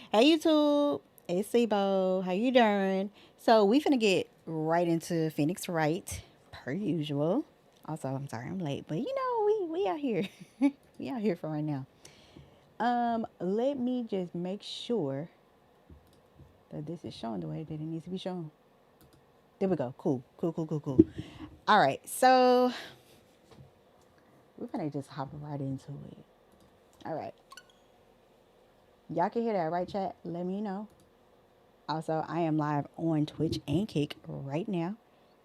Hey YouTube, it's Cebeaux. How you doing? So we finna get right into Phoenix Wright, per usual. Also, I'm sorry I'm late, but you know we out here. We out here for right now. Let me just make sure that this is showing the way that it needs to be shown. There we go. Cool, cool, cool, cool, cool. All right, so we're gonna just hop right into it. All right, y'all can hear that, right, chat? Let me know. Also, I am live on Twitch and Kick right now.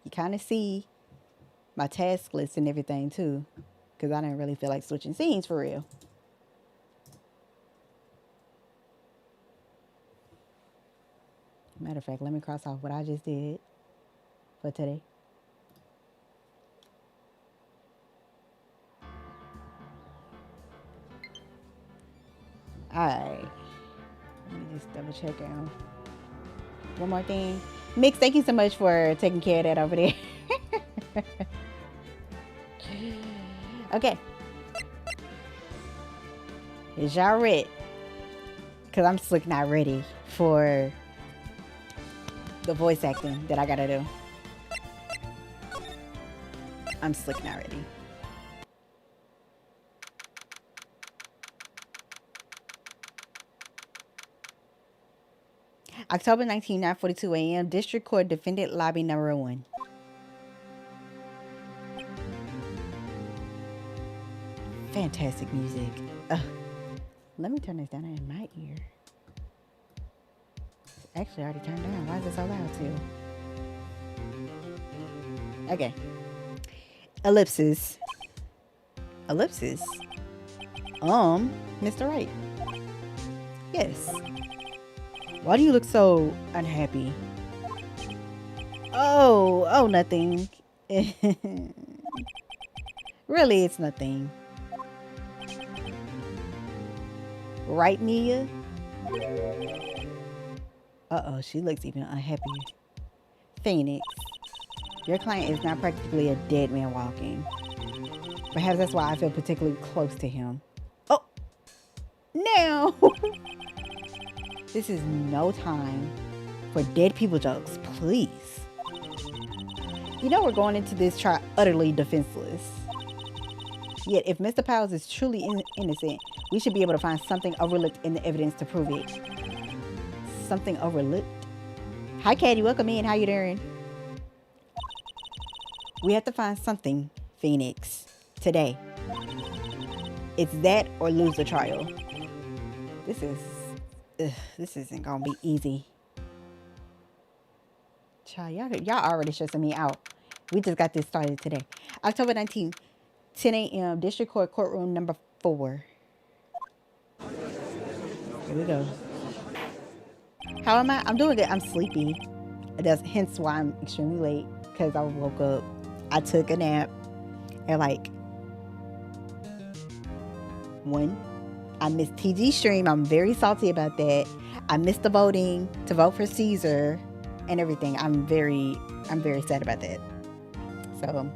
You kind of see my task list and everything too, because I didn't really feel like switching scenes for real. Matter of fact, let me cross off what I just did for today. All right, let me just double check out. One more thing. Mix, thank you so much for taking care of that over there. Okay. Is y'all ready? Because I'm slick not ready for the voice acting that I gotta do. I'm slick not ready. October 19, 9:42 a.m. District Court Defendant Lobby Number 1. Fantastic music. Let me turn this down in my ear. It's actually already turned down. Why is it so loud too? Okay. Ellipsis. Ellipsis? Mr. Wright. Yes. Why do you look so unhappy? Oh, nothing. Really, it's nothing. Right, Mia? Uh-oh, she looks even unhappy. Phoenix, your client is now practically a dead man walking. Perhaps that's why I feel particularly close to him. Oh, now. This is no time for dead people jokes, please. You know we're going into this trial utterly defenseless. Yet if Mr. Powers is truly innocent, we should be able to find something overlooked in the evidence to prove it. Something overlooked? Hi, Katie. Welcome in. How you doing? We have to find something, Phoenix, today. It's that or lose the trial. This isn't gonna be easy. Child, y'all already stressing me out. We just got this started today. October 19th, 10 a.m. District Court Courtroom number 4. Here we go. How am I? I'm doing good. I'm sleepy. That's hence why I'm extremely late, because I woke up. I took a nap at like 1. I missed TG stream. I'm very salty about that. I missed the voting to vote for Caesar and everything. I'm very sad about that. So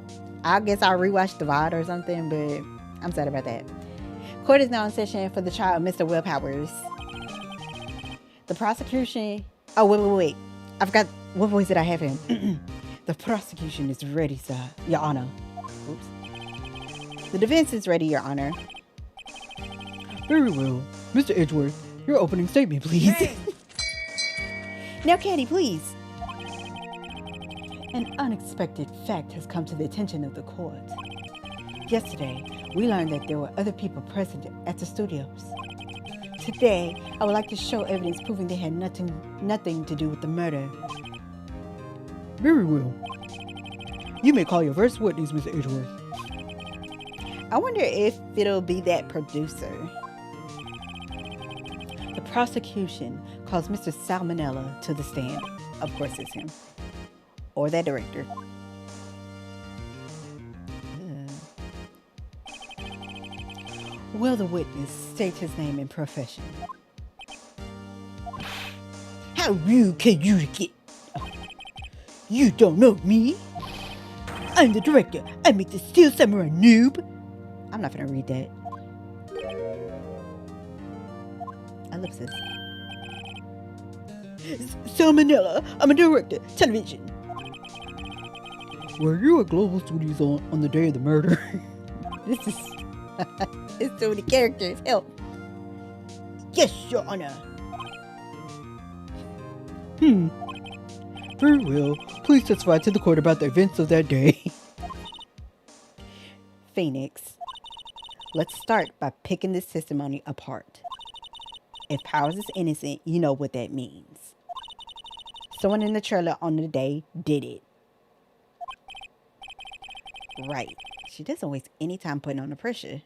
I guess I'll rewatch the VOD or something, but I'm sad about that. Court is now in session for the trial of Mr. Will Powers. The prosecution... Oh, wait. I forgot. What voice did I have him? The prosecution is ready, sir. Your Honor. Oops. The defense is ready, Your Honor. Very well. Mr. Edgeworth, your opening statement, please. Hey. Now, Katie, please. An unexpected fact has come to the attention of the court. Yesterday, we learned that there were other people present at the studios. Today, I would like to show evidence proving they had nothing to do with the murder. Very well. You may call your first witness, Mr. Edgeworth. I wonder if it'll be that producer. The prosecution calls Mr. Salmonella to the stand. Of course it's him. Or that director. Will the witness state his name and profession? How rude can you get? You don't know me? I'm the director. I make the Steel Samurai noob. I'm not gonna read that. Ellipsis. Salmonella. I'm a director. Television. Were you at Global Studios on the day of the murder? This is it's too many characters. Help. Yes, Your Honor. Very well. Please testify to the court about the events of that day. Phoenix, let's start by picking this testimony apart. If Powers is innocent, you know what that means. Someone in the trailer on the day did it. Right. She doesn't waste any time putting on the pressure.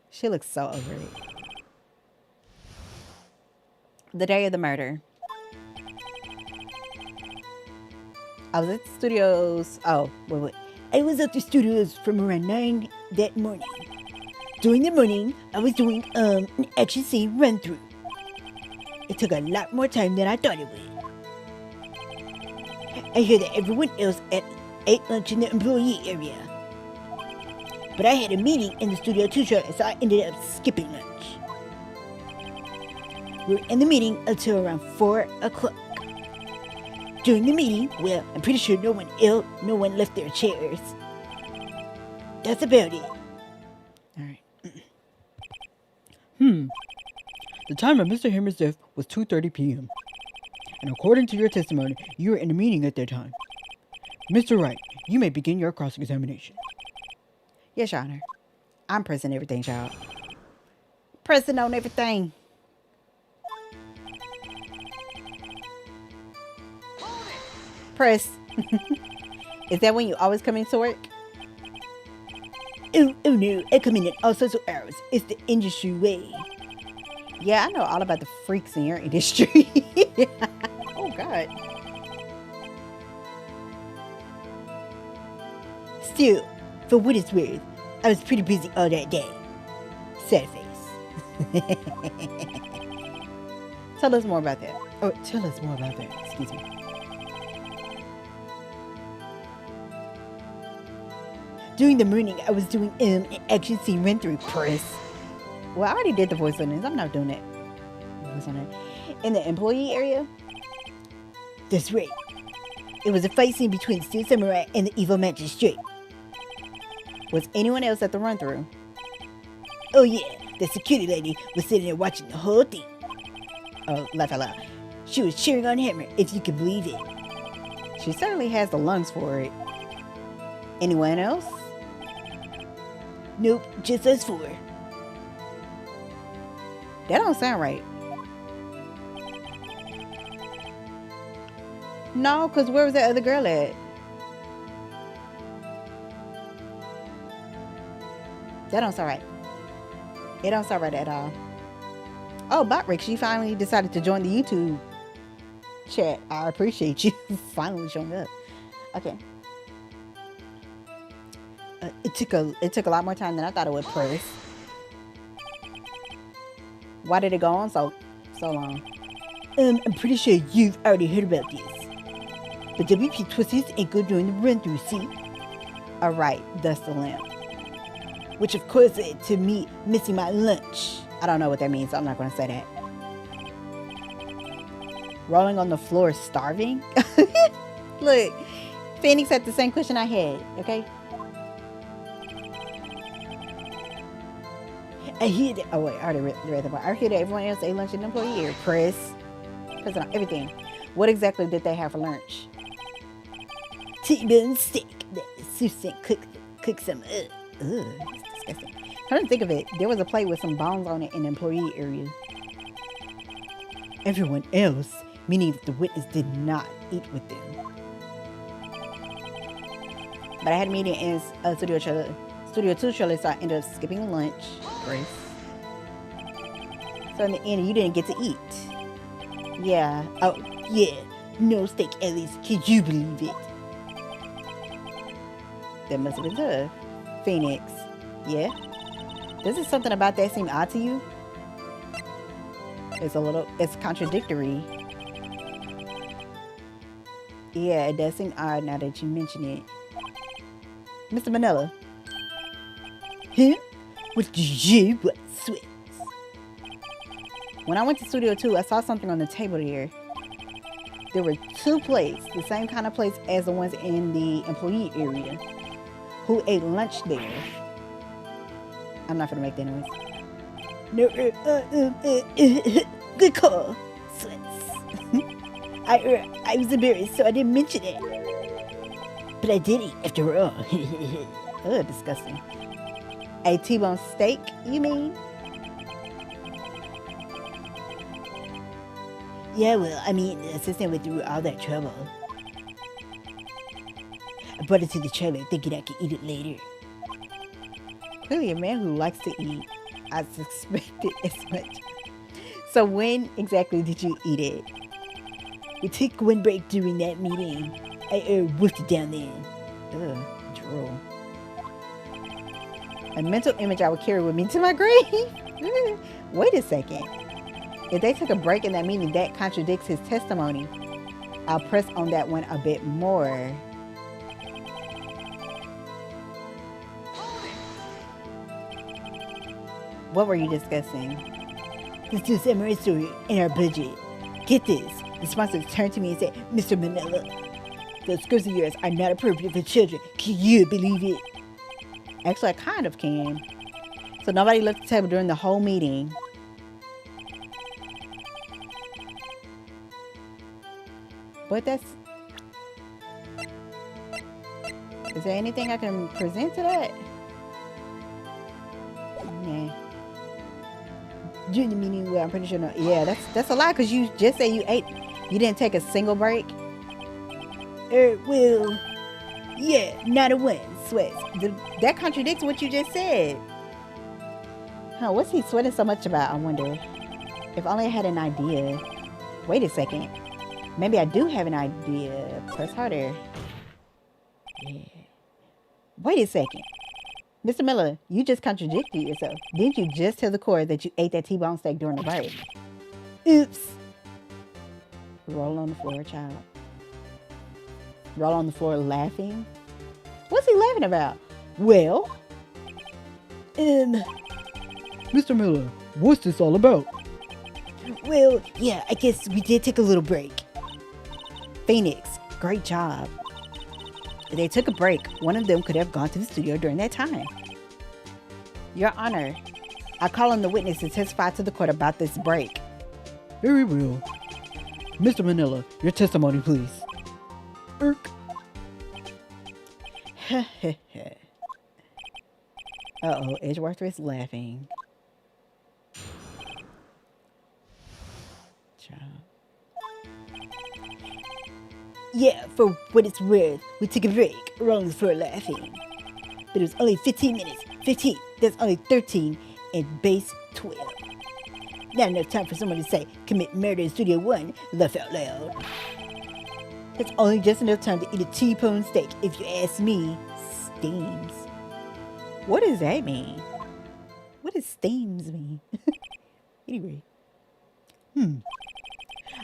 She looks so over it. The day of the murder. I was at the studios. Oh, wait. I was at the studios from around 9 that morning. During the morning, I was doing an action scene run through. It took a lot more time than I thought it would. I hear that everyone else ate lunch in the employee area. But I had a meeting in the studio too short, so I ended up skipping lunch. We were in the meeting until around 4 o'clock. During the meeting, well, I'm pretty sure no one left their chairs. That's about it. All right. The time of Mr. Hammer's death was 2:30 p.m. And according to your testimony, you were in a meeting at that time. Mr. Wright, you may begin your cross-examination. Yes, Your Honor. I'm pressing everything, child. Pressing on everything. Press. Is that when you always come into work? Oh no, I come in at all sorts of hours. It's the industry way. Yeah, I know all about the freaks in your industry. Oh, God. Still, for what it's worth, I was pretty busy all that day. Sad face. Tell us more about that. Oh, tell us more about that. Excuse me. During the morning, I was doing an action scene run through. Press. Well, I already did the voice on this. I'm not doing it. Voice on it. In the employee area? That's right. It was a fight scene between the Steel Samurai and the evil magistrate. Was anyone else at the run through? Oh yeah, the security lady was sitting there watching the whole thing. Oh, laugh out loud. She was cheering on Hammer, if you can believe it. She certainly has the lungs for it. Anyone else? Nope, just us four. That don't sound right. No, because where was that other girl at? That don't sound right. It don't sound right at all. Oh, Botrick, she finally decided to join the YouTube chat. I appreciate you finally showing up. Okay. It took a lot more time than I thought it would, Press. Why did it go on so long? I'm pretty sure you've already heard about this. The WP twisters ain't good during the run-through, see? Alright, that's the lamp. Which of course led to me missing my lunch. I don't know what that means, so I'm not going to say that. Rolling on the floor starving? Look, Phoenix had the same question I had, okay? I hear that. Oh wait, I already read the part. I hear that everyone else ate lunch in the employee area. Press on everything. What exactly did they have for lunch? T-bone steak that Susan cooked some. Ugh, it's disgusting. I didn't think of it. There was a plate with some bones on it in the employee area. Everyone else, meaning that the witness did not eat with them. But I had a meeting in Studio 2 trailer, so I ended up skipping lunch. Grace. So in the end, you didn't get to eat. Yeah. Oh, yeah. No steak, at least. Can you believe it? That must have been tough. Phoenix. Yeah? Doesn't something about that seem odd to you? It's contradictory. Yeah, it does seem odd now that you mention it. Mr. Manila. Huh? What do you want, Sweats? When I went to Studio 2, I saw something on the table there. There were two plates, the same kind of plates as the ones in the employee area. Who ate lunch there? I'm not gonna make that noise. No, good call, Sweats. I was embarrassed, so I didn't mention it. But I did eat after all. Ugh, disgusting. A T-bone steak, you mean? Yeah, well, I mean, the assistant went through all that trouble. I brought it to the trailer thinking I could eat it later. Clearly a man who likes to eat. I suspected as much. So when exactly did you eat it? We took one break during that meeting. I wolfed it down then. Ugh, drool. A mental image I would carry with me to my grave. Wait a second. If they took a break in that meeting, that contradicts his testimony. I'll press on that one a bit more. What were you discussing? Let's do a samurai story in our budget. Get this. The sponsor turned to me and said, Mr. Manila, those skirts of yours are not appropriate for children. Can you believe it? Actually, I kind of can. So nobody left the table during the whole meeting. But that's... Is there anything I can present to that? Nah. During the meeting, well, I'm pretty sure no. Yeah, that's a lie because you just said you ate. You didn't take a single break. Well, yeah, not a one. Sweats. That contradicts what you just said. Huh, what's he sweating so much about, I wonder? If only I had an idea. Wait a second. Maybe I do have an idea. Press harder. Yeah. Wait a second. Mr. Miller, you just contradicted yourself. Didn't you just tell the court that you ate that T-bone steak during the break? Oops. Roll on the floor, child. Roll on the floor laughing? What's he laughing about? Well? Mr. Miller, what's this all about? Well, yeah, I guess we did take a little break. Phoenix, great job. If they took a break, one of them could have gone to the studio during that time. Your Honor, I call on the witness to testify to the court about this break. Very well. Mr. Manila, your testimony, please. Irk. Uh-oh, Edgeworth is laughing. Child. Yeah, for what it's worth, we took a break, rolling the floor laughing. But it was only 15 minutes. 15, that's only 13, and base 12. Not enough time for someone to say, commit murder in Studio 1, laugh out loud. It's only just enough time to eat a T-bone steak, if you ask me. Steams. What does that mean? What does steams mean? Anyway.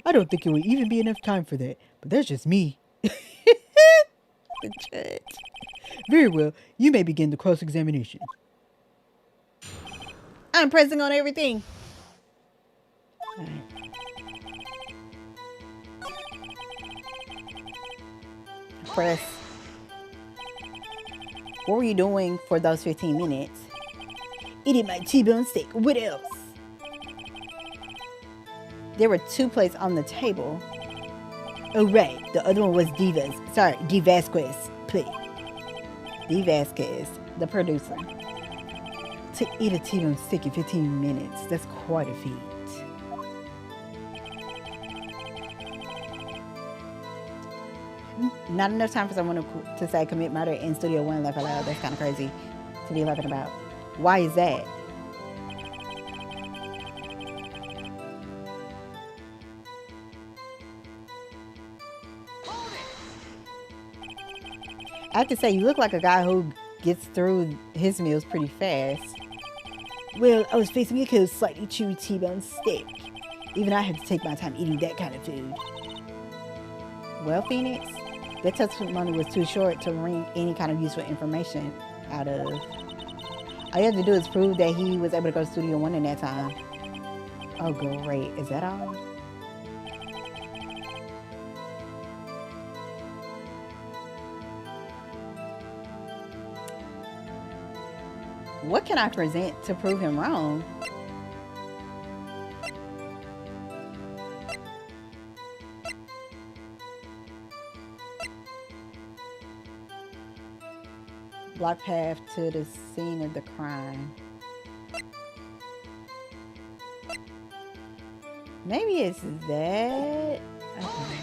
I don't think it would even be enough time for that, but that's just me. The judge. Very well, you may begin the cross-examination. I'm pressing on everything. Right. Press. What were you doing for those 15 minutes? Eating my T-bone steak. What else? There were 2 plates on the table. Oh, right. The other one was D. Vasquez plate. D. Vasquez, the producer. To eat a T-bone steak in 15 minutes, that's quite a feat. Not enough time for someone to say commit murder in Studio 1 laugh out loud. That's kind of crazy to be laughing about. Why is that? I have to say, you look like a guy who gets through his meals pretty fast. Well, I was facing a cold, slightly chewy T-bone steak. Even I had to take my time eating that kind of food. Well, Phoenix, that testimony was too short to wring any kind of useful information out of. All you have to do is prove that he was able to go to Studio 1 in that time. Oh, great. Is that all? What can I present to prove him wrong? Block path to the scene of the crime. Maybe it's that. Okay.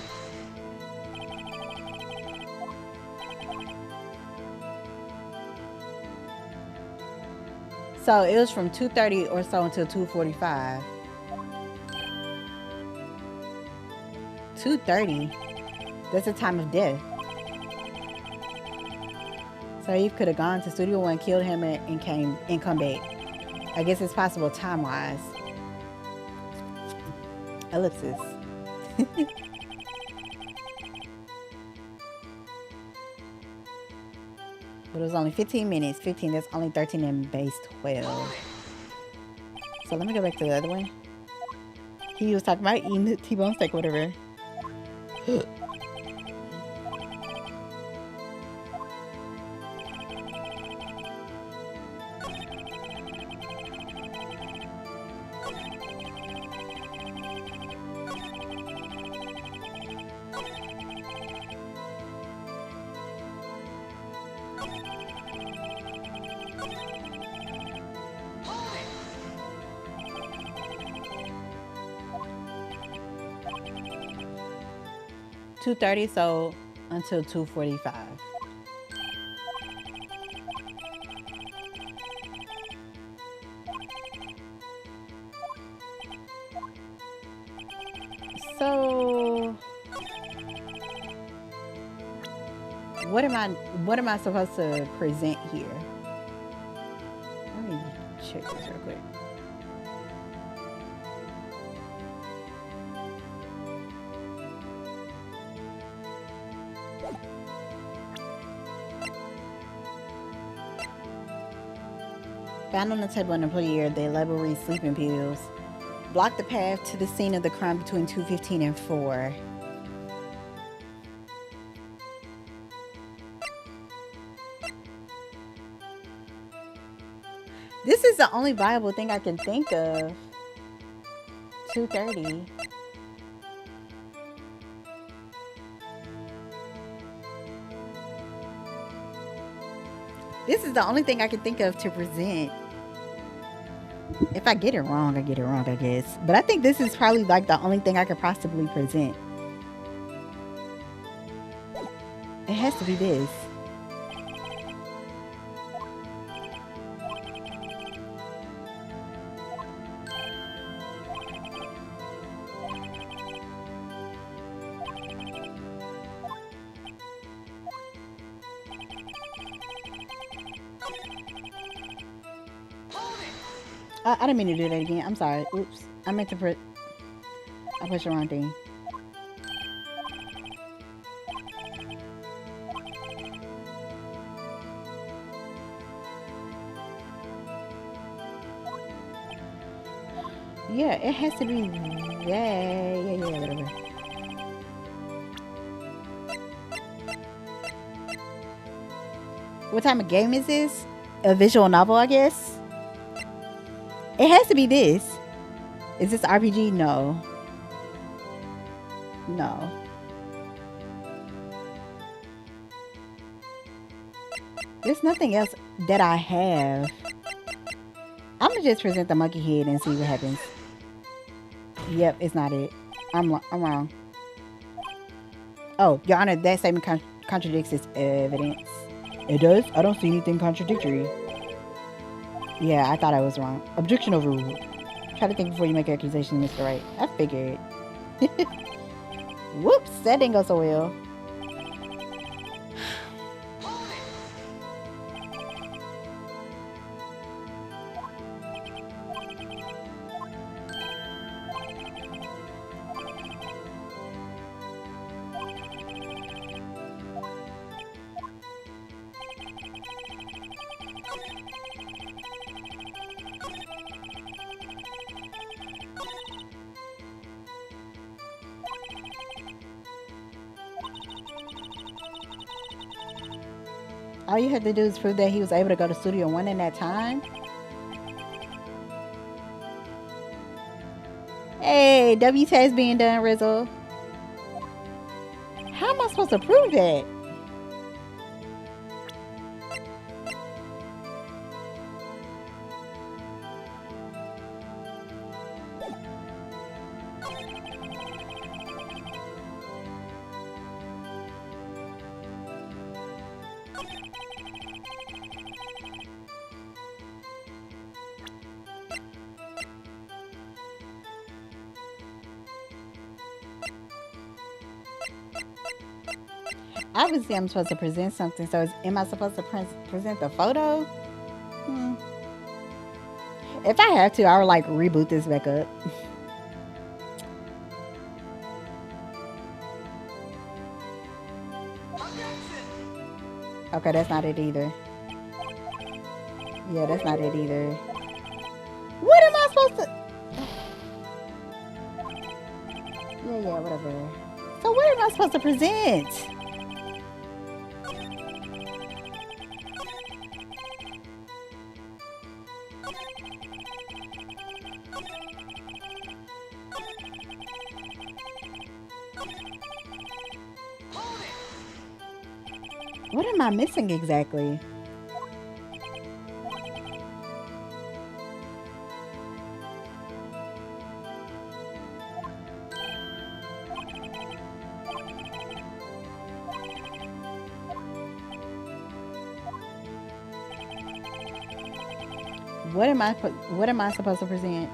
So it was from 2:30 or so until 2:45. 2:30. That's the time of death. So he could have gone to Studio One, killed him, and came and come back. I guess it's possible time wise. Ellipsis. But it was only 15 minutes. 15, that's only 13 in base 12. So let me go back to the other one. He was talking about eating the T-bone steak, whatever. 2:30, so until 2:45. So what am I supposed to present here? Let me check this real quick. Found on the table an employee, they label read sleeping pills. Block the path to the scene of the crime between 2:15 and 4. This is the only viable thing I can think of. 2:30. This is the only thing I can think of to present. If I get it wrong, I get it wrong, I guess. But I think this is probably like the only thing I could possibly present. It has to be this. I didn't mean to do that again. I'm sorry. Oops. I meant to put... I pushed the wrong thing. Yeah, it has to be that. Yeah, whatever. What type of game is this? A visual novel, I guess? It has to be this. Is this RPG? No. No. There's nothing else that I have. I'm gonna just present the monkey head and see what happens. Yep, it's not it. I'm wrong. Oh, Your Honor, that statement contradicts its evidence. It does? I don't see anything contradictory. Yeah, I thought I was wrong. Objection overruled. Try to think before you make an accusation, Mr. Wright. I figured. Whoops, that didn't go so well. All you had to do is prove that he was able to go to Studio One in that time. Hey, W test being done, Rizzle. How am I supposed to prove that? Obviously, I'm supposed to present something. So, am I supposed to present the photo? Hmm. If I have to, I would like reboot this back up. Okay, that's not it either. Yeah, that's not it either. What am I supposed to? Yeah, whatever. So, what am I supposed to present? What am I missing exactly? What am I supposed to present?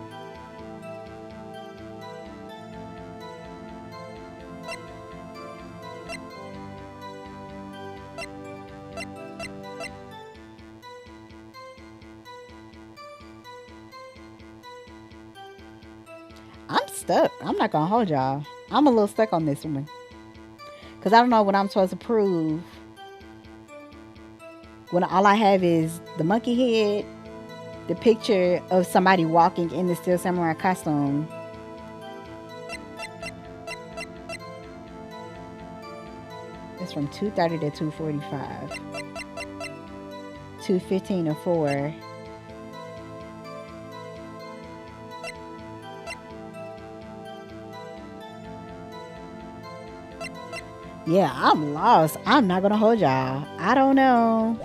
I'm stuck. I'm not gonna hold y'all. I'm a little stuck on this one. Cause I don't know what I'm supposed to prove. When all I have is the monkey head, the picture of somebody walking in the Steel Samurai costume. It's from 2:30 to 2:45. 2:15 to 4. Yeah, I'm lost. I'm not gonna hold y'all. I don't know.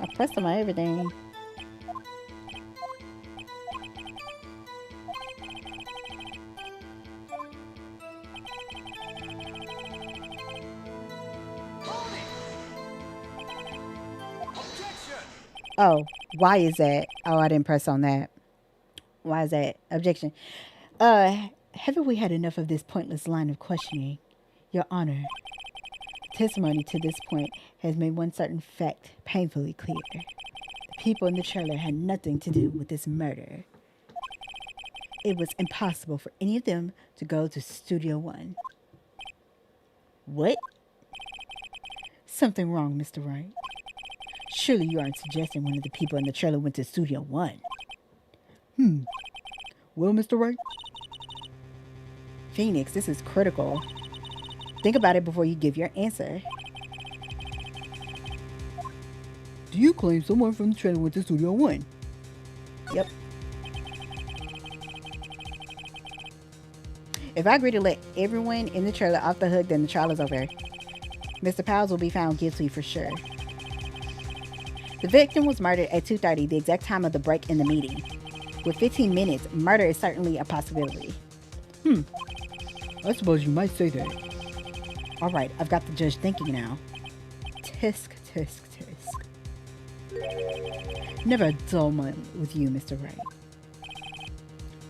I pressed on my everything. Oh, why is that? Oh, I didn't press on that. Why is that? Objection. Haven't we had enough of this pointless line of questioning? Your Honor, testimony to this point has made one certain fact painfully clear. The people in the trailer had nothing to do with this murder. It was impossible for any of them to go to Studio One. What? Something wrong, Mr. Wright. Surely you aren't suggesting one of the people in the trailer went to Studio One. Well, Mr. Wright? Phoenix, this is critical. Think about it before you give your answer. Do you claim someone from the trailer went to Studio One? Yep. If I agree to let everyone in the trailer off the hook, then the trial is over. Mr. Powers will be found guilty for sure. The victim was murdered at 2:30, the exact time of the break in the meeting. With 15 minutes, murder is certainly a possibility. I suppose you might say that. All right, I've got the judge thinking now. Tisk, tisk, tisk. Never a dull moment with you, Mr. Wright.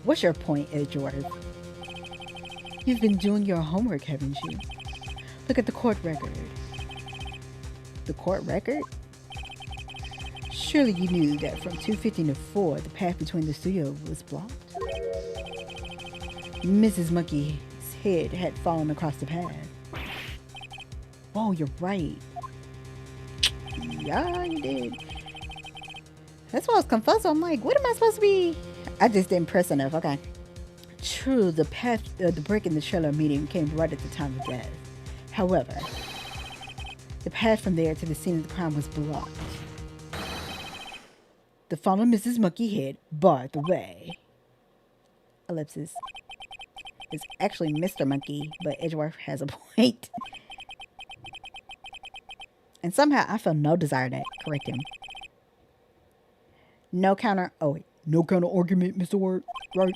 What's your point, Edgeworth? You've been doing your homework, haven't you? Look at the court record. The court record? Surely you knew that from 2:15 to 4, the path between the studio was blocked. Mrs. Monkey's head had fallen across the path. Oh, you're right. Yeah, you did. That's why I was confused. I'm like, what am I supposed to be? I just didn't press enough. Okay. true, the break in the trailer meeting came right at the time of death. However, the path from there to the scene of the crime was blocked. The fallen Mrs. Monkeyhead barred the way. Ellipsis. It's actually Mr. Monkey, but Edgeworth has a point. And somehow I feel no desire to correct him. No counter. Oh, wait. No counter argument, Mr. Ward. Right?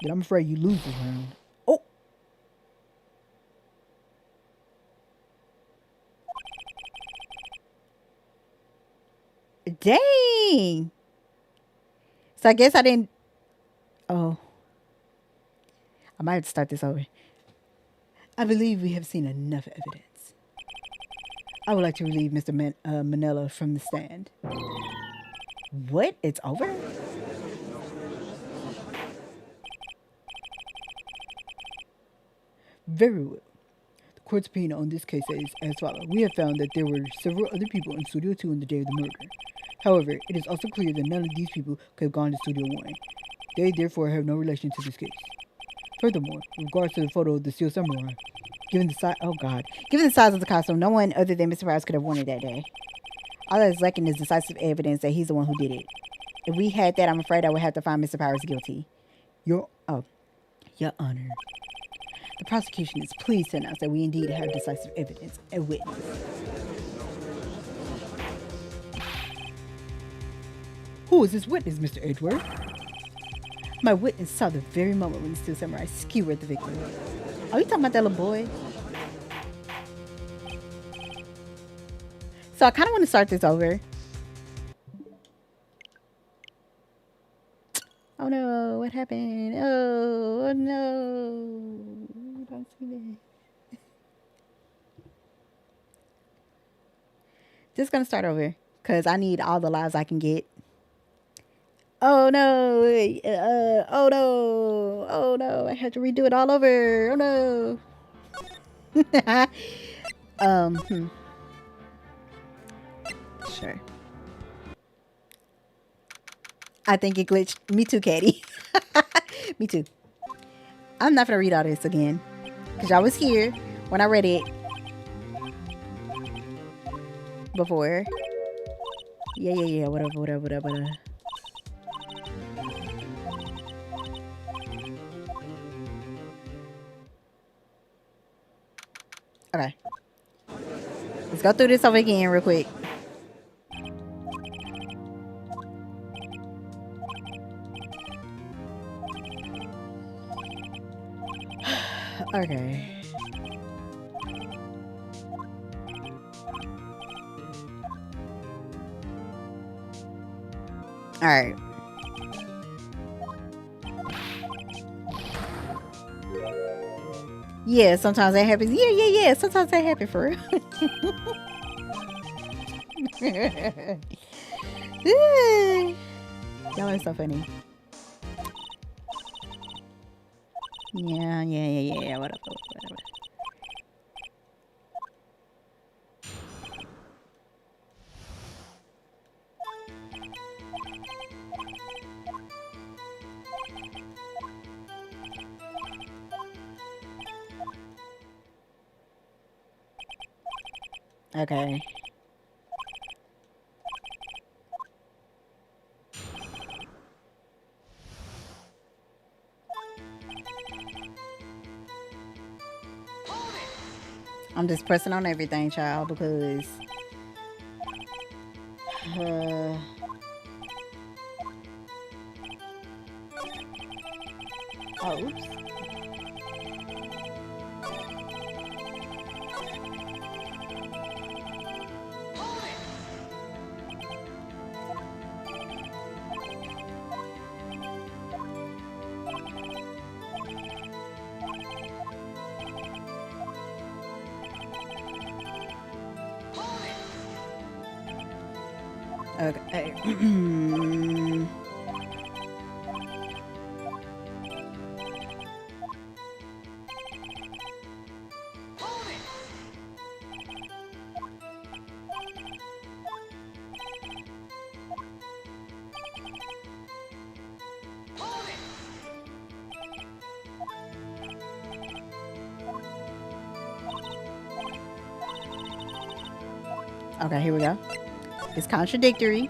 Then I'm afraid you lose this round. Oh! Dang! So I guess I didn't. Oh. I might have to start this over. I believe we have seen enough evidence. I would like to relieve Mr. Manella from the stand. What? It's over? Very well. The court's opinion on this case is as follows. We have found that there were several other people in Studio 2 on the day of the murder. However, it is also clear that none of these people could have gone to Studio 1. They therefore have no relation to this case. Furthermore, in regards to the photo of the Steel Samurai, given the size of the costume, no one other than Mr. Rice could have worn it that day. All that is lacking is decisive evidence that he's the one who did it. If we had that, I'm afraid I would have to find Mr. Powers guilty. Your Honor. The prosecution is pleased to announce that we indeed have decisive evidence and witness. Who is this witness, Mr. Edgeworth? My witness saw the very moment when the Steel Samurai skewered the victim. Are you talking about that little boy? So I kind of want to start this over. Oh no, what happened? Oh no. Don't see that. Just gonna start over because I need all the lives I can get. Oh no. Oh no. Oh no. I had to redo it all over. Oh no. Sure. I think it glitched. Me too, Katie. Me too. I'm not gonna read all this again because y'all was here when I read it before. Yeah. Whatever. Okay. Let's go through this over again real quick. Okay. All right. Yeah, sometimes that happens. Yeah. Sometimes that happens for real. Y'all are so funny. Yeah. Whatever. Okay. I'm just pressing on everything, child, because oops. Okay. Okay, here we go. It's contradictory.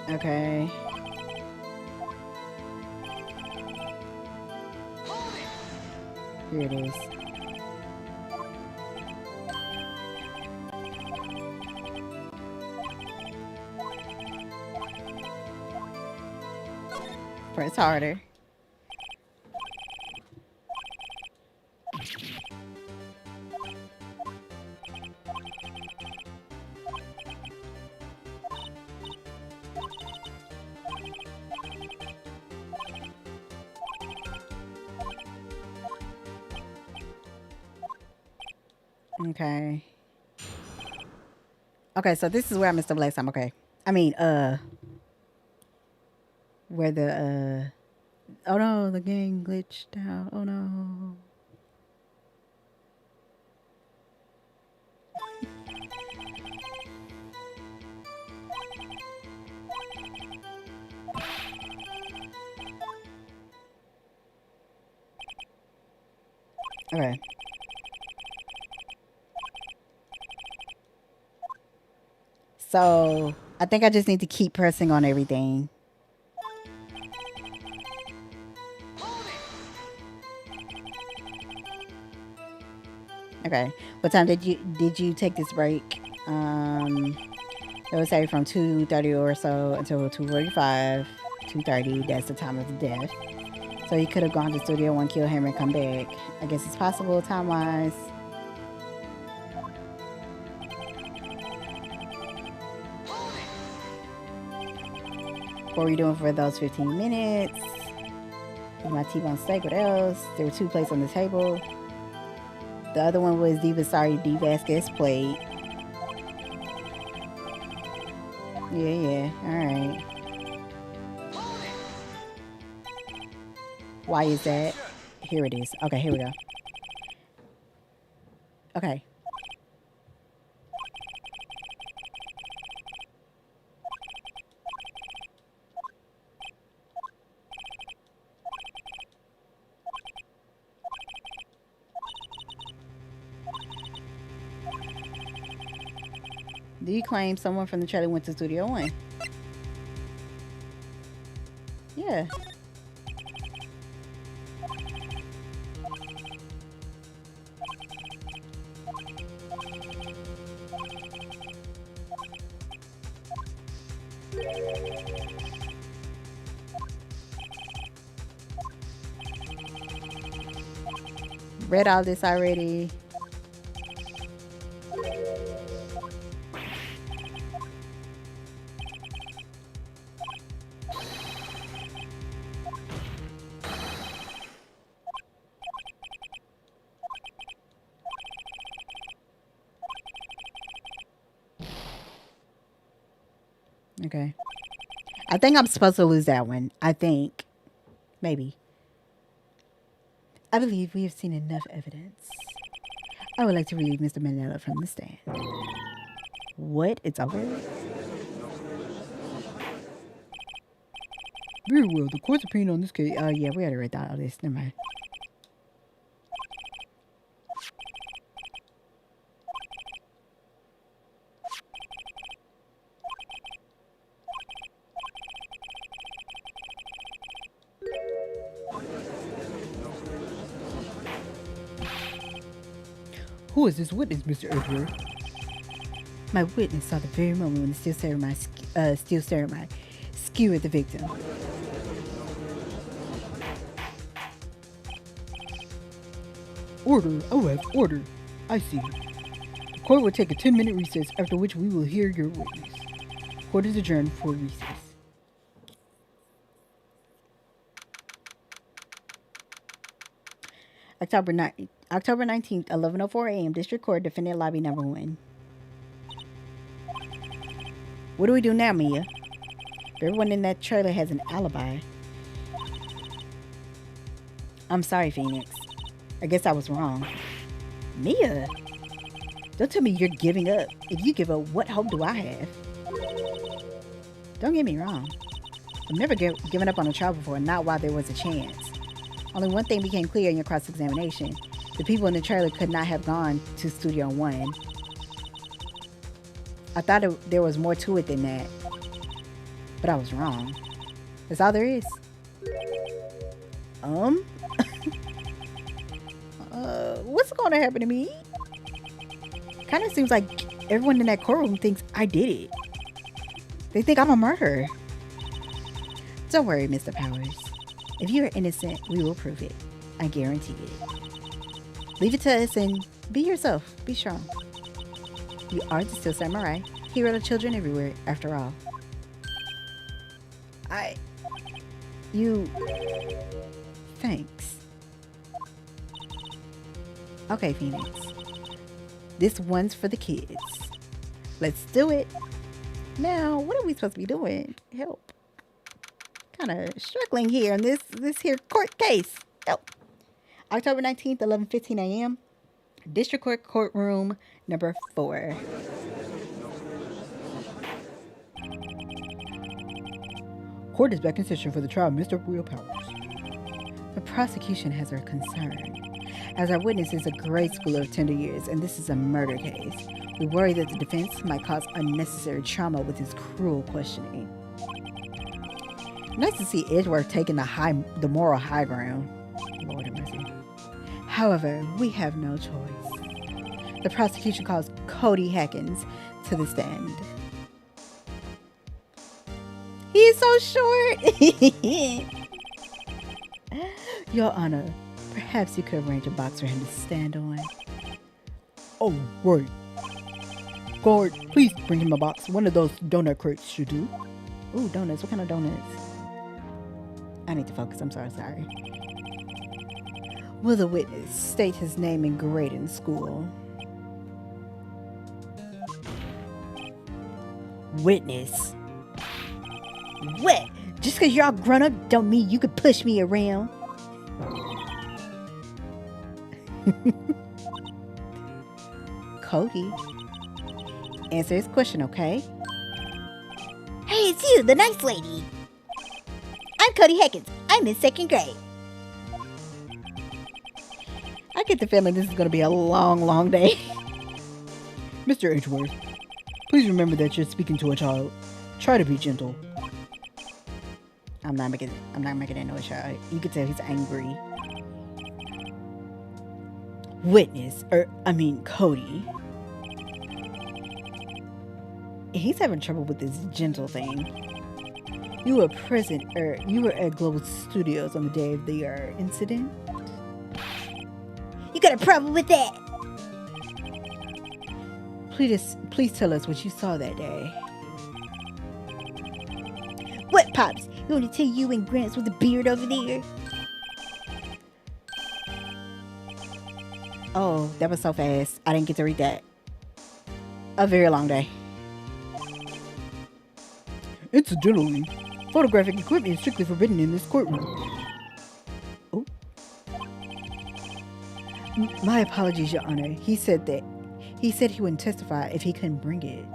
Okay. Here it is. Press harder. Okay. Okay, so this is where I messed up last time. Okay. I mean, where the oh no, the game glitched out. Oh no. Okay. So I think I just need to keep pressing on everything. Okay. What time did you take this break? It was say from 2:30 or so until 2:45. 2:30. That's the time of the death. So you could have gone to Studio One, kill him, and come back. I guess it's possible time wise. What were you doing for those 15 minutes? My T-bone steak. What else? There were 2 plates on the table. The other one was Diva Sorry D Vasquez plate. Yeah. Alright. Why is that? Here it is. Okay, here we go. Okay. Do you claim someone from the trailer went to Studio One? Yeah. Read all this already. Okay. I think I'm supposed to lose that one. I think. Maybe. I believe we have seen enough evidence. I would like to relieve Mr. Mandela from the stand. What? It's over? Very well. The court's opinion on this case. Yeah, we already read all this. Never mind. Who is this witness, Mr. Edward? My witness saw the very moment when the steel ceremony skewered the victim. Order. Oh, I have order. I see. The court will take a 10-minute recess, after which we will hear your witness. Court is adjourned for recess. October 19th, 11:04 a.m. District Court, Defendant Lobby Number 1. What do we do now, Mia? Everyone in that trailer has an alibi. I'm sorry, Phoenix. I guess I was wrong. Mia? Don't tell me you're giving up. If you give up, what hope do I have? Don't get me wrong. I've never given up on a trial before, not while there was a chance. Only one thing became clear in your cross-examination. The people in the trailer could not have gone to Studio 1. I thought there was more to it than that. But I was wrong. That's all there is. What's going to happen to me? Kind of seems like everyone in that courtroom thinks I did it. They think I'm a murderer. Don't worry, Mr. Powers. If you are innocent, we will prove it. I guarantee it. Leave it to us and be yourself. Be strong. You are the Steel Samurai, hero to children everywhere, after all. Thanks. Okay, Phoenix. This one's for the kids. Let's do it. Now, what are we supposed to be doing? Help. Kind of struggling here in this here court case. Help. October 19th, 11:15 a.m. District Court Courtroom Number 4. Court is back in session for the trial of Mr. Will Powers. The prosecution has a concern, as our witness is a grade schooler of tender years, and this is a murder case. We worry that the defense might cause unnecessary trauma with his cruel questioning. Nice to see Edgeworth taking the moral high ground. Lord have mercy. However, we have no choice. The prosecution calls Cody Hackins to the stand. He is so short. Your Honor, perhaps you could arrange a box for him to stand on. Oh, right. Guard, please bring him a box. One of those donut crates should do. Ooh, donuts. What kind of donuts? I need to focus. I'm sorry. Will the witness state his name and grade in school? Witness. What? Just because you're all grown up don't mean you could push me around. Cody. Answer his question, okay? Hey, it's you, the nice lady. I'm Cody Hackins. I'm in 2nd grade. I get the feeling this is going to be a long, long day. Mr. Edgeworth, please remember that you're speaking to a child. Try to be gentle. I'm not making that noise, child. You can tell he's angry. Witness, Cody. He's having trouble with this gentle thing. You were at Global Studios on the day of the incident? You got a problem with that? Please tell us what you saw that day. What, Pops? You want to tell you and Gramps with the beard over there? Oh, that was so fast. I didn't get to read that. A very long day. Incidentally, photographic equipment is strictly forbidden in this courtroom. Oh. My apologies, Your Honor. He said he wouldn't testify if he couldn't bring it.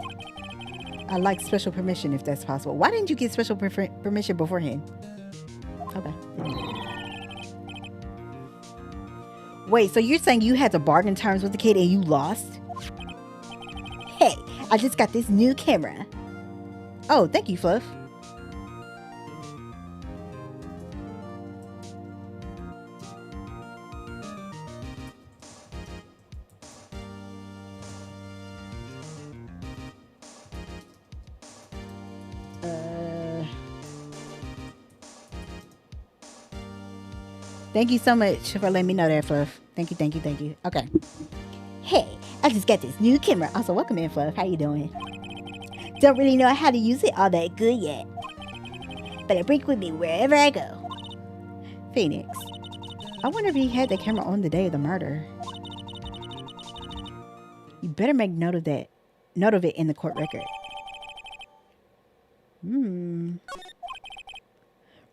I'd like special permission if that's possible. Why didn't you get special permission beforehand? Okay. Wait, so you're saying you had to bargain terms with the kid and you lost? Hey, I just got this new camera. Oh, thank you, Fluff. Thank you so much for letting me know that, Fluff. Thank you. Okay. Hey, I just got this new camera. Also, welcome in, Fluff. How you doing? Don't really know how to use it all that good yet, but I bring it with me wherever I go. Phoenix, I wonder if he had the camera on the day of the murder. You better make note of that. Note of it in the court record.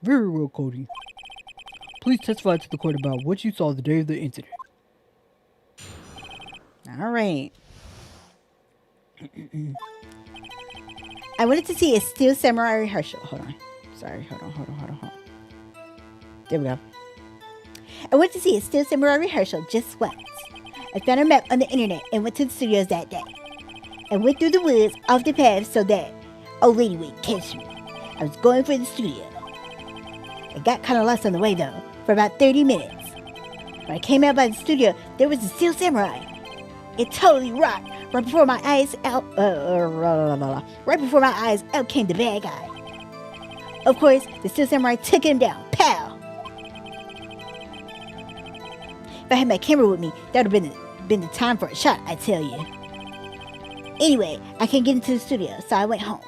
Very well, Cody. Please testify to the court about what you saw the day of the incident. All right. I wanted to see a Steel Samurai rehearsal. Hold on. Sorry. Hold on. There we go. I went to see a Steel Samurai rehearsal just once. I found a map on the internet and went to the studios that day. I went through the woods off the path so that old lady would catch me. I was going for the studio. I got kind of lost on the way though, for about 30 minutes. When I came out by the studio, there was a Steel Samurai. It totally rocked. Right before my eyes out came the bad guy. Of course, the Steel Samurai took him down. Pow! If I had my camera with me, that would have been the time for a shot, I tell you. Anyway, I can't get into the studio, so I went home.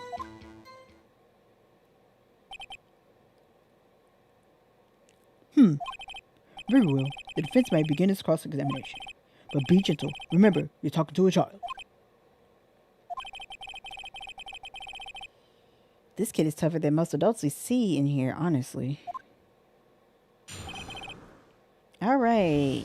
Very well. The defense may begin its cross-examination. But be gentle. Remember, you're talking to a child. This kid is tougher than most adults we see in here, honestly. All right.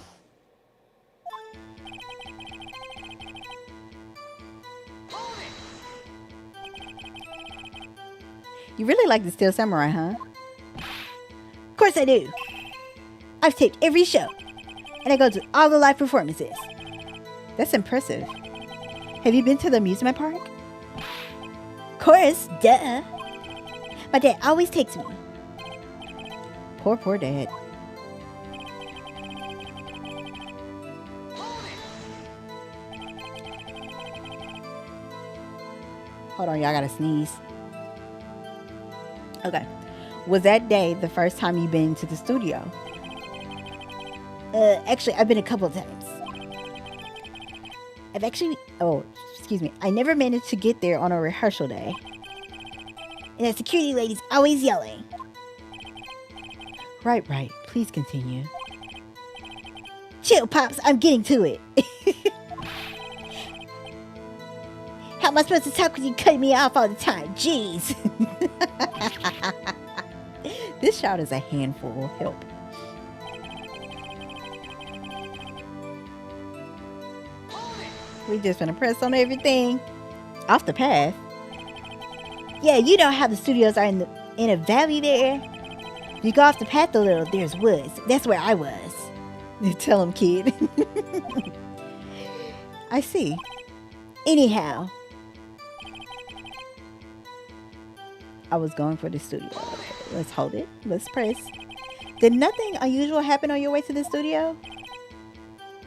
You really like the Steel Samurai, huh? Of course I do. I've taped every show. And I go to all the live performances. That's impressive. Have you been to the amusement park? Of course, duh. My dad always takes me. Poor dad. Hold on, y'all gotta sneeze. Okay. Was that day the first time you've been to the studio? Actually, I've been a couple of times. I never managed to get there on a rehearsal day. And the security lady's always yelling. Right. Please continue. Chill, Pops, I'm getting to it. How am I supposed to talk when you cut me off all the time? Jeez. This shout is a handful. Help. We just gonna press on everything. Off the path. Yeah, you know how the studios are in a valley there? If you go off the path a little, there's woods. That's where I was. Tell him, kid. I see. Anyhow. I was going for the studio. Let's hold it. Let's press. Did nothing unusual happen on your way to the studio?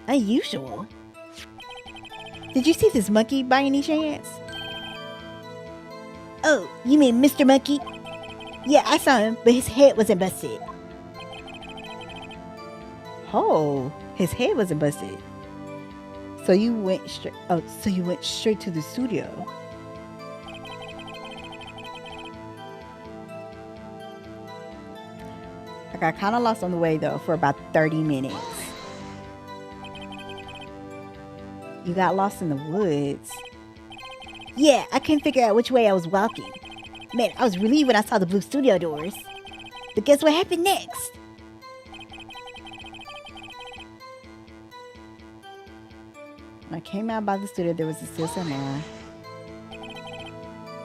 Unusual? Did you see this monkey by any chance? Oh, you mean Mr. Monkey? Yeah, I saw him, but his head wasn't busted. Oh, his head wasn't busted. So you went straight. Oh, so you went straight to the studio. I got kind of lost on the way though for about 30 minutes. You got lost in the woods. Yeah, I couldn't figure out which way I was walking. Man, I was relieved when I saw the blue studio doors. But guess what happened next? When I came out by the studio, there was a Steel Samurai.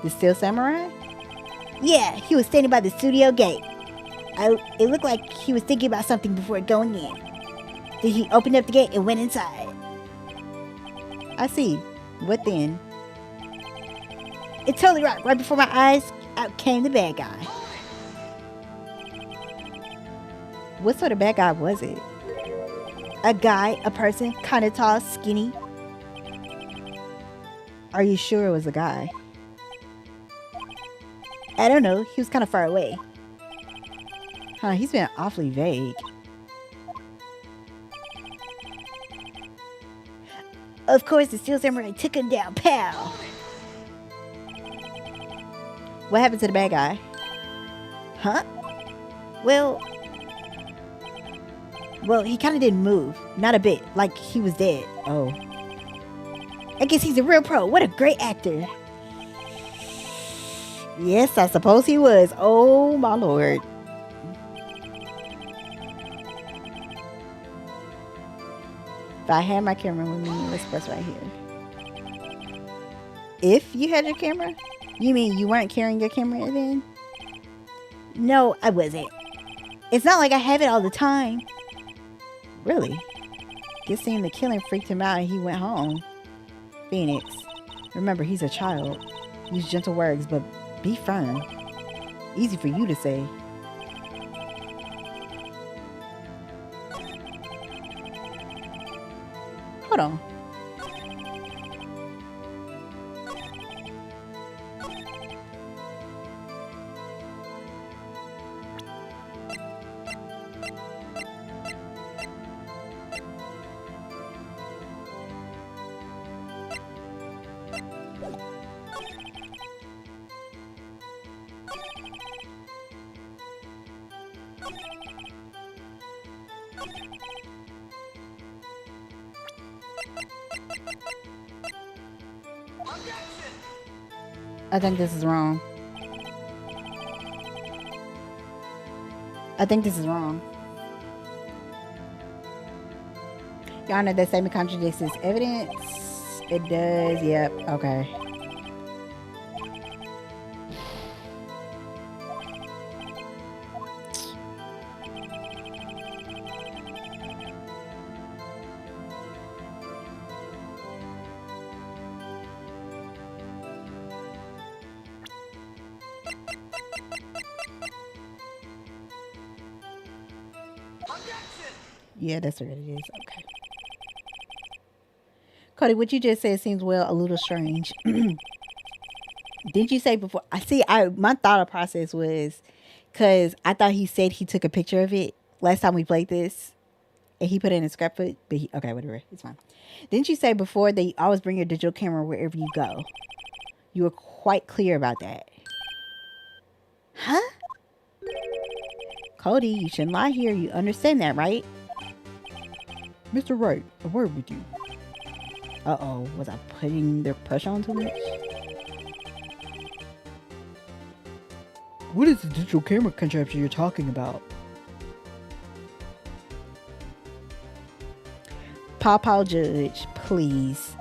The Steel Samurai? Yeah, he was standing by the studio gate. It looked like he was thinking about something before going in. Then he opened up the gate and went inside. I see. What then? It totally rocked. Right before my eyes, out came the bad guy. What sort of bad guy was it? A guy, a person, kind of tall, skinny. Are you sure it was a guy? I don't know. He was kind of far away. Huh, he's been awfully vague. Of course, the Steel Samurai took him down. Pow! What happened to the bad guy? Huh? Well, Well, he kind of didn't move. Not a bit. Like he was dead. Oh. I guess he's a real pro. What a great actor. Yes, I suppose he was. Oh, my lord. If I had my camera with me, let's press right here. If you had your camera? You mean you weren't carrying your camera then? No, I wasn't. It's not like I have it all the time. Really? Guess seeing the killing freaked him out and he went home. Phoenix, remember he's a child. Use gentle words, but be firm. Easy for you to say. Hold on. I think this is wrong. I think this is wrong. Your Honor, that statement contradicts this evidence. It does. Yep. Okay. Yeah, that's what it is. Okay. Cody, what you just said seems a little strange. Didn't you say before? My thought process was because I thought he said he took a picture of it last time we played this and he put it in a scrapbook. But okay, whatever. It's fine. Didn't you say before that you always bring your digital camera wherever you go? You were quite clear about that. Huh? Cody, you shouldn't lie here. You understand that, right? Mr. Wright, a word with you. Uh-oh, was I putting the pressure on too much? What is the digital camera contraption you're talking about? Paw Judge, please.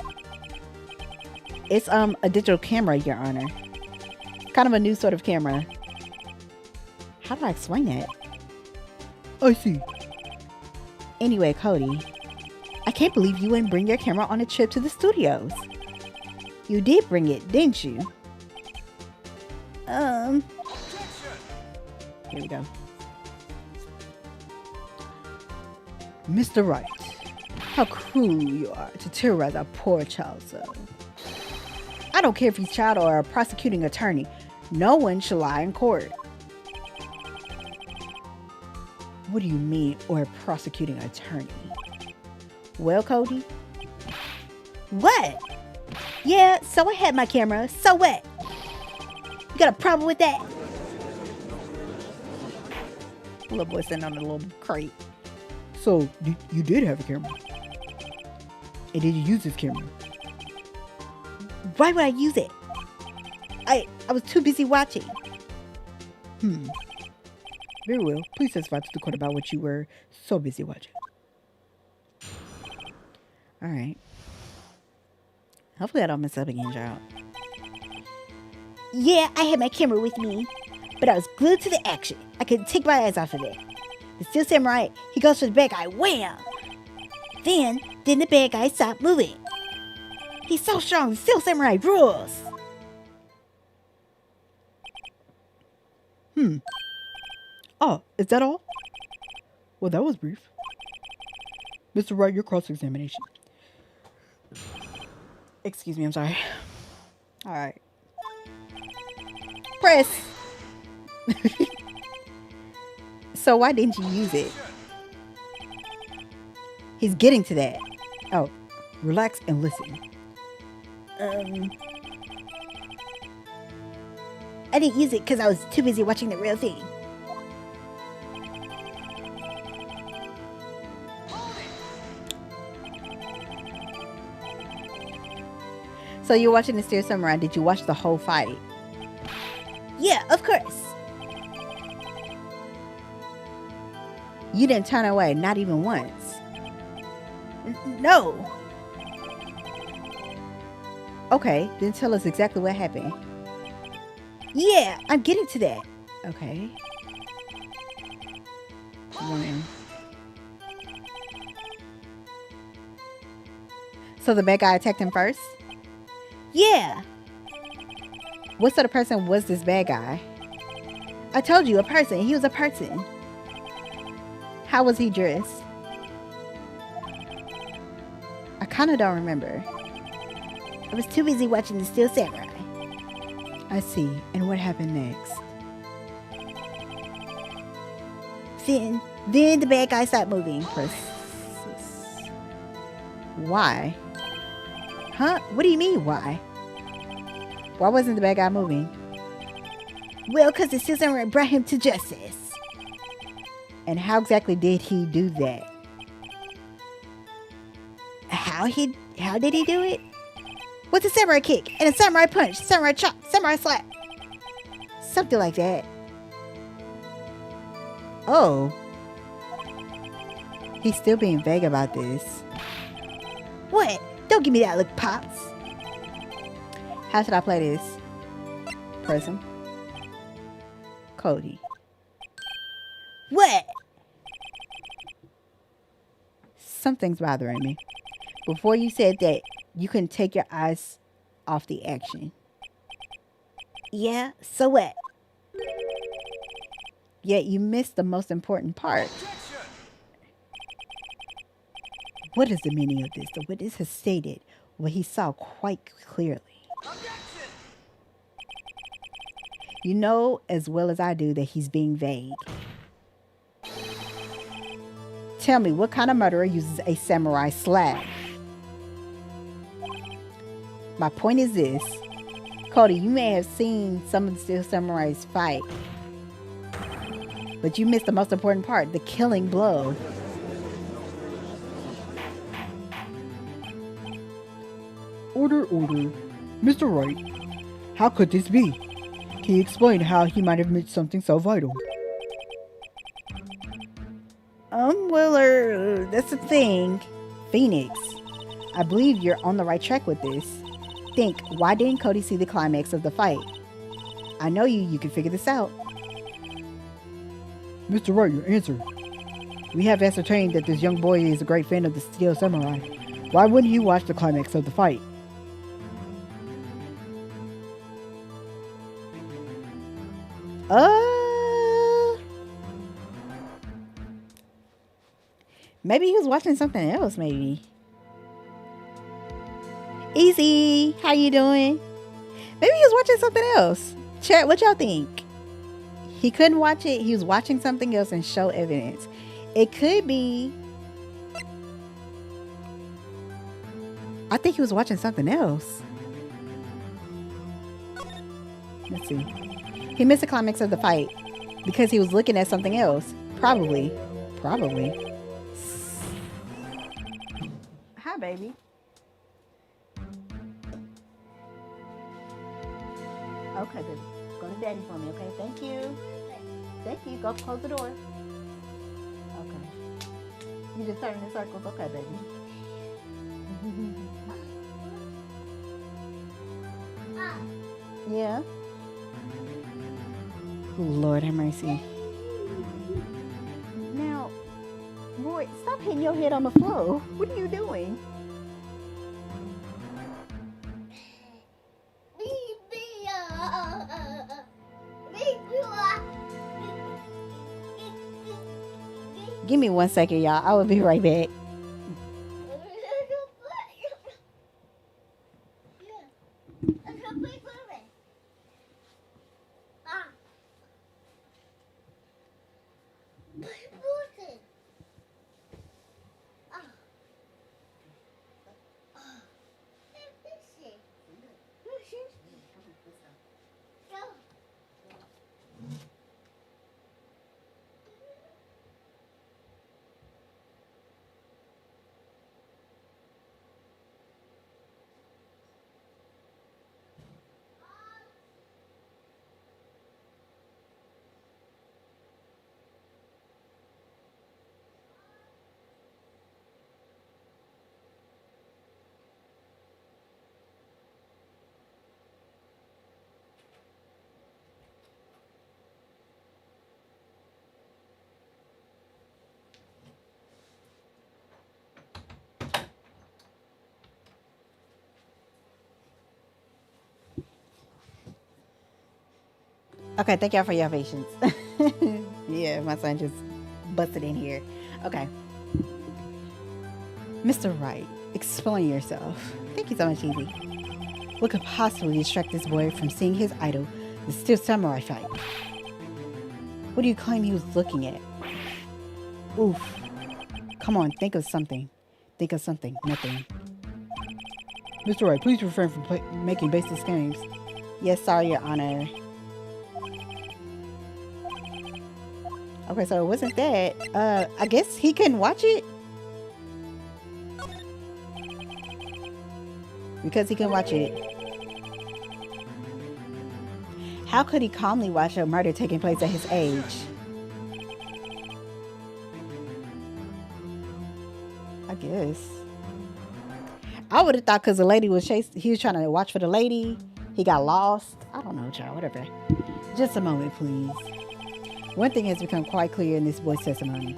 It's a digital camera, Your Honor. Kind of a new sort of camera. How do I explain that? I see. Anyway, Cody, I can't believe you wouldn't bring your camera on a trip to the studios. You did bring it, didn't you? Here we go. Mr. Wright, how cruel you are to terrorize a poor child so. I don't care if he's child or a prosecuting attorney. No one should lie in court. What do you mean, or a prosecuting attorney? Well, Cody? What? Yeah, so I had my camera. So what? You got a problem with that? Little boy sitting on a little crate. So, you did have a camera? And did you use this camera? Why would I use it? I was too busy watching. Very well. Please testify to the court about what you were so busy watching. Alright. Hopefully I don't mess up again, child. Yeah, I had my camera with me, but I was glued to the action. I couldn't take my eyes off of it. The Steel Samurai, he goes for the bad guy, wham! Then the bad guy stop moving. He's so strong, the Steel Samurai rules! Oh, is that all? Well, that was brief. Mr. Wright, your cross-examination. Excuse me, I'm sorry. Alright. Press! So why didn't you use it? He's getting to that. Oh, relax and listen. I didn't use it because I was too busy watching the real thing. So you're watching the Steel Samurai. Did you watch the whole fight? Yeah, of course. You didn't turn away, not even once. No. Okay, then tell us exactly what happened. Yeah, I'm getting to that. Okay. Woman. So the bad guy attacked him first? Yeah. What sort of person was this bad guy? I told you, a person. He was a person. How was he dressed? I kind of don't remember. I was too busy watching the Steel Samurai. I see. And what happened next? Then the bad guy stopped moving. Why? Huh? What do you mean, why? Why wasn't the bad guy moving? Well, because the Steel Samurai brought him to justice. And how exactly did he do that? How did he do it? With a samurai kick and a samurai punch, samurai chop, samurai slap. Something like that. Oh. He's still being vague about this. What? Don't give me that look, Pops. How should I play this? Person. Cody. What? Something's bothering me. Before you said that you couldn't take your eyes off the action. Yeah, so what? Yet you missed the most important part. What is the meaning of this? The witness has stated what he saw quite clearly. You know as well as I do that he's being vague. Tell me, what kind of murderer uses a samurai slap? My point is this. Cody, you may have seen some of the Steel Samurais fight, but you missed the most important part, the killing blow. Order, order. Mr. Wright, how could this be? Can you explain how he might have missed something so vital? Well, that's the thing. Phoenix, I believe you're on the right track with this. Think, why didn't Cody see the climax of the fight? I know you can figure this out. Mr. Wright, your answer. We have ascertained that this young boy is a great fan of the Steel Samurai. Why wouldn't he watch the climax of the fight? Maybe he was watching something else, maybe. Easy, how you doing? Maybe he was watching something else. Chat, what y'all think? He couldn't watch it. He was watching something else and show evidence. It could be. I think he was watching something else. Let's see. He missed the climax of the fight because he was looking at something else. Probably. Hi, baby. Okay, baby. Go to daddy for me, okay? Thank you. Thank you. Go close the door. Okay. You just turning in circles. Okay, baby. Yeah. Lord have mercy. Now, Roy, stop hitting your head on the floor. What are you doing? Give me 1 second, y'all. I will be right back. Okay, thank y'all for your patience. Yeah, my son just busted in here. Okay. Mr. Wright, explain yourself. Thank you so much, Evie. What could possibly distract this boy from seeing his idol, the Steel Samurai fight? What do you claim he was looking at? Oof. Come on, think of something. Think of something. Nothing. Mr. Wright, please refrain from making baseless claims. Yes, sorry, Your Honor. Okay, so it wasn't that. I guess he couldn't watch it? Because he couldn't watch it. How could he calmly watch a murder taking place at his age? I guess. I would have thought because the lady was chasing, he was trying to watch for the lady. He got lost. I don't know, child, whatever. Just a moment, please. One thing has become quite clear in this boy's testimony.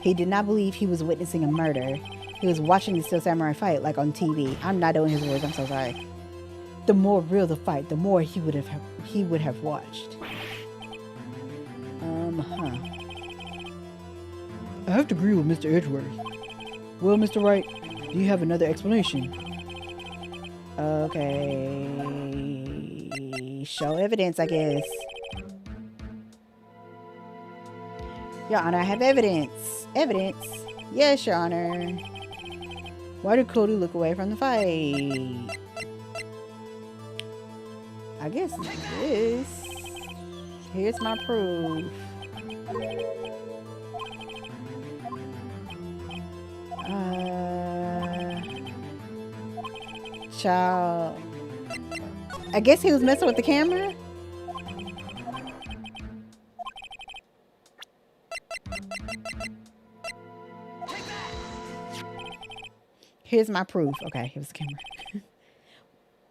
He did not believe he was witnessing a murder. He was watching the Steel Samurai fight like on TV. I'm not doing his words, I'm so sorry. The more real the fight, the more he would have watched. I have to agree with Mr. Edgeworth. Well, Mr. Wright, do you have another explanation? Okay. Show evidence, I guess. Your Honor, I have evidence. Evidence. Yes, Your Honor. Why did Cody look away from the fight? I guess this. Here's my proof. Child. I guess he was messing with the camera. Here's my proof. Okay, here's the camera.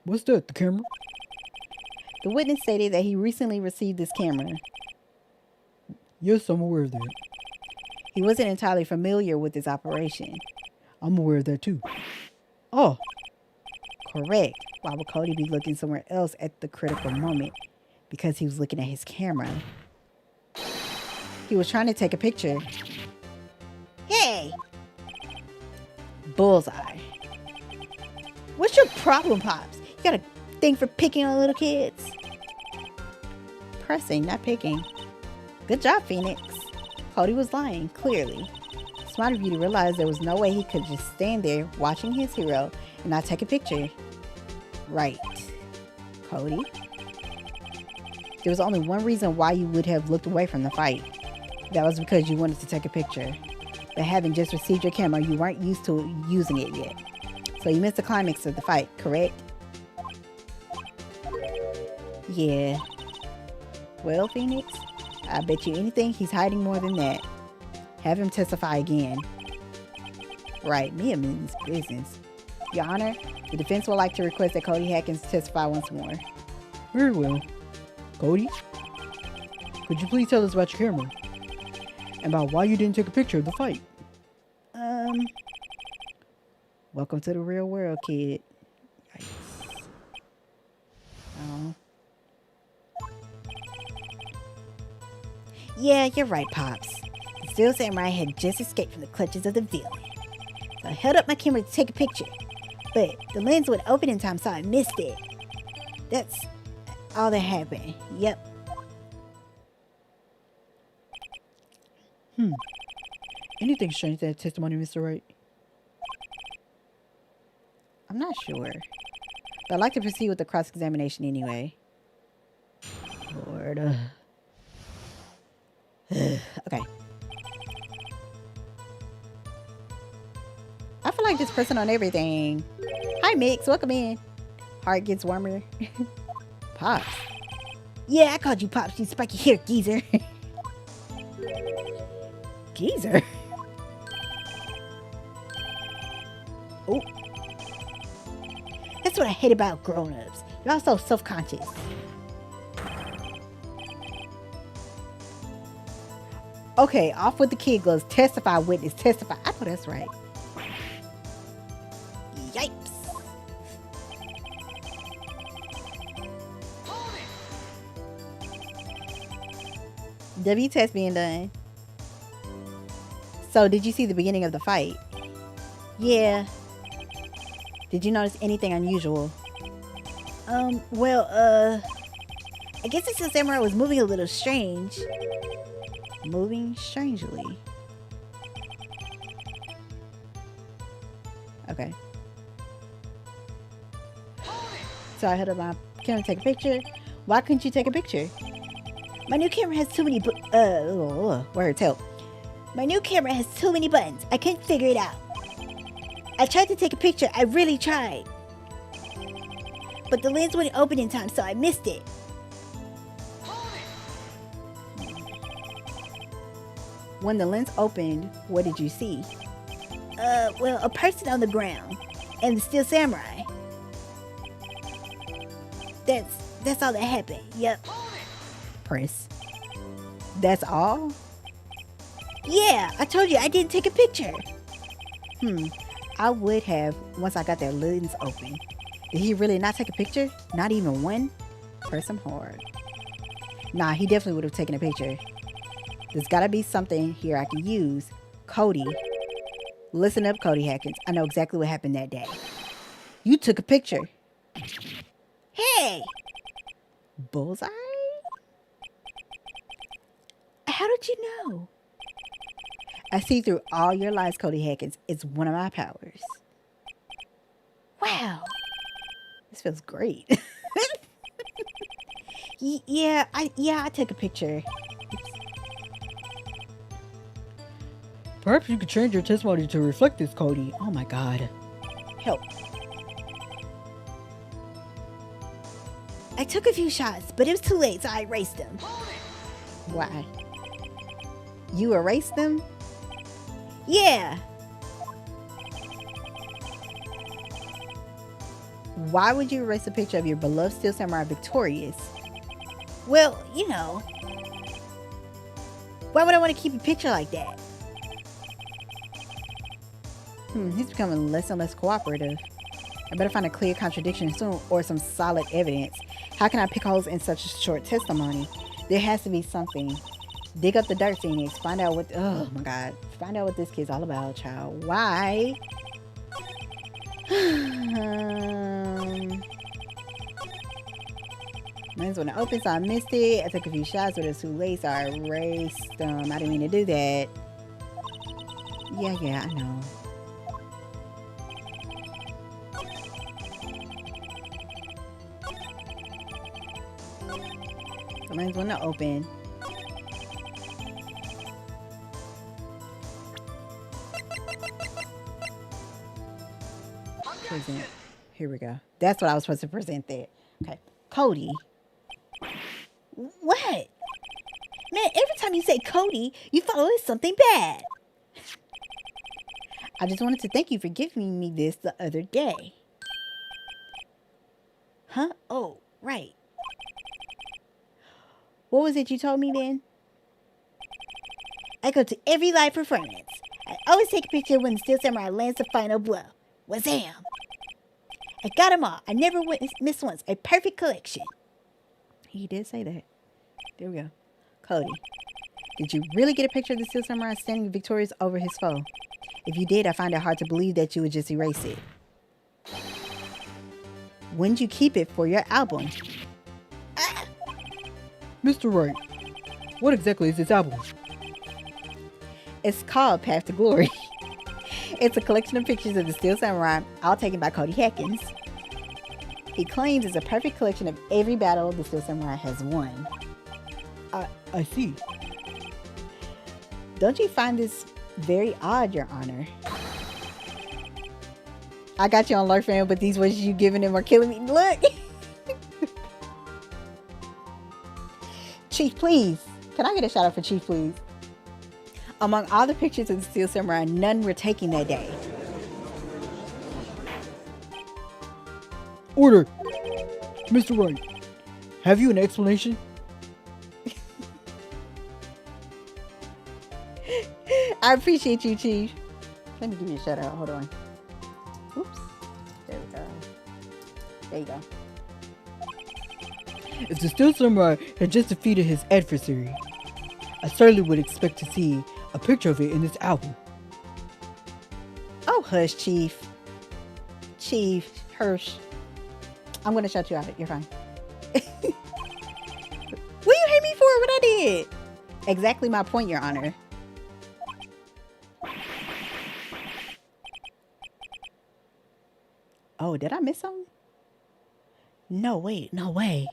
What's that, the camera? The witness stated that he recently received this camera. Yes, I'm aware of that. He wasn't entirely familiar with this operation. I'm aware of that too. Oh, correct. Why would Cody be looking somewhere else at the critical moment? Because he was looking at his camera. He was trying to take a picture. Hey! Bullseye. What's your problem, Pops? You got a thing for picking on little kids? Pressing, not picking. Good job, Phoenix. Cody was lying, clearly. Smart of you to realize there was no way he could just stand there watching his hero and not take a picture. Right. Cody? There was only one reason why you would have looked away from the fight. That was because you wanted to take a picture. But having just received your camera, you weren't used to using it yet. So you missed the climax of the fight, correct? Yeah. Well, Phoenix, I bet you anything he's hiding more than that. Have him testify again. Right, Mia means business. Your Honor, the defense would like to request that Cody Hatkins testify once more. Very well. Cody, could you please tell us about your camera? And about why you didn't take a picture of the fight? Welcome to the real world, kid. Yikes. Oh. Yeah, you're right, Pops. The Steel Samurai had just escaped from the clutches of the villain. So I held up my camera to take a picture. But the lens would open in time, so I missed it. That's all that happened. Yep. Anything strange in that testimony, Mr. Wright? I'm not sure. But I'd like to proceed with the cross-examination anyway. Lord. Okay. I feel like just pressing on everything. Hi, Mix. Welcome in. Heart gets warmer. Pops. Yeah, I called you Pops, you spiky hair geezer. Geezer? Oh. That's what I hate about grown-ups. You're all so self-conscious. Okay, off with the kid gloves. Testify, witness, testify. I know that's right. Yikes. W test being done. So, did you see the beginning of the fight? Yeah. Did you notice anything unusual? Well, I guess the Steel Samurai was moving a little strange. Moving strangely. Okay. So I held up my camera to take a picture. Why couldn't you take a picture? My new camera has too many Words help. My new camera has too many buttons. I couldn't figure it out. I tried to take a picture. I really tried. But the lens wouldn't open in time, so I missed it. When the lens opened, what did you see? Well, a person on the ground and the Steel Samurai. That's all that happened. Yep. Press. That's all? Yeah, I told you I didn't take a picture. I would have once I got that lens open. Did he really not take a picture? Not even one? Press him hard. Nah, he definitely would have taken a picture. There's gotta be something here I can use. Cody. Listen up, Cody Hackins. I know exactly what happened that day. You took a picture. Hey! Bullseye? How did you know? I see through all your lies, Cody Hackins. It's one of my powers. Wow. This feels great. Yeah, I took a picture. Perhaps you could change your testimony to reflect this, Cody. Oh my god. Help. I took a few shots, but it was too late, so I erased them. Why? You erased them? Yeah. Why would you erase a picture of your beloved Steel Samurai victorious? Well, you know. Why would I want to keep a picture like that? He's becoming less and less cooperative. I better find a clear contradiction soon or some solid evidence. How can I pick holes in such a short testimony? There has to be something. Dig up the dirt, Phoenix. Find out what... Oh my god. Find out what this kid's all about, child. Why? Mine's when it opened, so I missed it. I took a few shots, but it was too late, so I erased them. I didn't mean to do that. Yeah, I know. The lens wouldn't open. Present. Here we go. That's what I was supposed to present there. Okay. Cody. What? Man, every time you say Cody, you follow with something bad. I just wanted to thank you for giving me this the other day. Huh? Oh, right. What was it you told me then? I go to every live performance. I always take a picture when the Steel Samurai lands the final blow. Wazam! I got them all. I never missed once. A perfect collection. He did say that. There we go. Cody, did you really get a picture of the Steel Samurai standing victorious over his foe? If you did, I find it hard to believe that you would just erase it. When did you keep it for your album? Mr. Wright, what exactly is this album? It's called Path to Glory. It's a collection of pictures of the Steel Samurai, all taken by Cody Hackins. He claims it's a perfect collection of every battle the Steel Samurai has won. I see. Don't you find this very odd, Your Honor? I got you on alert, fam, but these wishes you giving him are killing me. Look! Chief, please. Can I get a shout out for Chief, please? Among all the pictures of the Steel Samurai, none were taken that day. Order! Mr. Wright, have you an explanation? I appreciate you, Chief. Let me give you a shout out. Hold on. Oops. There we go. There you go. If the Steel Samurai had just defeated his adversary, I certainly would expect to see a picture of it in this album. Oh, hush, Chief. Chief Hirsch. I'm going to shut you out. You're fine. What you hate me for? What I did? Exactly my point, Your Honor. Oh, did I miss something? No, wait, no way.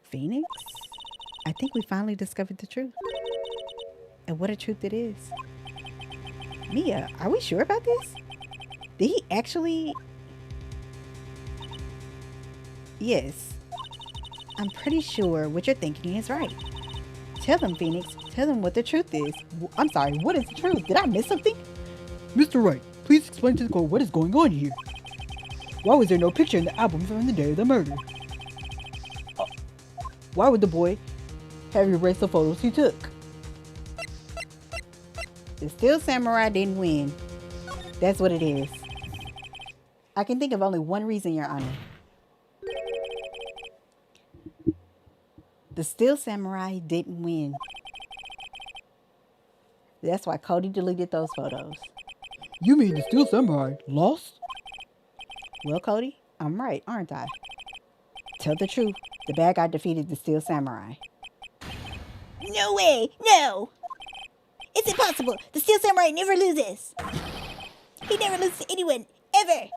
Phoenix? I think we finally discovered the truth. And what a truth it is. Mia, are we sure about this? Did he actually... Yes. I'm pretty sure what you're thinking is right. Tell them, Phoenix. Tell them what the truth is. I'm sorry, what is the truth? Did I miss something? Mr. Wright, please explain to the court what is going on here. Why was there no picture in the album from the day of the murder? Why would the boy have erased the photos he took? The Steel Samurai didn't win. That's what it is. I can think of only one reason, Your Honor. The Steel Samurai didn't win. That's why Cody deleted those photos. You mean the Steel Samurai lost? Well, Cody, I'm right, aren't I? Tell the truth. The bad guy defeated the Steel Samurai. No way! No! It's impossible! The Steel Samurai never loses! He never loses to anyone, ever!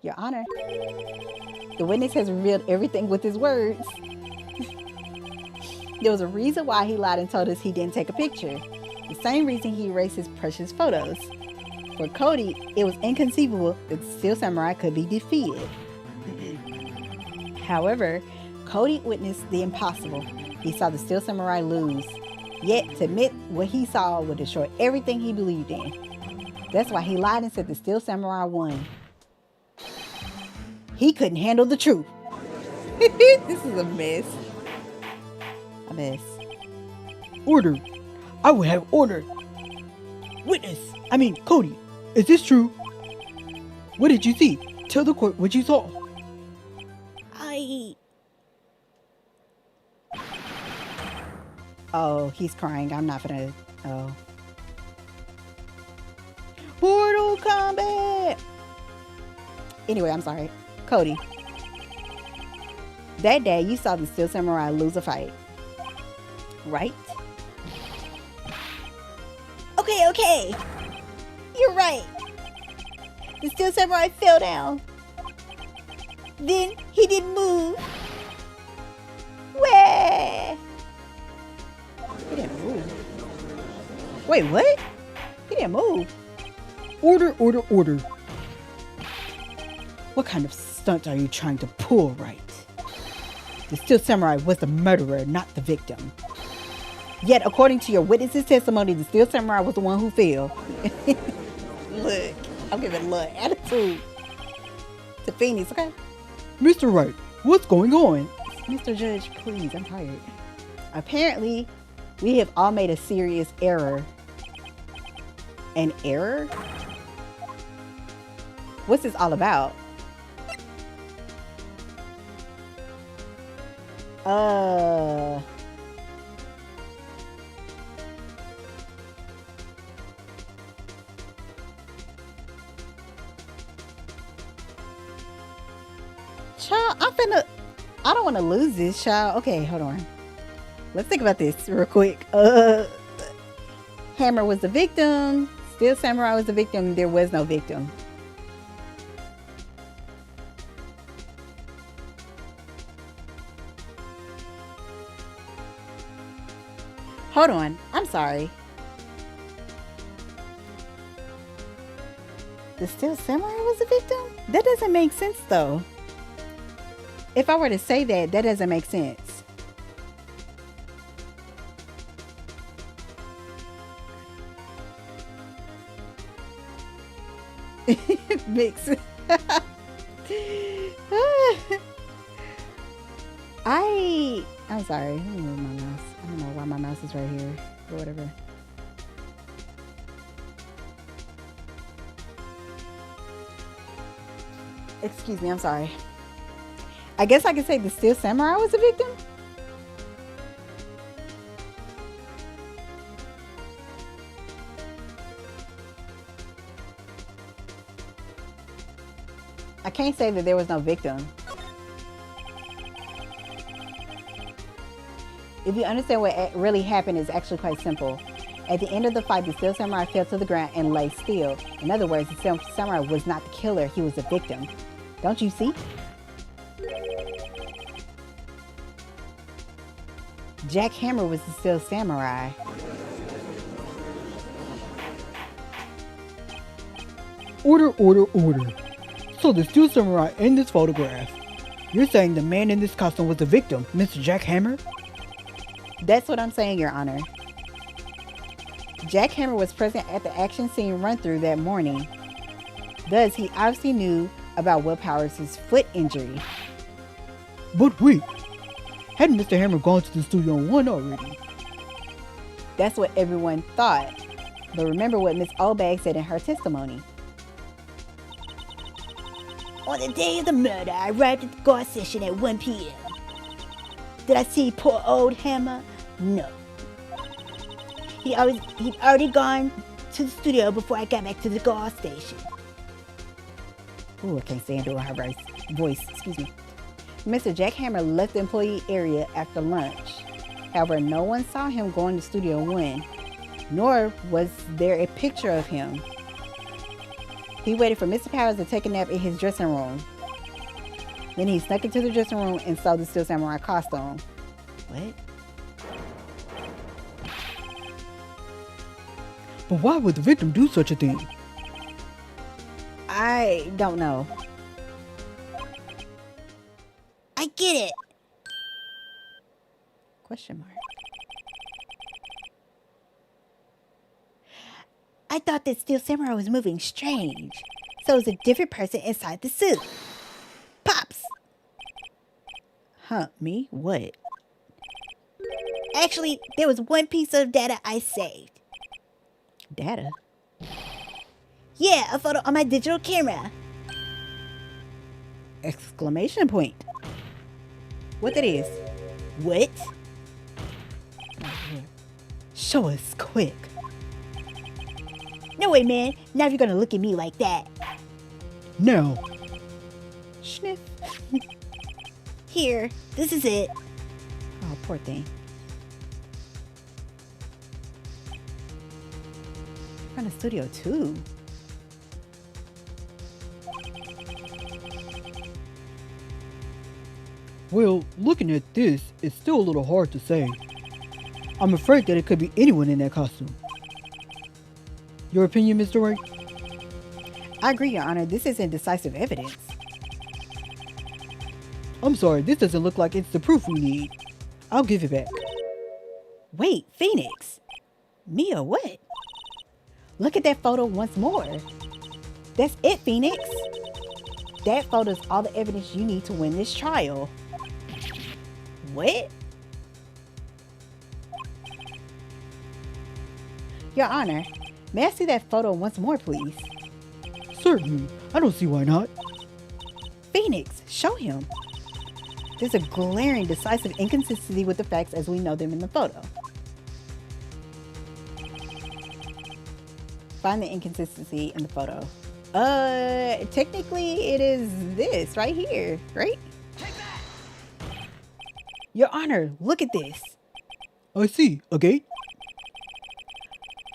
Your Honor, the witness has revealed everything with his words. There was a reason why he lied and told us he didn't take a picture. The same reason he erased his precious photos. For Cody, it was inconceivable that the Steel Samurai could be defeated. However, Cody witnessed the impossible. He saw the Steel Samurai lose. Yet, to admit what he saw would destroy everything he believed in. That's why he lied and said the Steel Samurai won. He couldn't handle the truth. This is a mess. A mess. Order! I will have order! Cody, is this true? What did you see? Tell the court what you saw. Oh, he's crying. I'm not gonna... Oh. Mortal Kombat! Anyway, I'm sorry. Cody. That day, you saw the Steel Samurai lose a fight. Right? Okay. You're right. The Steel Samurai fell down. Then he didn't move. Where? He didn't move. Wait, what? He didn't move. Order. What kind of stunt are you trying to pull, Wright? The Steel Samurai was the murderer, not the victim. Yet, according to your witness's testimony, the Steel Samurai was the one who fell. Look, I'm giving a little attitude to Phoenix, okay? Mr. Wright, what's going on? Mr. Judge, please, I'm tired. Apparently, we have all made a serious error. An error? What's this all about? Child, I don't want to lose this, child. Okay, hold on. Let's think about this real quick. Hammer was the victim. Steel Samurai was the victim. There was no victim. Hold on. I'm sorry. The Steel Samurai was the victim? That doesn't make sense, though. If I were to say that, that doesn't make sense. Mix. I'm sorry. Let me move my mouse. I don't know why my mouse is right here or whatever. Excuse me, I'm sorry. I guess I could say the Steel Samurai was a victim. I can't say that there was no victim. If you understand what really happened, it's actually quite simple. At the end of the fight, the Steel Samurai fell to the ground and lay still. In other words, the Steel Samurai was not the killer, he was the victim. Don't you see? Jack Hammer was the Steel Samurai. Order, order, order. So the Steel Samurai in this photograph. You're saying the man in this costume was the victim, Mr. Jack Hammer? That's what I'm saying, Your Honor. Jack Hammer was present at the action scene run-through that morning. Thus, he obviously knew about Will Powers' foot injury. But wait, hadn't Mr. Hammer gone to the Studio One already? That's what everyone thought. But remember what Miss Oldbag said in her testimony. On the day of the murder, I arrived at the guard session at 1 p.m. Did I see poor old Hammer? No. He'd already gone to the studio before I got back to the guard station. Ooh, I can't stand doing her voice. Mr. Jack Hammer left the employee area after lunch. However, no one saw him going to Studio One, nor was there a picture of him. He waited for Mr. Powers to take a nap in his dressing room. Then he snuck into the dressing room and saw the Steel Samurai costume. What? But why would the victim do such a thing? I don't know. I get it. Question mark. I thought that Steel Samurai was moving strange. So it was a different person inside the suit. Pops! Huh, me? What? Actually, there was one piece of data I saved. Data? Yeah, a photo on my digital camera. Exclamation point. What that is? What? Show us quick. No way, man. Now you're gonna look at me like that. Now, Sniff. Here, this is it. Oh, poor thing. From the studio too. well, looking at this, it's still a little hard to say. I'm afraid that it could be anyone in that costume. Your opinion, Mr. Wright? I agree, Your Honor. This isn't decisive evidence. I'm sorry, this doesn't look like it's the proof we need. I'll give it back. Wait, Phoenix. Mia, what? Look at that photo once more. That's it, Phoenix. That photo's all the evidence you need to win this trial. What? Your Honor, may I see that photo once more, please? Certainly, I don't see why not. Phoenix, show him. There's a glaring, decisive inconsistency with the facts as we know them in the photo. Find the inconsistency in the photo. Technically it is this right here, right? Your Honor, look at this. I see, a gate?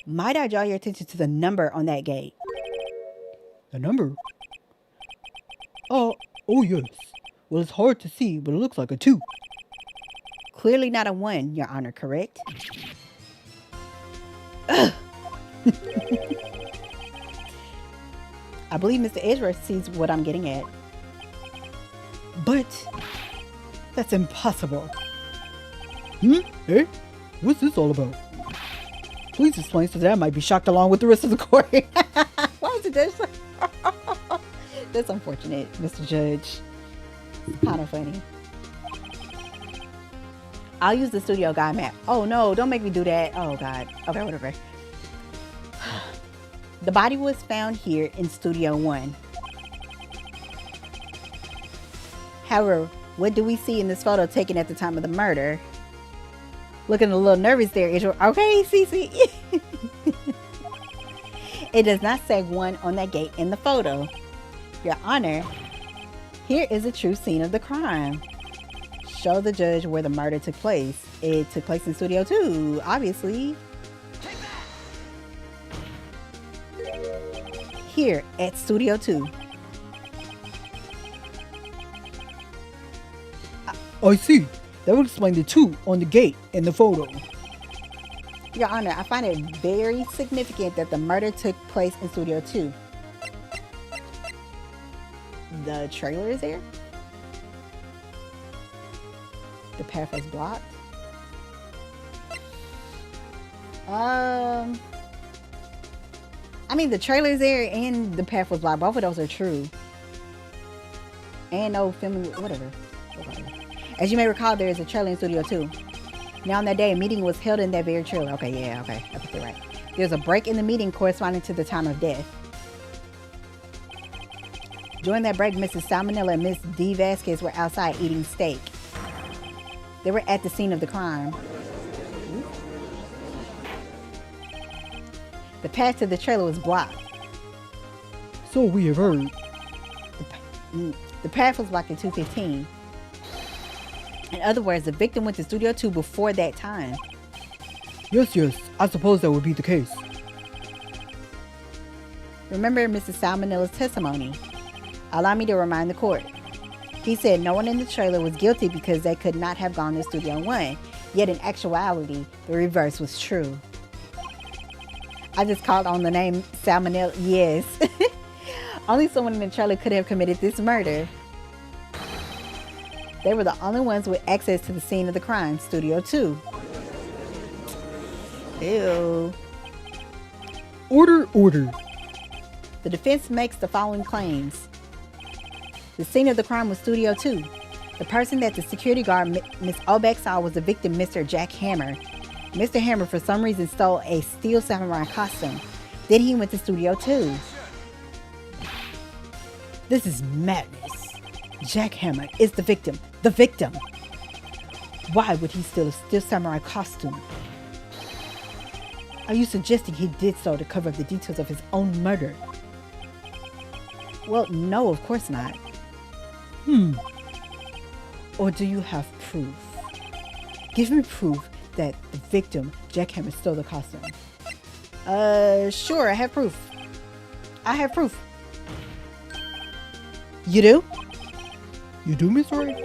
Might I draw your attention to the number on that gate? The number? Oh yes. Well, it's hard to see, but it looks like a 2. Clearly not a 1, Your Honor, correct? Ugh. I believe Mr. Edgeworth sees what I'm getting at. But that's impossible. Eh? What's this all about? Please explain so that I might be shocked along with the rest of the court. Why is it this? That's unfortunate, Mr. Judge. Kind of funny. I'll use the studio guide map. Oh no, don't make me do that. Oh God. Okay, whatever. The body was found here in Studio One. However, what do we see in this photo taken at the time of the murder? Looking a little nervous there, Israel. Okay, Cece. It does not say 1 on that gate in the photo. Your Honor, Here is a true scene of the crime. Show the judge where the murder took place. It took place in Studio 2, obviously. Here at Studio 2. I see. That would explain the 2 on the gate in the photo. Your Honor, I find it very significant that the murder took place in Studio 2. The trailer is there. The path is blocked. I mean, the trailer's there and the path was blocked. Both of those are true. And no filming, whatever. As you may recall, there is a trailer in Studio 2. Now, on that day, a meeting was held in that very trailer. Okay, yeah, okay. I picked it right. There's a break in the meeting corresponding to the time of death. During that break, Mrs. Salmonella and Miss D. Vasquez were outside eating steak. They were at the scene of the crime. The path to the trailer was blocked. So we have heard. The path was blocked at 2:15. In other words, the victim went to Studio 2 before that time. Yes, I suppose that would be the case. Remember Mrs. Salmonella's testimony. Allow me to remind the court. He said no one in the trailer was guilty because they could not have gone to Studio 1. Yet in actuality, the reverse was true. I just called on the name Salmonella. Yes. Only someone in the trailer could have committed this murder. They were the only ones with access to the scene of the crime, Studio 2. Ew. Order. The defense makes the following claims. The scene of the crime was Studio 2. The person that the security guard, Miss Obeck, saw was the victim, Mr. Jack Hammer. Mr. Hammer, for some reason, stole a steel samurai costume. Then he went to Studio 2. This is madness. Jack Hammer is the victim. The victim! Why would he steal a steel samurai costume? Are you suggesting he did so to cover up the details of his own murder? Well, no, of course not. Or do you have proof? Give me proof that the victim, Jack Hammer, stole the costume. Sure, I have proof. You do? You do, Miss Wright?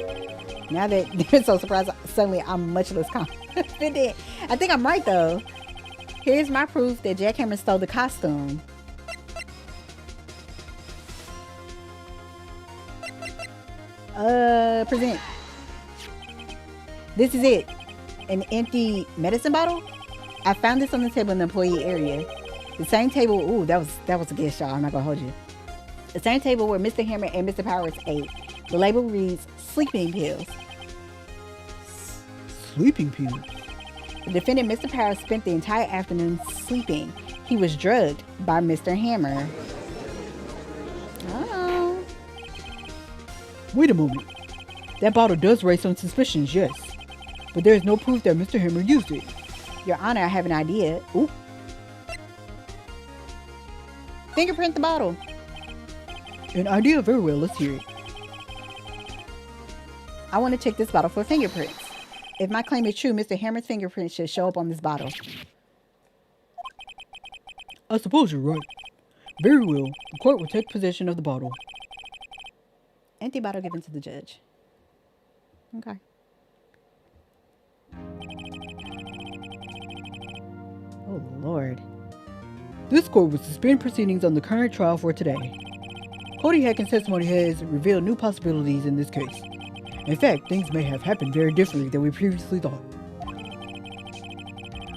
Now that they're so surprised, suddenly I'm much less confident. I think I'm right, though. Here's my proof that Jack Hammer stole the costume. Present. This is it. An empty medicine bottle? I found this on the table in the employee area. The same table, ooh, that was a guess, y'all. I'm not gonna hold you. The same table where Mr. Hammer and Mr. Powers ate. The label reads sleeping pills. Sleeping pills? The defendant, Mr. Powers, spent the entire afternoon sleeping. He was drugged by Mr. Hammer. Oh. Wait a moment. That bottle does raise some suspicions, yes. But there is no proof that Mr. Hammer used it. Your Honor, I have an idea. Ooh. Fingerprint the bottle. An idea, very well. Let's hear it. I want to check this bottle for fingerprints. If my claim is true, Mr. Hammer's fingerprints should show up on this bottle. I suppose you're right. Very well. The court will take possession of the bottle. Empty bottle given to the judge. Okay. Oh, Lord. This court will suspend proceedings on the current trial for today. Cody Hackins' testimony has revealed new possibilities in this case. In fact, things may have happened very differently than we previously thought.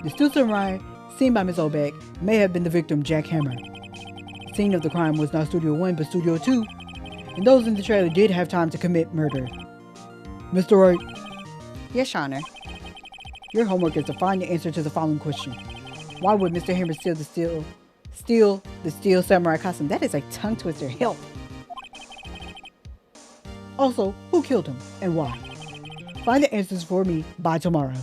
The steel samurai seen by Ms. Obeck may have been the victim, Jack Hammer. The scene of the crime was not Studio 1 but Studio 2, and those in the trailer did have time to commit murder. Mr. Wright? Yes, Your Honor. Your homework is to find the answer to the following question. Why would Mr. Hammer steal the steel samurai costume? That is a tongue twister. Help. Also, who killed him and why? Find the answers for me by tomorrow.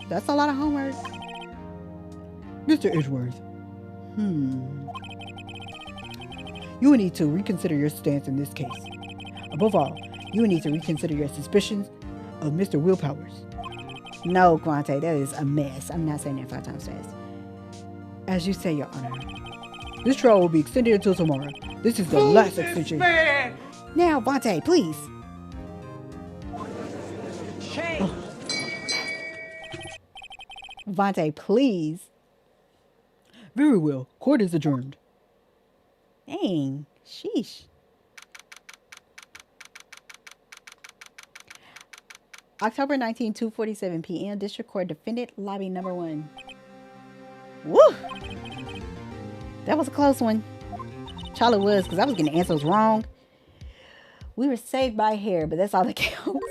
That's a lot of homework. Mr. Edgeworth. You will need to reconsider your stance in this case. Above all, you need to reconsider your suspicions of Mr. Willpowers. No, Quante, that is a mess. I'm not saying that 5 times fast. As you say, Your Honor. This trial will be extended until tomorrow. This is the last extension. Now, Quante, please. Vontae, please. Very well. Court is adjourned. Dang. Sheesh. October 19, 2:47 p.m. District Court Defendant Lobby Number 1. Woo! That was a close one. Charlie was, because I was getting answers wrong. We were saved by hair, but that's all that counts.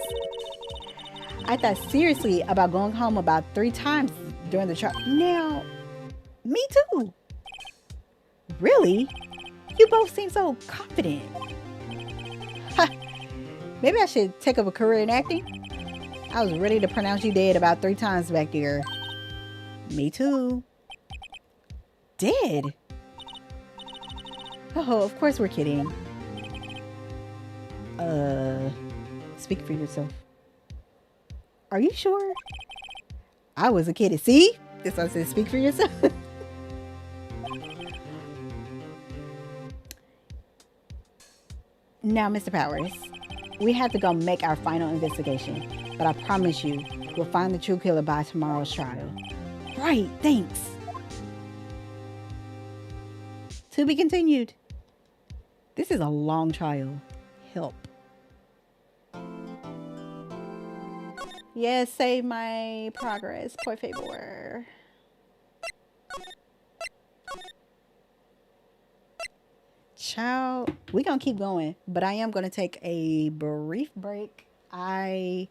I thought seriously about going home about 3 times during the trial. Now, me too. Really? You both seem so confident. Ha. Maybe I should take up a career in acting. I was ready to pronounce you dead about 3 times back there. Me too. Dead? Oh, of course we're kidding. Speak for yourself. Are you sure? I was a kid. See? This one says speak for yourself. Now, Mr. Powers, we have to go make our final investigation. But I promise you, we'll find the true killer by tomorrow's trial. Right, thanks. To be continued. This is a long trial. Help. Yes, save my progress. Por favor. Child, we gonna keep going, but I am gonna take a brief break. I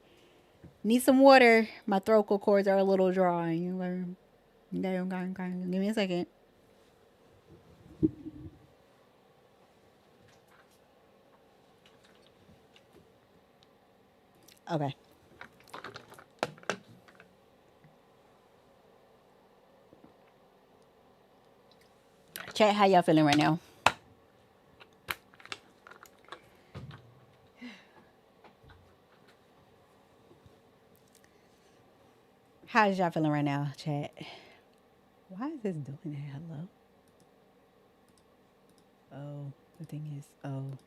need some water. My throat cords are a little dry. Give me a second. Okay. Chat, how y'all feeling right now? How's y'all feeling right now, chat? Why is this doing that? Hello? Oh, the thing is, oh.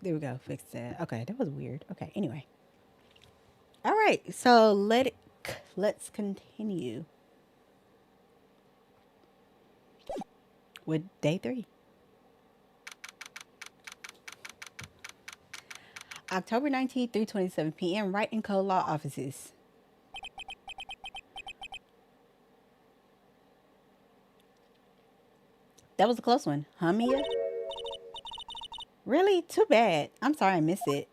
There we go, fix that. Okay, that was weird. Okay, anyway. All right, so let's continue with day 3. October 19th, 3:27 p.m. Wright and Co. Law Offices. That was a close one, huh, Mia? Really? Too bad. I'm sorry I missed it.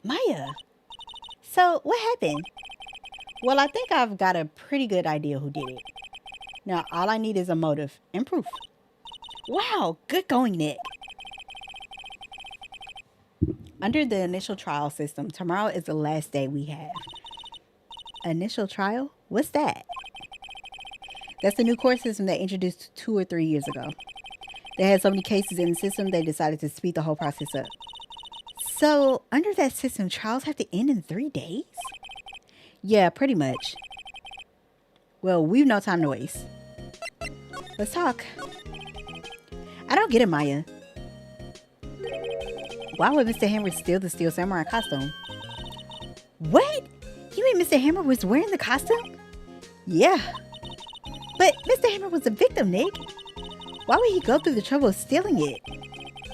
Maya. So, what happened? Well, I think I've got a pretty good idea who did it. Now, all I need is a motive and proof. Wow, good going, Nick. Under the initial trial system, tomorrow is the last day we have. Initial trial? What's that? That's the new court system they introduced 2 or 3 years ago. They had so many cases in the system, they decided to speed the whole process up. So, under that system, trials have to end in 3 days? Yeah, pretty much. Well, we've no time to waste. Let's talk. I don't get it, Maya. Why would Mr. Hammer steal the Steel Samurai costume? What? You mean Mr. Hammer was wearing the costume? Yeah. But Mr. Hammer was a victim, Nick. Why would he go through the trouble of stealing it?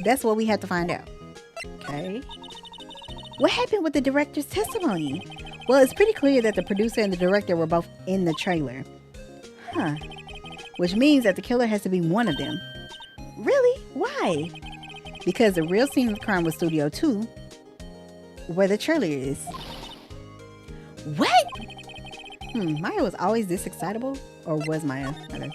That's what we have to find out. Okay. What happened with the director's testimony? Well, it's pretty clear that the producer and the director were both in the trailer. Huh. Which means that the killer has to be one of them. Really? Why? Because the real scene of the crime was Studio 2, where the trailer is. What? Maya was always this excitable? Or was Maya? Okay.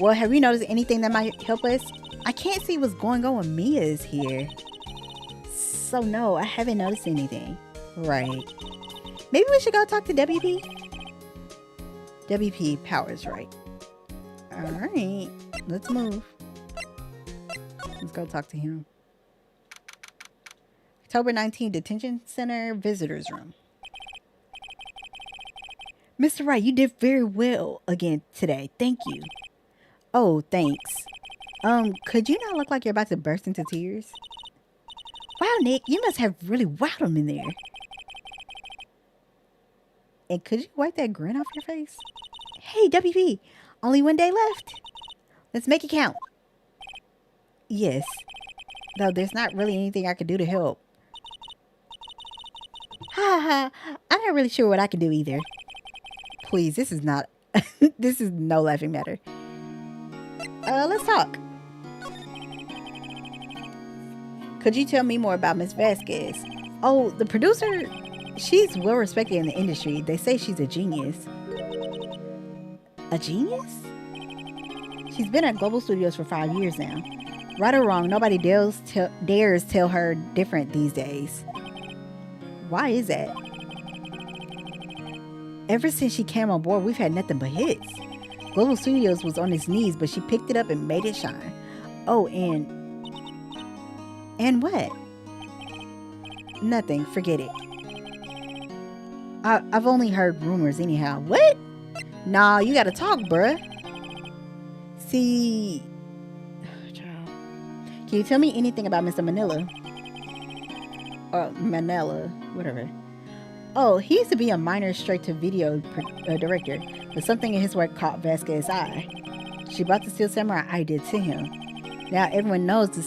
Well, have you noticed anything that might help us? I can't see what's going on when Mia is here. So no, I haven't noticed anything. Right. Maybe we should go talk to WP? WP Powers, right? Alright. Let's move. Let's go talk to him. October 19th, Detention Center Visitors Room. Mr. Wright, you did very well again today. Thank you. Oh, thanks. Could you not look like you're about to burst into tears? Wow, Nick, you must have really wowed him in there. And could you wipe that grin off your face? Hey, WP, only one day left. Let's make it count. Yes, though there's not really anything I could do to help. Ha ha, I'm not really sure what I can do either. Please, this is not, this is no laughing matter. Let's talk. Could you tell me more about Miss Vasquez? Oh, the producer, she's well respected in the industry. They say she's a genius. A genius? She's been at Global Studios for 5 years now. Right or wrong, nobody dares tell her different these days. Why is that? Ever since she came on board, we've had nothing but hits. Global Studios was on its knees, but she picked it up and made it shine. Oh, and what? Nothing. Forget it. I've only heard rumors anyhow. What? Nah, you gotta talk, bruh. See... Can you tell me anything about Mr. Manila? Or Manila, whatever. Oh, he used to be a minor straight-to-video director, but something in his work caught Vasquez's eye. She brought the Steel Samurai idea to him. Now everyone knows the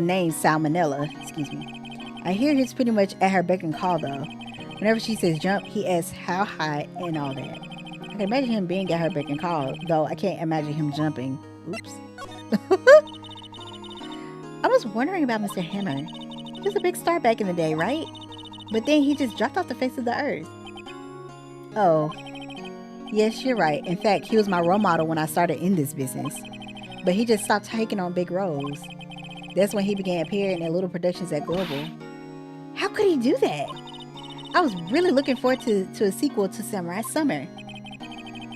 name Salmonella. Excuse me. I hear he's pretty much at her beck and call though. Whenever she says jump, he asks how high and all that. I can imagine him being at her beck and call, though I can't imagine him jumping. Oops. I was wondering about Mr. Hammer. He was a big star back in the day, right? But then he just dropped off the face of the earth. Oh. Yes, you're right. In fact, he was my role model when I started in this business. But he just stopped taking on big roles. That's when he began appearing in little productions at Global. How could he do that? I was really looking forward to a sequel to Samurai Summer.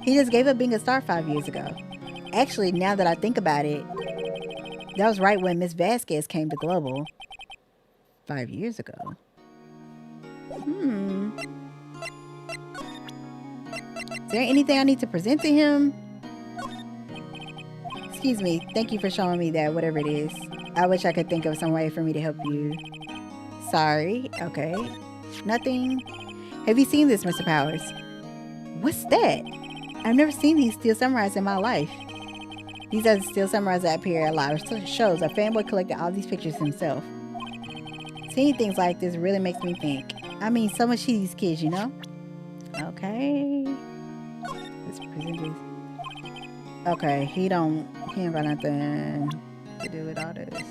He just gave up being a star 5 years ago. Actually, now that I think about it, that was right when Miss Vasquez came to Global. 5 years ago. Is there anything I need to present to him? Excuse me. Thank you for showing me that, whatever it is. I wish I could think of some way for me to help you. Sorry. Okay. Nothing. Have you seen this, Mr. Powers? What's that? I've never seen these Steel Samurais in my life. These are the Steel Samurais that appear at live shows. A fanboy collected all these pictures himself. Seeing things like this really makes me think. I mean, so much to these kids, you know? Okay. Let's present this. Okay, he ain't got nothing to do with all this.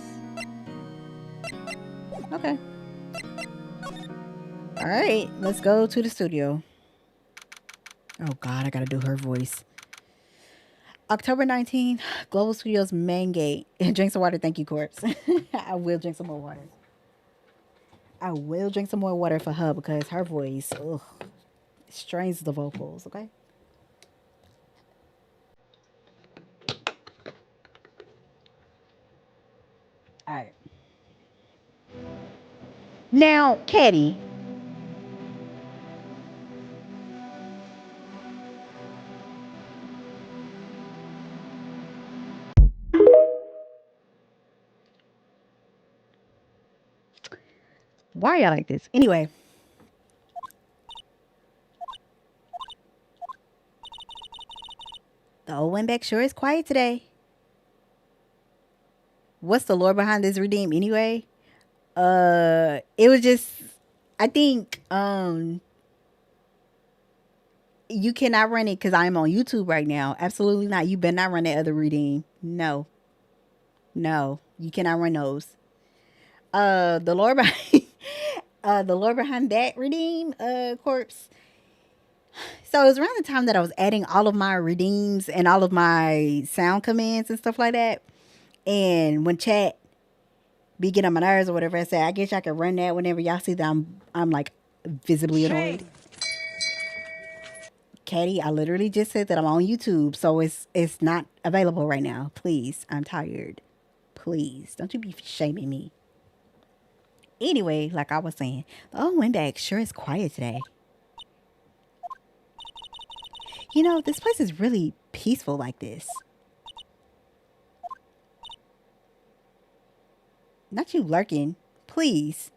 Okay. Alright, let's go to the studio. Oh God, I gotta do her voice. October 19th, Global Studios main gate. Drink some water, thank you, Corpse. I will drink some more water. I will drink some more water for her because her voice, strains the vocals, okay? Alright. Now, Caddy. Why are y'all like this? Anyway. The old Winbeck sure is quiet today. What's the lore behind this redeem anyway? It was just, I think, you cannot run it because I'm on YouTube right now. Absolutely not. You better not run that other redeem. No. No, you cannot run those. The lore behind the lore behind that redeem corpse. So it was around the time that I was adding all of my redeems and all of my sound commands and stuff like that. And when chat be getting on my nerves or whatever, I said, I guess y'all can run that whenever y'all see that I'm like visibly annoyed. Caddy, I literally just said that I'm on YouTube, so it's not available right now. Please, I'm tired. Please, don't you be shaming me. Anyway, like I was saying, the old windbag sure is quiet today. You know, this place is really peaceful like this. Not you lurking, please.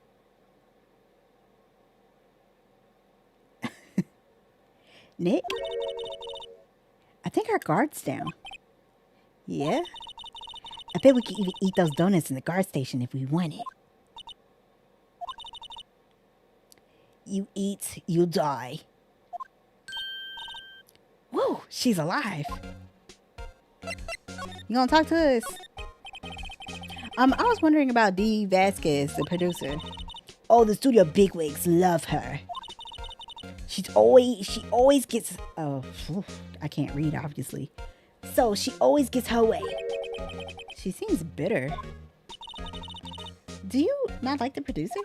Nick, I think our guard's down. Yeah? I bet we could even eat those donuts in the guard station if we wanted. You eat, you die. Whoa, she's alive. You gonna talk to us? I was wondering about Dee Vasquez, the producer. All the studio bigwigs love her. She always gets, Oh, I can't read, obviously. so she always gets her way. She seems bitter. Do you not like the producer?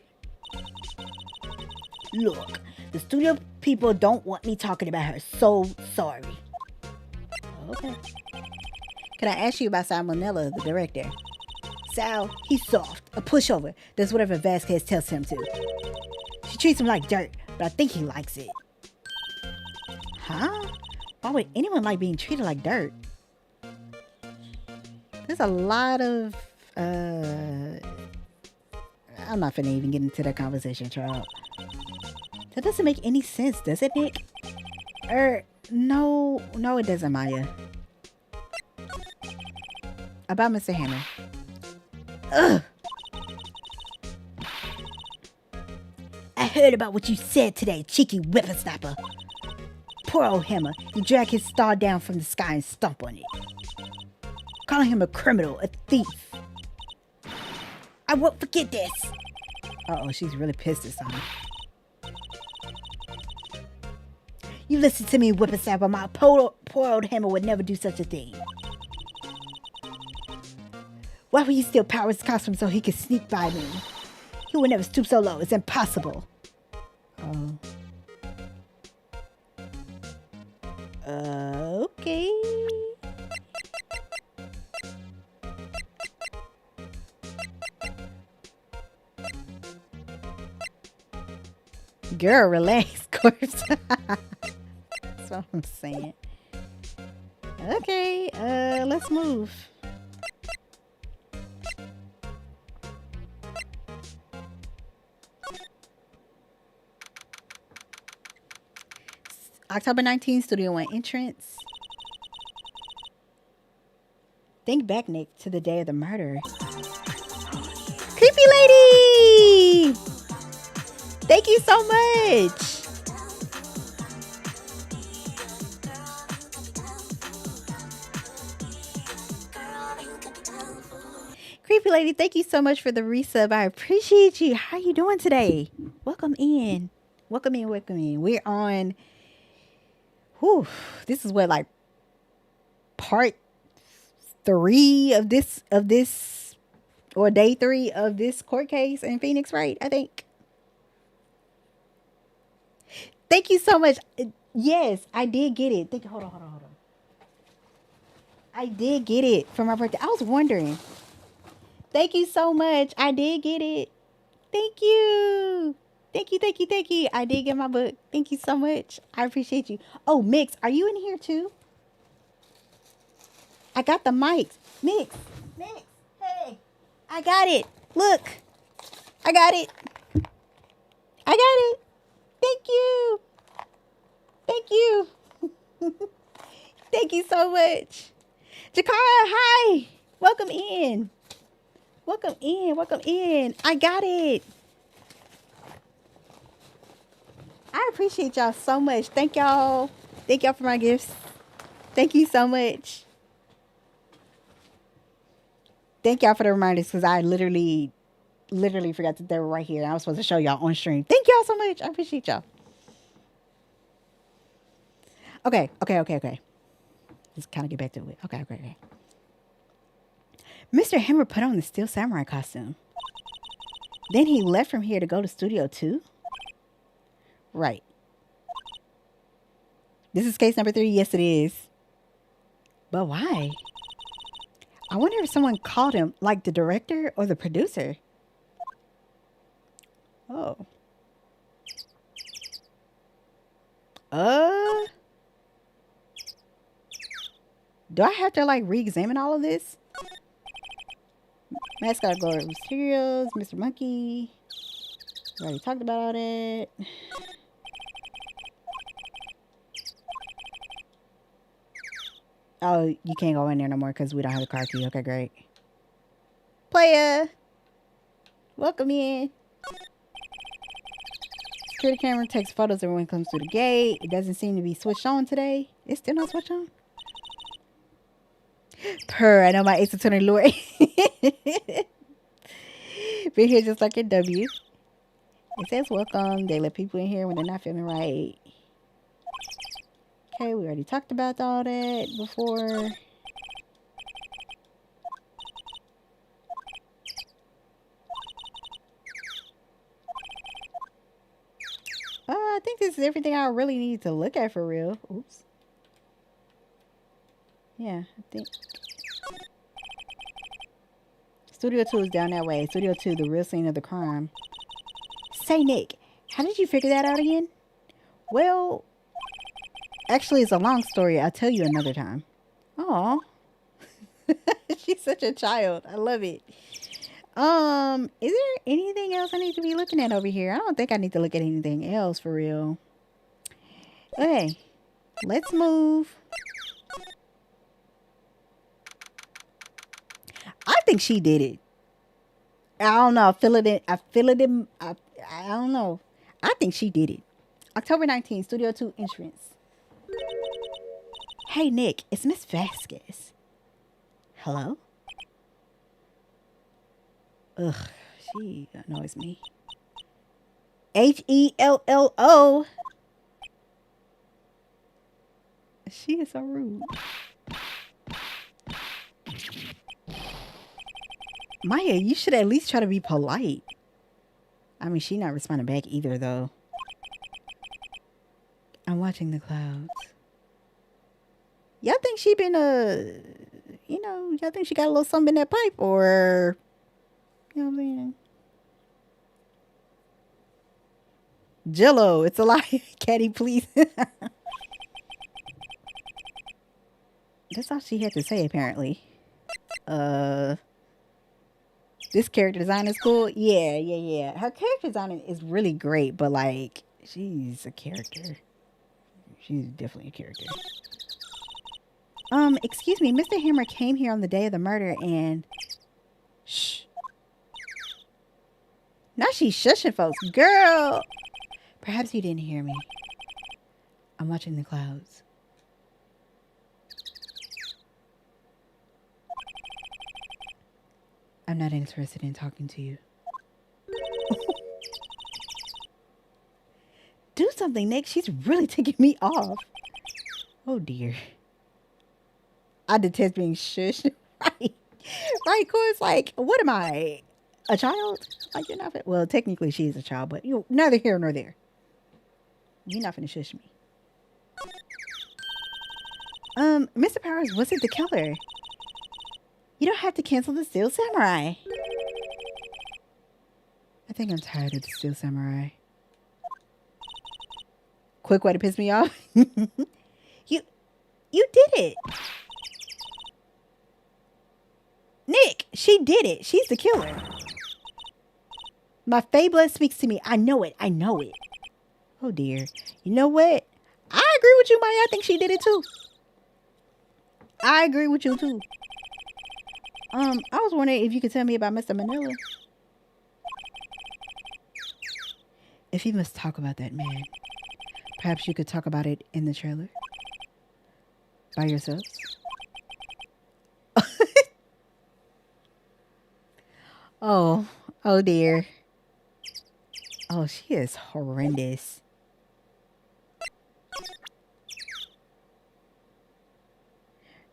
Look, the studio people don't want me talking about her, so sorry. Okay. Can I ask you about Salmonella, the director? Sal, he's soft, a pushover, does whatever Vasquez tells him to. She treats him like dirt, but I think he likes it. Huh? Why would anyone like being treated like dirt? There's a lot of, I'm not finna even get into that conversation, Charles. That doesn't make any sense, does it, Nick? No, it doesn't, Maya. About Mr. Hammer. Ugh! I heard about what you said today, cheeky whippersnapper. Poor old Hammer, you drag his star down from the sky and stomp on it. Calling him a criminal, a thief. I won't forget this. Uh-oh, she's really pissed this time. You listen to me, whippersnapper. My poor old Hammer would never do such a thing. Why would he steal Power's costume so he could sneak by me? He would never stoop so low. It's impossible. Okay. Girl, relax, corpse. That's what I'm saying. Okay, let's move. October 19th, Studio One entrance. Think back, Nick, to the day of the murder. Creepy lady! Thank you so much. Creepy lady, thank you so much for the resub. I appreciate you. How you doing today? Welcome in. Welcome in, welcome in. We're on... Whew, this is what, like, part 3 of this, or day 3 of this court case in Phoenix Wright, I think. Thank you so much. Yes, I did get it. Hold on. I did get it for my birthday. I was wondering. Thank you so much. I did get it. Thank you. Thank you. I did get my book. Thank you so much. I appreciate you. Oh, Mix, are you in here too? I got the mics. Mix, hey, I got it. Look, I got it. Thank you. Thank you so much. Jakara, hi. Welcome in. I got it. I appreciate y'all so much. Thank y'all for my gifts. Thank you so much. Thank y'all for the reminders, because I literally forgot that they were right here. I was supposed to show y'all on stream. Thank y'all so much. I appreciate y'all. Okay. Let's kind of get back to it. Okay. Mr. Hammer put on the Steel Samurai costume. Then he left from here to go to Studio 2? Right. This is case number 3. Yes, it is. But why? I wonder if someone called him, like the director or the producer. Oh. Do I have to like re-examine all of this? Mascot Glory Mysterios, Mr. Monkey. We already talked about it. Oh, you can't go in there no more because we don't have a car key. Okay, great. Playa, welcome in. Security camera takes photos of everyone comes through the gate. It doesn't seem to be switched on today. It's still not switched on. Purr, I know my Ace Attorney lure. Been here just like your W. It says welcome. They let people in here when they're not feeling right. Okay, we already talked about all that before. I think this is everything I really need to look at for real. Oops. Yeah, I think. Studio 2 is down that way. Studio 2, the real scene of the crime. Say, Nick, how did you figure that out again? Well, actually, it's a long story. I'll tell you another time. Aw. She's such a child. I love it. Is there anything else I need to be looking at over here? I don't think I need to look at anything else for real. Okay, let's move. I think she did it. I don't know. I feel it in. I don't know. I think she did it. October 19th, Studio 2 entrance. Hey, Nick, it's Miss Vasquez. Hello? Ugh, she annoys me. Hello. She is so rude. Maya, you should at least try to be polite. I mean, she not responding back either, though. I'm watching the clouds. Y'all think she been, y'all think she got a little something in that pipe, or, you know what I'm saying? Jello, it's a lie. Caddy, please. That's all she had to say, apparently. This character design is cool. Yeah. Her character design is really great, but like, she's a character. She's definitely a character. Excuse me, Mr. Hammer came here on the day of the murder and... Shh. Now she's shushing folks. Girl! Perhaps you didn't hear me. I'm watching the clouds. I'm not interested in talking to you. Do something, Nick. She's really ticking me off. Oh, dear. I detest being shushed. Right. Right, Course. Like, what am I? A child? Like, you're not... Well, technically, she is a child, but you neither here nor there. You're not finna shush me. Mr. Powers wasn't the killer. You don't have to cancel the Steel Samurai. I think I'm tired of the Steel Samurai. Quick way to piss me off. You did it. Nick, she did it. She's the killer. My Fae blood speaks to me. I know it. Oh, dear. You know what? I agree with you, Maya. I think she did it, too. I agree with you, too. I was wondering if you could tell me about Mr. Manila. If you must talk about that man, perhaps you could talk about it in the trailer. By yourselves. Oh dear. Oh, she is horrendous.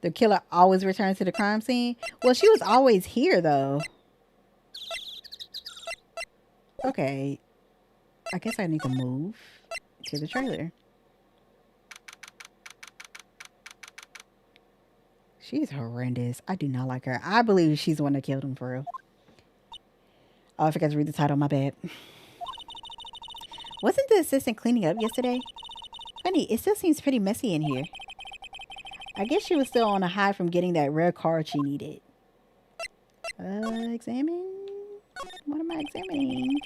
The killer always returns to the crime scene. Well, she was always here, though. Okay. I guess I need to move to the trailer. She's horrendous. I do not like her. I believe she's the one that killed him for real. Oh, I forgot to read the title. My bad. Wasn't the assistant cleaning up yesterday? Funny, it still seems pretty messy in here. I guess she was still on a high from getting that rare card she needed. Examine? What am I examining?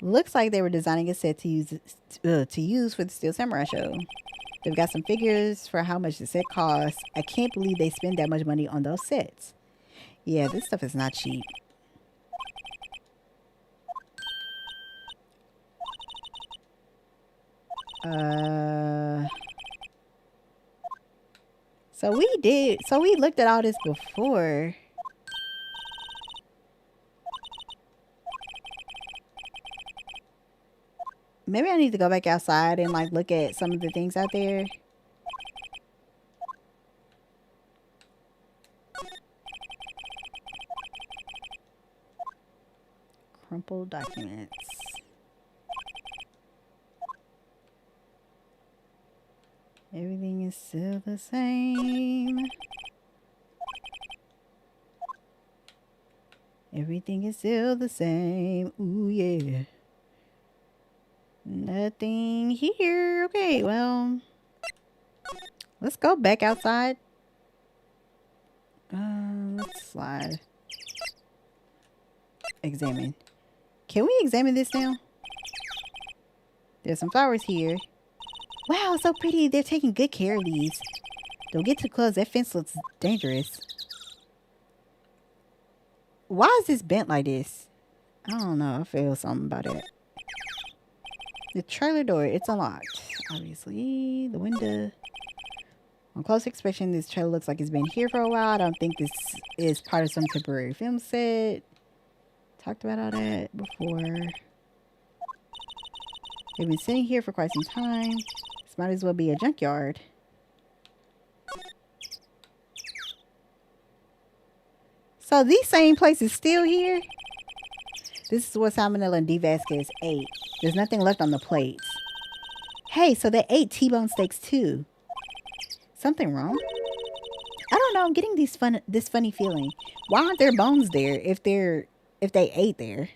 Looks like they were designing a set to use for the Steel Samurai show. They've got some figures for how much the set costs. I can't believe they spend that much money on those sets. Yeah, this stuff is not cheap. So we looked at all this before. Maybe I need to go back outside and like look at some of the things out there. Crumpled documents. Everything is still the same. Everything is still the same. Ooh, yeah. Nothing here. Okay, well, let's go back outside. Let's slide. Examine. Can we examine this now? There's some flowers here. Wow, so pretty. They're taking good care of these. Don't get too close. That fence looks dangerous. Why is this bent like this? I don't know. I feel something about it. The trailer door, it's unlocked. Obviously, the window. On close inspection, this trailer looks like it's been here for a while. I don't think this is part of some temporary film set. Talked about all that before. They've been sitting here for quite some time. This might as well be a junkyard. So these same places still here? This is what Salmonella and D. Vasquez ate. There's nothing left on the plates. Hey, so they ate T-bone steaks too. Something wrong? I don't know. I'm getting this funny feeling. Why aren't there bones there if they ate there?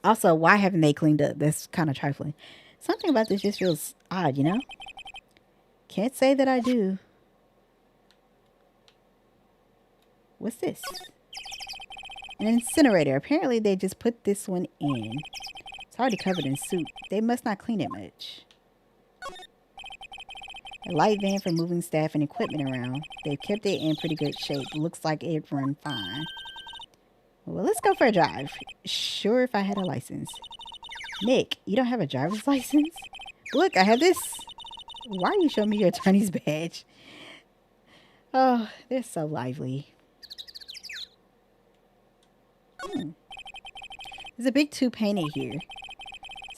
Also, why haven't they cleaned up? That's kind of trifling. Something about this just feels odd, you know? Can't say that I do. What's this? An incinerator. Apparently they just put this one in. It's already covered in soup. They must not clean it much. A light van for moving staff and equipment around. They've kept it in pretty good shape. Looks like it run fine. Well, let's go for a drive. Sure, if I had a license. Nick, you don't have a driver's license? Look, I have this. Why are you showing me your attorney's badge? Oh, they're so lively. There's a big 2 painted here.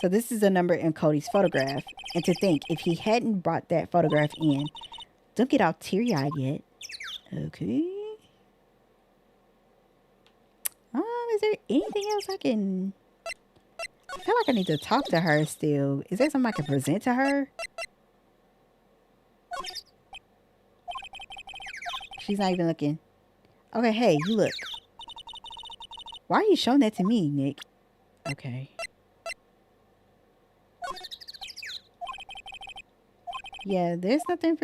So this is a number in Cody's photograph. And to think, if he hadn't brought that photograph in, don't get all teary-eyed yet. Okay. Is there anything else I can... I feel like I need to talk to her still. Is there something I can present to her? She's not even looking. Okay, hey, you look. Why are you showing that to me, Nick? Okay. Yeah, there's nothing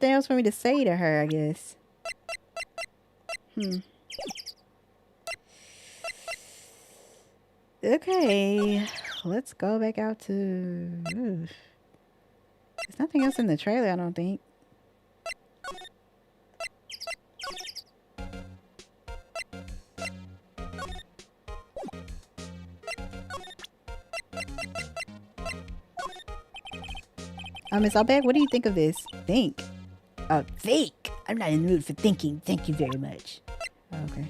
else for me to say to her, I guess. Okay, let's go back out to... There's nothing else in the trailer, I don't think. Miss Albeck, what do you think of this? Think. Think. I'm not in the mood for thinking. Thank you very much. Okay.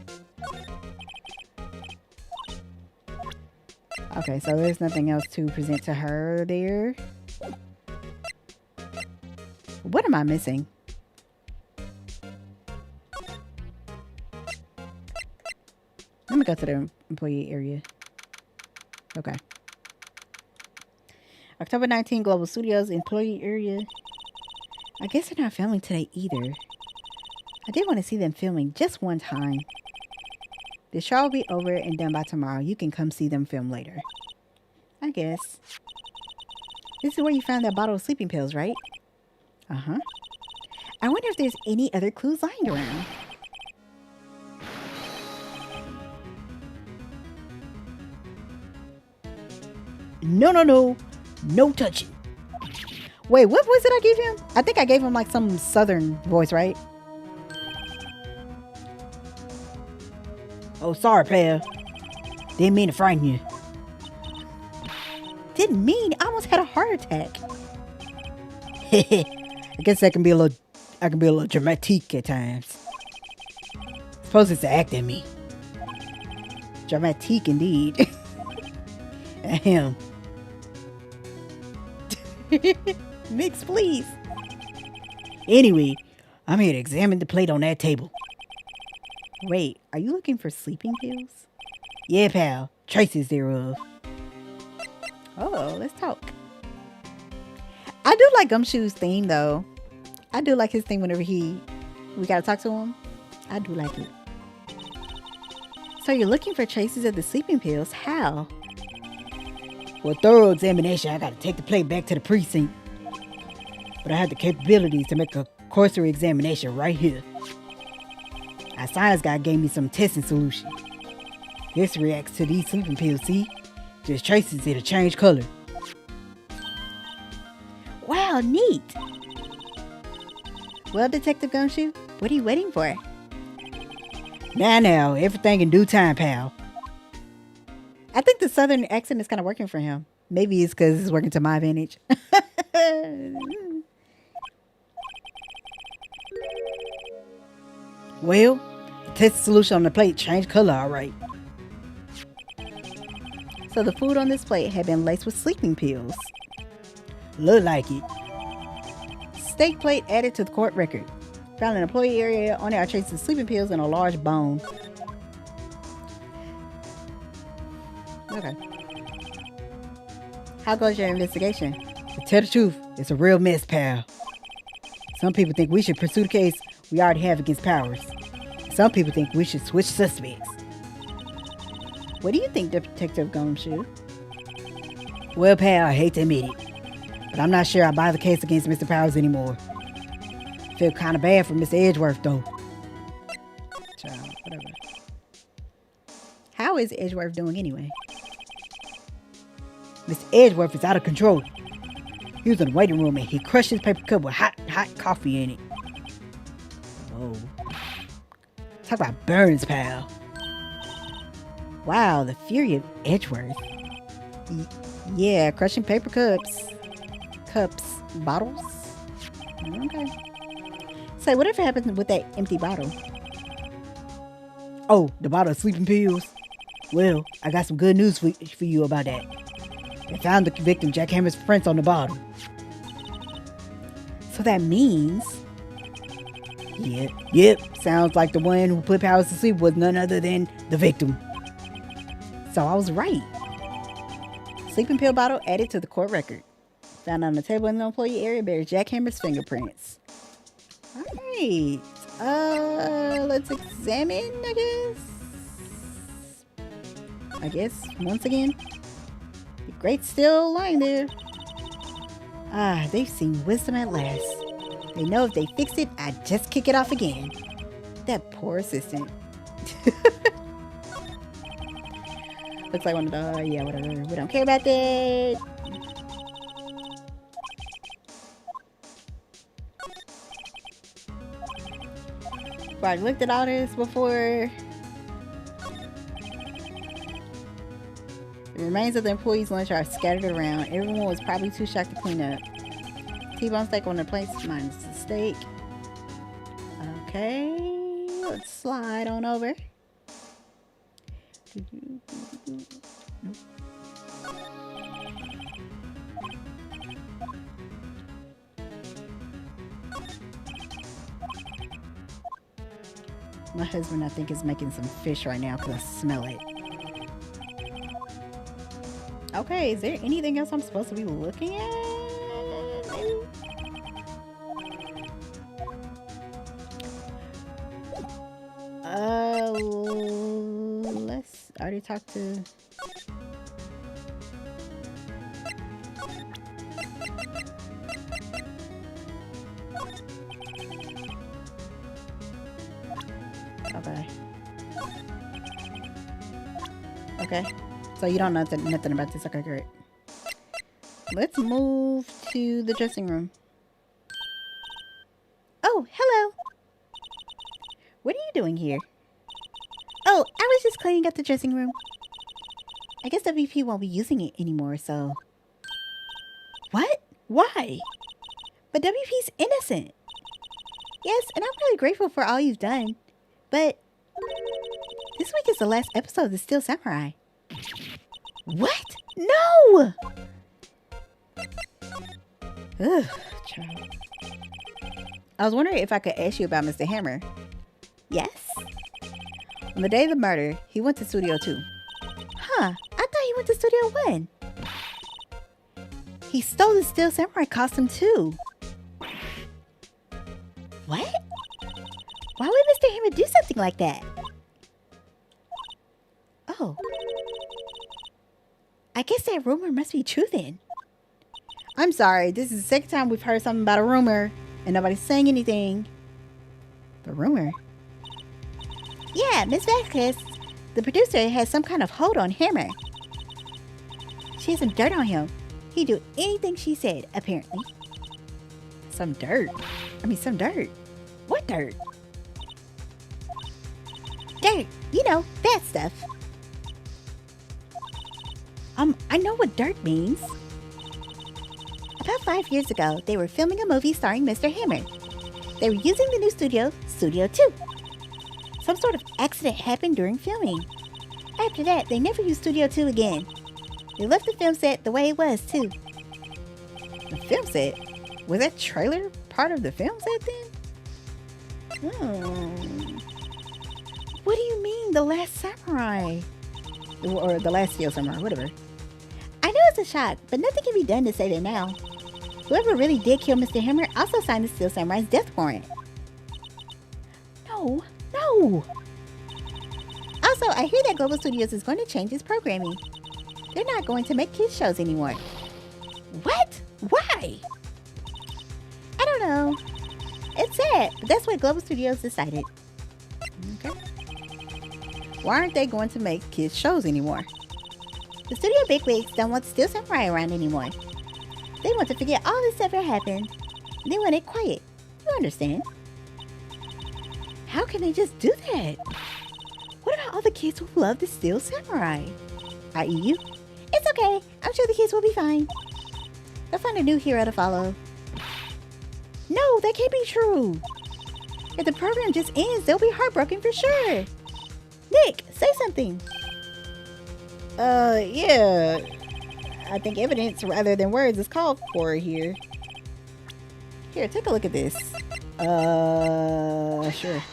Okay, so there's nothing else to present to her there. What am I missing? Let me go to the employee area. Okay. October 19, Global Studios employee area. I guess they're not filming today either. I did want to see them filming just one time. The show will be over and done by tomorrow. You can come see them film later. I guess. This is where you found that bottle of sleeping pills, right? Uh-huh. I wonder if there's any other clues lying around. No, no, no. No touching. Wait, what voice did I give him? I think I gave him like some southern voice, right? Oh, sorry, pal. Didn't mean to frighten you. Didn't mean. I almost had a heart attack. I guess I can be a little dramatic at times. Suppose it's to act at me. Dramatic indeed. Ahem. Mix, please. Anyway, I'm here to examine the plate on that table. Wait, are you looking for sleeping pills? Yeah, pal. Traces thereof. Oh, let's talk. I do like Gumshoe's theme, though. I do like his theme whenever we gotta talk to him. I do like it. So you're looking for traces of the sleeping pills? How? For a thorough examination, I gotta take the plate back to the precinct. But I have the capabilities to make a cursory examination right here. Our science guy gave me some testing solution. This reacts to these sleeping pills, see? Just traces it'll change color. Wow, neat. Well, Detective Gumshoe, what are you waiting for? Now, everything in due time, pal. I think the southern accent is kind of working for him. Maybe it's because it's working to my advantage. Well, the test solution on the plate changed color, all right. So the food on this plate had been laced with sleeping pills. Look like it. Steak plate added to the court record. Found an employee area. On there are traces of sleeping pills and a large bone. Okay. How goes your investigation? To tell the truth, it's a real mess, pal. Some people think we should pursue the case we already have against Powers. Some people think we should switch suspects. What do you think, Detective Gumshoe? Well, pal, I hate to admit it, but I'm not sure I buy the case against Mr. Powers anymore. Feel kind of bad for Mr. Edgeworth, though. Child, whatever. How is Edgeworth doing anyway? Mr. Edgeworth is out of control. He was in the waiting room and he crushed his paper cup with hot coffee in it. Oh. Talk about burns, pal. Wow, the fury of Edgeworth. Yeah, crushing paper cups. Bottles? Okay. Say, whatever happened with that empty bottle? Oh, the bottle of sleeping pills? Well, I got some good news for you about that. They found the victim Jackhammer's prints on the bottle. So that means... Yep. Sounds like the one who put Powers to sleep was none other than the victim. So I was right. Sleeping pill bottle added to the court record. Found on the table in the employee area bears Jackhammer's fingerprints. Alright. Let's examine, I guess, once again. The grate's still lying there. Ah, they've seen wisdom at last. They know if they fix it, I'd just kick it off again. That poor assistant. Looks like one of the, yeah, whatever. We don't care about that. But I looked at all this before. The remains of the employees' lunch are scattered around. Everyone was probably too shocked to clean up. T-bone steak on the plate minus the steak. Okay, let's slide on over. Nope. My husband, I think, is making some fish right now because I smell it. Okay, is there anything else I'm supposed to be looking at? Maybe? talk to... Okay. Okay. So you don't know nothing about this. Okay, great. Let's move to the dressing room. Oh, hello. What are you doing here? Oh, I was just cleaning up the dressing room. I guess WP won't be using it anymore, so... What? Why? But WP's innocent. Yes, and I'm really grateful for all you've done. But... this week is the last episode of The Steel Samurai. What? No! Ugh, child. I was wondering if I could ask you about Mr. Hammer. Yes? On the day of the murder, he went to Studio 2. Huh, I thought he went to Studio 1. He stole the Steel Samurai costume too. What? Why would Mr. Hammer do something like that? Oh. I guess that rumor must be true then. I'm sorry, this is the second time we've heard something about a rumor and nobody's saying anything. The rumor? Yeah, Miss Vasquez, the producer, has some kind of hold on Hammer. She has some dirt on him. He'd do anything she said, apparently. Some dirt? Some dirt. What dirt? Dirt. You know, that stuff. I know what dirt means. About 5 years ago, they were filming a movie starring Mr. Hammer. They were using the new studio, Studio 2. Some sort of accident happened during filming. After that, they never used Studio 2 again. They left the film set the way it was, too. The film set? Was that trailer part of the film set then? What do you mean, The Last Samurai? Or The Last Steel Samurai, whatever. I know it's a shock, but nothing can be done to save it now. Whoever really did kill Mr. Hammer also signed the Steel Samurai's death warrant. No. Also, I hear that Global Studios is going to change its programming. They're not going to make kids shows anymore. What? Why? I don't know. It's sad, but that's what Global Studios decided. Okay. Why aren't they going to make kids shows anymore? The studio bigwigs don't want Steel Samurai around anymore. They want to forget all this ever happened. They want it quiet. You understand? How can they just do that? What about all the kids who love the Steel Samurai? I.e. you? It's okay. I'm sure the kids will be fine. They'll find a new hero to follow. No, that can't be true. If the program just ends, they'll be heartbroken for sure. Nick, say something. Yeah. I think evidence rather than words is called for here. Here, take a look at this. Sure.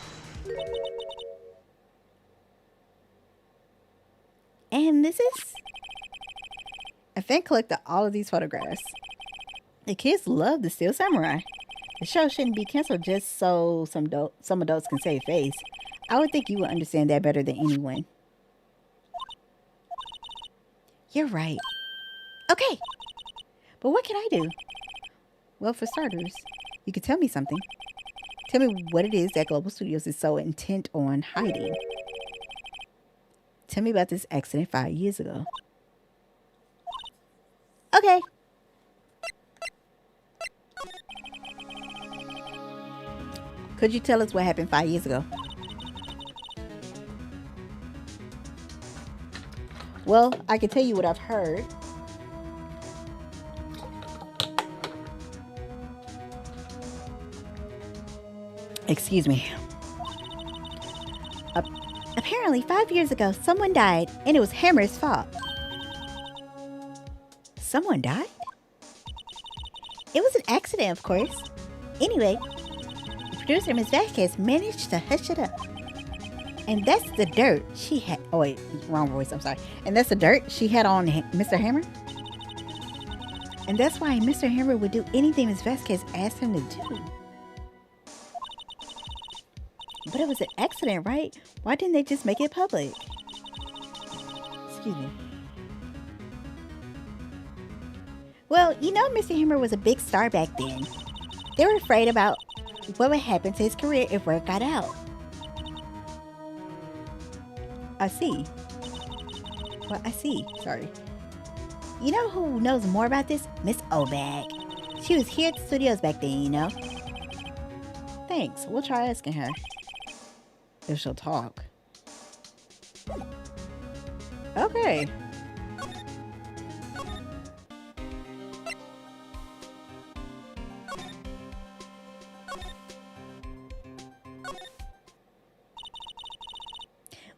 And this is... a fan collected all of these photographs. The kids love the Steel Samurai. The show shouldn't be canceled just so some adults can save face. I would think you would understand that better than anyone. You're right. Okay. But what can I do? Well, for starters, you could tell me something. Tell me what it is that Global Studios is so intent on hiding. Tell me about this accident 5 years ago. Okay. Could you tell us what happened 5 years ago? Well, I can tell you what I've heard. Excuse me. Apparently, 5 years ago, someone died, and it was Hammer's fault. Someone died? It was an accident, of course. Anyway, the producer, Ms. Vasquez, managed to hush it up. And that's the dirt she had... oh, wait. Wrong voice. I'm sorry. And that's the dirt she had on Mr. Hammer? And that's why Mr. Hammer would do anything Ms. Vasquez asked him to do. But it was an accident, right? Why didn't they just make it public? Excuse me. Well, you know, Mr. Hammer was a big star back then. They were afraid about what would happen to his career if word got out. I see. Well, I see. Sorry. You know who knows more about this? Miss Obag. She was here at the studios back then, you know. Thanks. We'll try asking her. If she'll talk. Okay.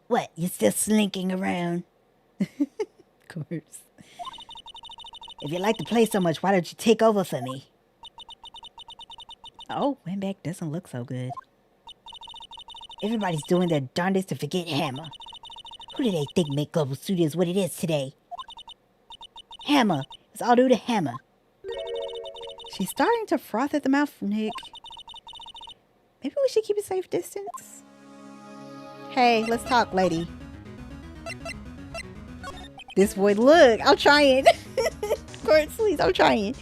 What, you still slinking around? Of course. If you like to play so much, why don't you take over for me? Oh, Windback doesn't look so good. Everybody's doing their darndest to forget Hammer. Who do they think make Global Studios what it is today? Hammer. It's all due to Hammer. She's starting to froth at the mouth, Nick. Maybe we should keep a safe distance. Hey, let's talk, lady. This boy, look, I'm trying. Of course, please, I'm trying.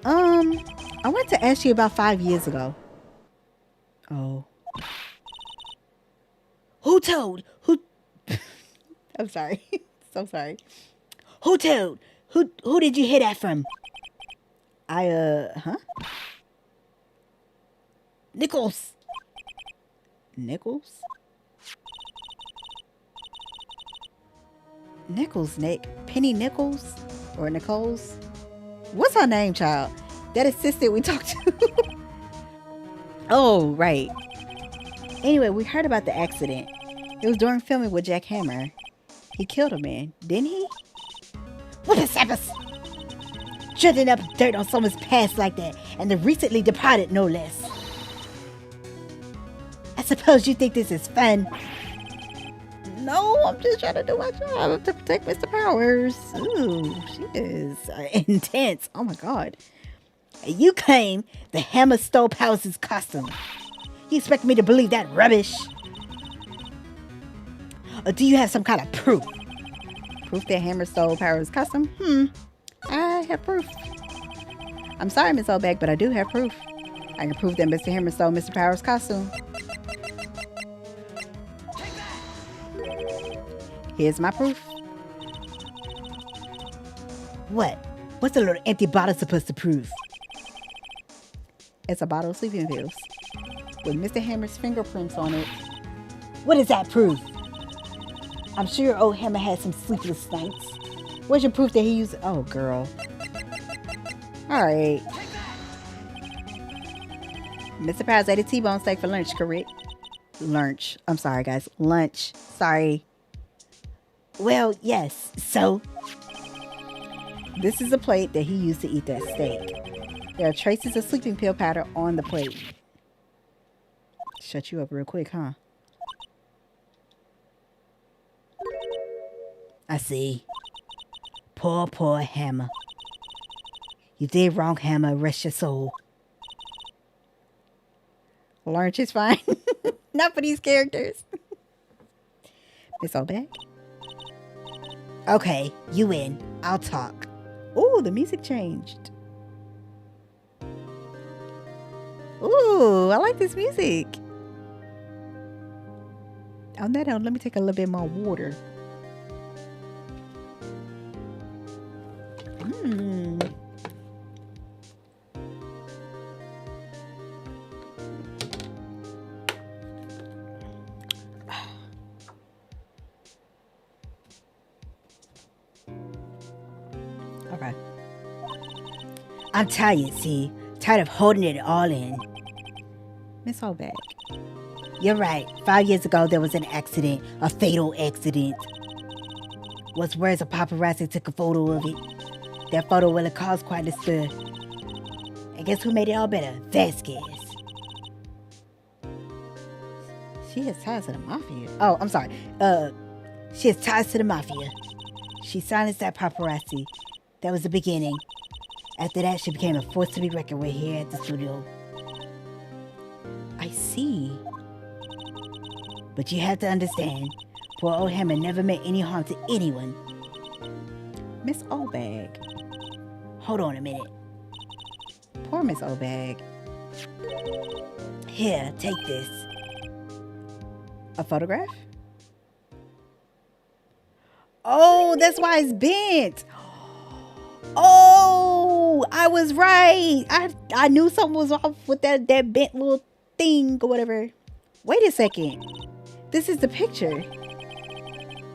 I wanted to ask you about 5 years ago. Oh. Who told? Who? I'm sorry. So sorry. Who told? Who did you hear that from? Huh? Nichols. Nichols? Nichols, Nick. Penny Nichols? Or Nichols? What's her name, child? That assistant we talked to. Oh, right. Anyway, we heard about the accident. It was during filming with Jack Hammer. He killed a man, didn't he? Whippersnappers! Treading up dirt on someone's past like that, and the recently departed, no less. I suppose you think this is fun? No, I'm just trying to do my job to protect Mr. Powers. Ooh, she is intense. Oh my god. You claim the Hammer stole Powers' costume. You expect me to believe that rubbish? Or do you have some kind of proof? Proof that Hammer stole Powers' costume? I have proof. I'm sorry, Miss Obag, but I do have proof. I can prove that Mr. Hammer stole Mr. Powers' costume. Here's my proof. What? What's a little empty bottle supposed to prove? It's a bottle of sleeping pills with Mr. Hammer's fingerprints on it. What does that prove? I'm sure your old Hammer had some sleepless nights. Where's your proof that he used... Oh, girl. Alright. Mr. Powers ate a T-bone steak for lunch, correct? Lunch. I'm sorry, guys. Lunch. Sorry. Well, yes. So? This is a plate that he used to eat that steak. There are traces of sleeping pill powder on the plate. Shut you up real quick, huh? I see. Poor, poor Hammer. You did wrong, Hammer. Rest your soul. Lunch is fine. Not for these characters. Miss Obag? Okay, you win. I'll talk. Ooh, the music changed. Ooh, I like this music. On that note, let me take a little bit more water. Okay. I'm tired, see? Tired of holding it all in. Miss Obag. You're right. 5 years ago, there was an accident. A fatal accident. What's worse, a paparazzi took a photo of it. That photo will have caused quite a stir. And guess who made it all better? Vasquez. She has ties to the mafia. Oh, I'm sorry. She has ties to the mafia. She silenced that paparazzi. That was the beginning. After that, she became a force to be reckoned with here at the studio. I see. But you have to understand, Poor old Hammer never meant any harm to anyone. Miss Obag. Hold on a minute. Poor Miss Obag. Here, take this. A photograph? Oh, that's why it's bent. Oh, I was right. I knew something was off with that bent little thing or whatever. Wait a second. This is the picture.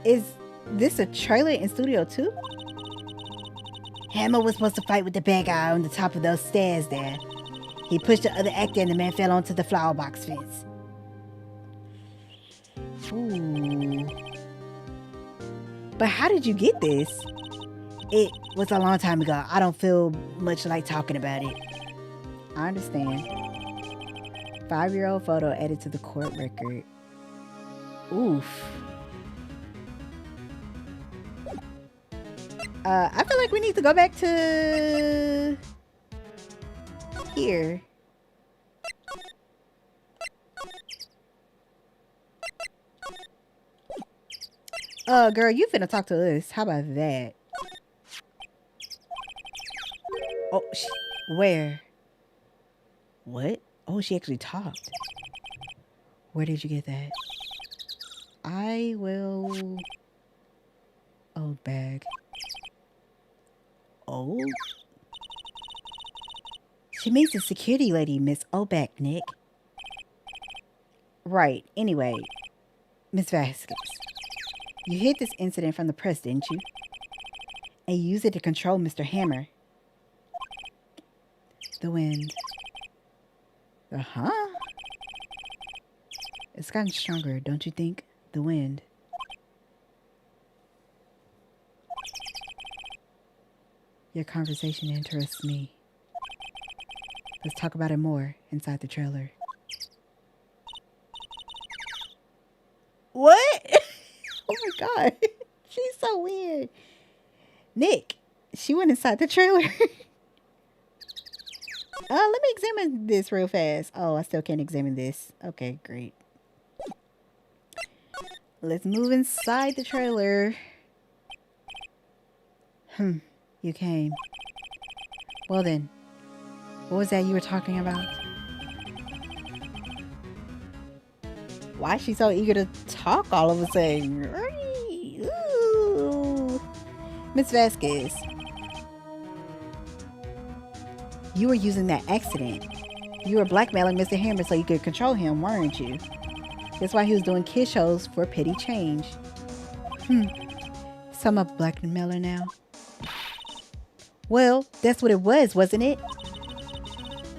Is this a trailer in Studio 2? Hammer was supposed to fight with the bad guy on the top of those stairs there. He pushed the other actor and the man fell onto the flower box fence. Ooh. But how did you get this? It was a long time ago. I don't feel much like talking about it. I understand. 5-year-old photo added to the court record. Oof. I feel like we need to go back to here. Girl, you finna talk to us. How about that? Oh, where? What? Oh, she actually talked. Where did you get that? I will... Old bag. Old? She means the security lady, Miss Oback, Nick. Right. Anyway, Miss Vasquez, you hid this incident from the press, didn't you? And you used it to control Mr. Hammer. The wind. Uh-huh. It's gotten stronger, don't you think? The wind. Your conversation interests me. Let's talk about it more inside the trailer. What? Oh my god. She's so weird. Nick, she went inside the trailer. Let me examine this real fast. Oh, I still can't examine this. Okay, great. Let's move inside the trailer. You came. Well then, what was that you were talking about? Why is she so eager to talk all of a sudden? Ooh. Miss Vasquez, you were using that accident. You were blackmailing Mr. Hammer so you could control him, weren't you? That's why he was doing kid shows for petty change. So I'm a blackmailer now. Well, that's what it was, wasn't it?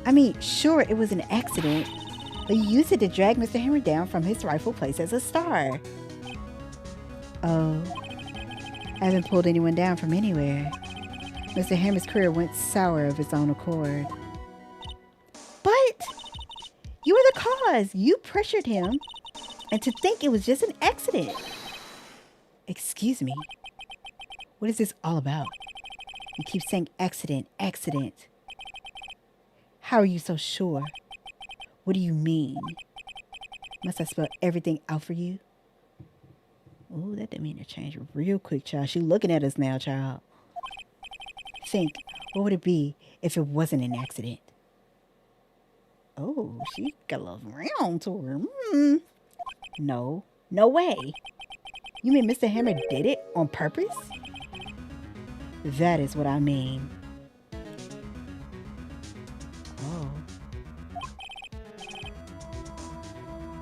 I mean, sure, it was an accident, but you used it to drag Mr. Hammer down from his rightful place as a star. Oh, I haven't pulled anyone down from anywhere. Mr. Hammer's career went sour of its own accord. But you were the cause. You pressured him, and to think it was just an accident. Excuse me. What is this all about? You keep saying accident, accident. How are you so sure? What do you mean? Must I spell everything out for you? Oh, that didn't mean to change real quick, child. She looking at us now, child. Think, what would it be if it wasn't an accident? Oh, she got a little round to her. No, no way. You mean Mr. Hammer did it on purpose? That is what I mean. Oh.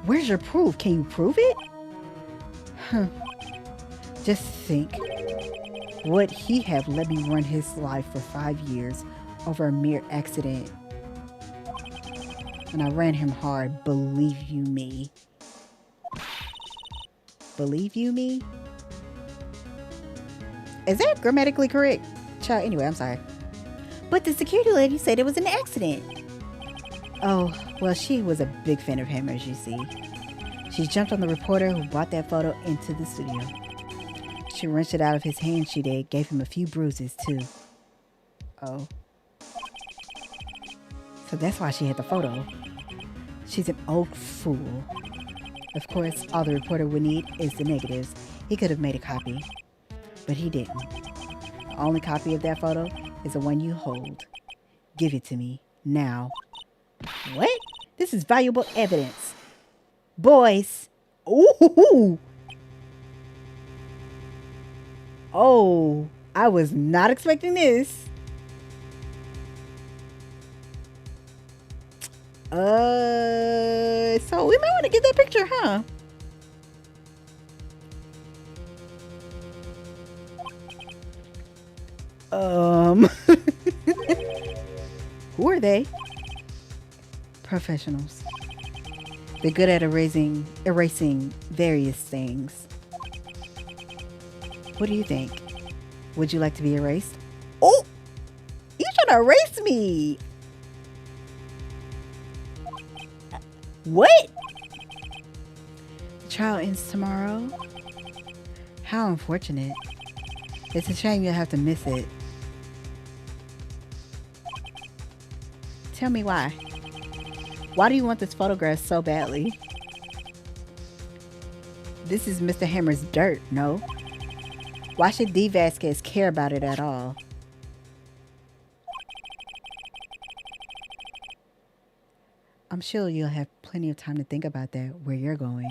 Where's your proof? Can you prove it? Just think. Would he have let me run his life for 5 years over a mere accident? And I ran him hard, believe you me. Believe you me? Is that grammatically correct? Child, anyway, I'm sorry. But the security lady said it was an accident. Oh, well, she was a big fan of Hammer's, you see. She jumped on the reporter who brought that photo into the studio. She wrenched it out of his hand, she did. Gave him a few bruises, too. Oh. So that's why she had the photo. She's an old fool. Of course, all the reporter would need is the negatives. He could have made a copy, but he didn't. The only copy of that photo is the one you hold. Give it to me, now. What? This is valuable evidence. Boys. Ooh. Oh, I was not expecting this. So we might want to get that picture, huh? Who are they? Professionals. They're good at erasing various things. What do you think? Would you like to be erased? Oh! You trying to erase me? What? The trial ends tomorrow? How unfortunate. It's a shame you'll have to miss it. Tell me why. Why do you want this photograph so badly? This is Mr. Hammer's dirt, no? Why should D. Vasquez care about it at all? I'm sure you'll have plenty of time to think about that where you're going.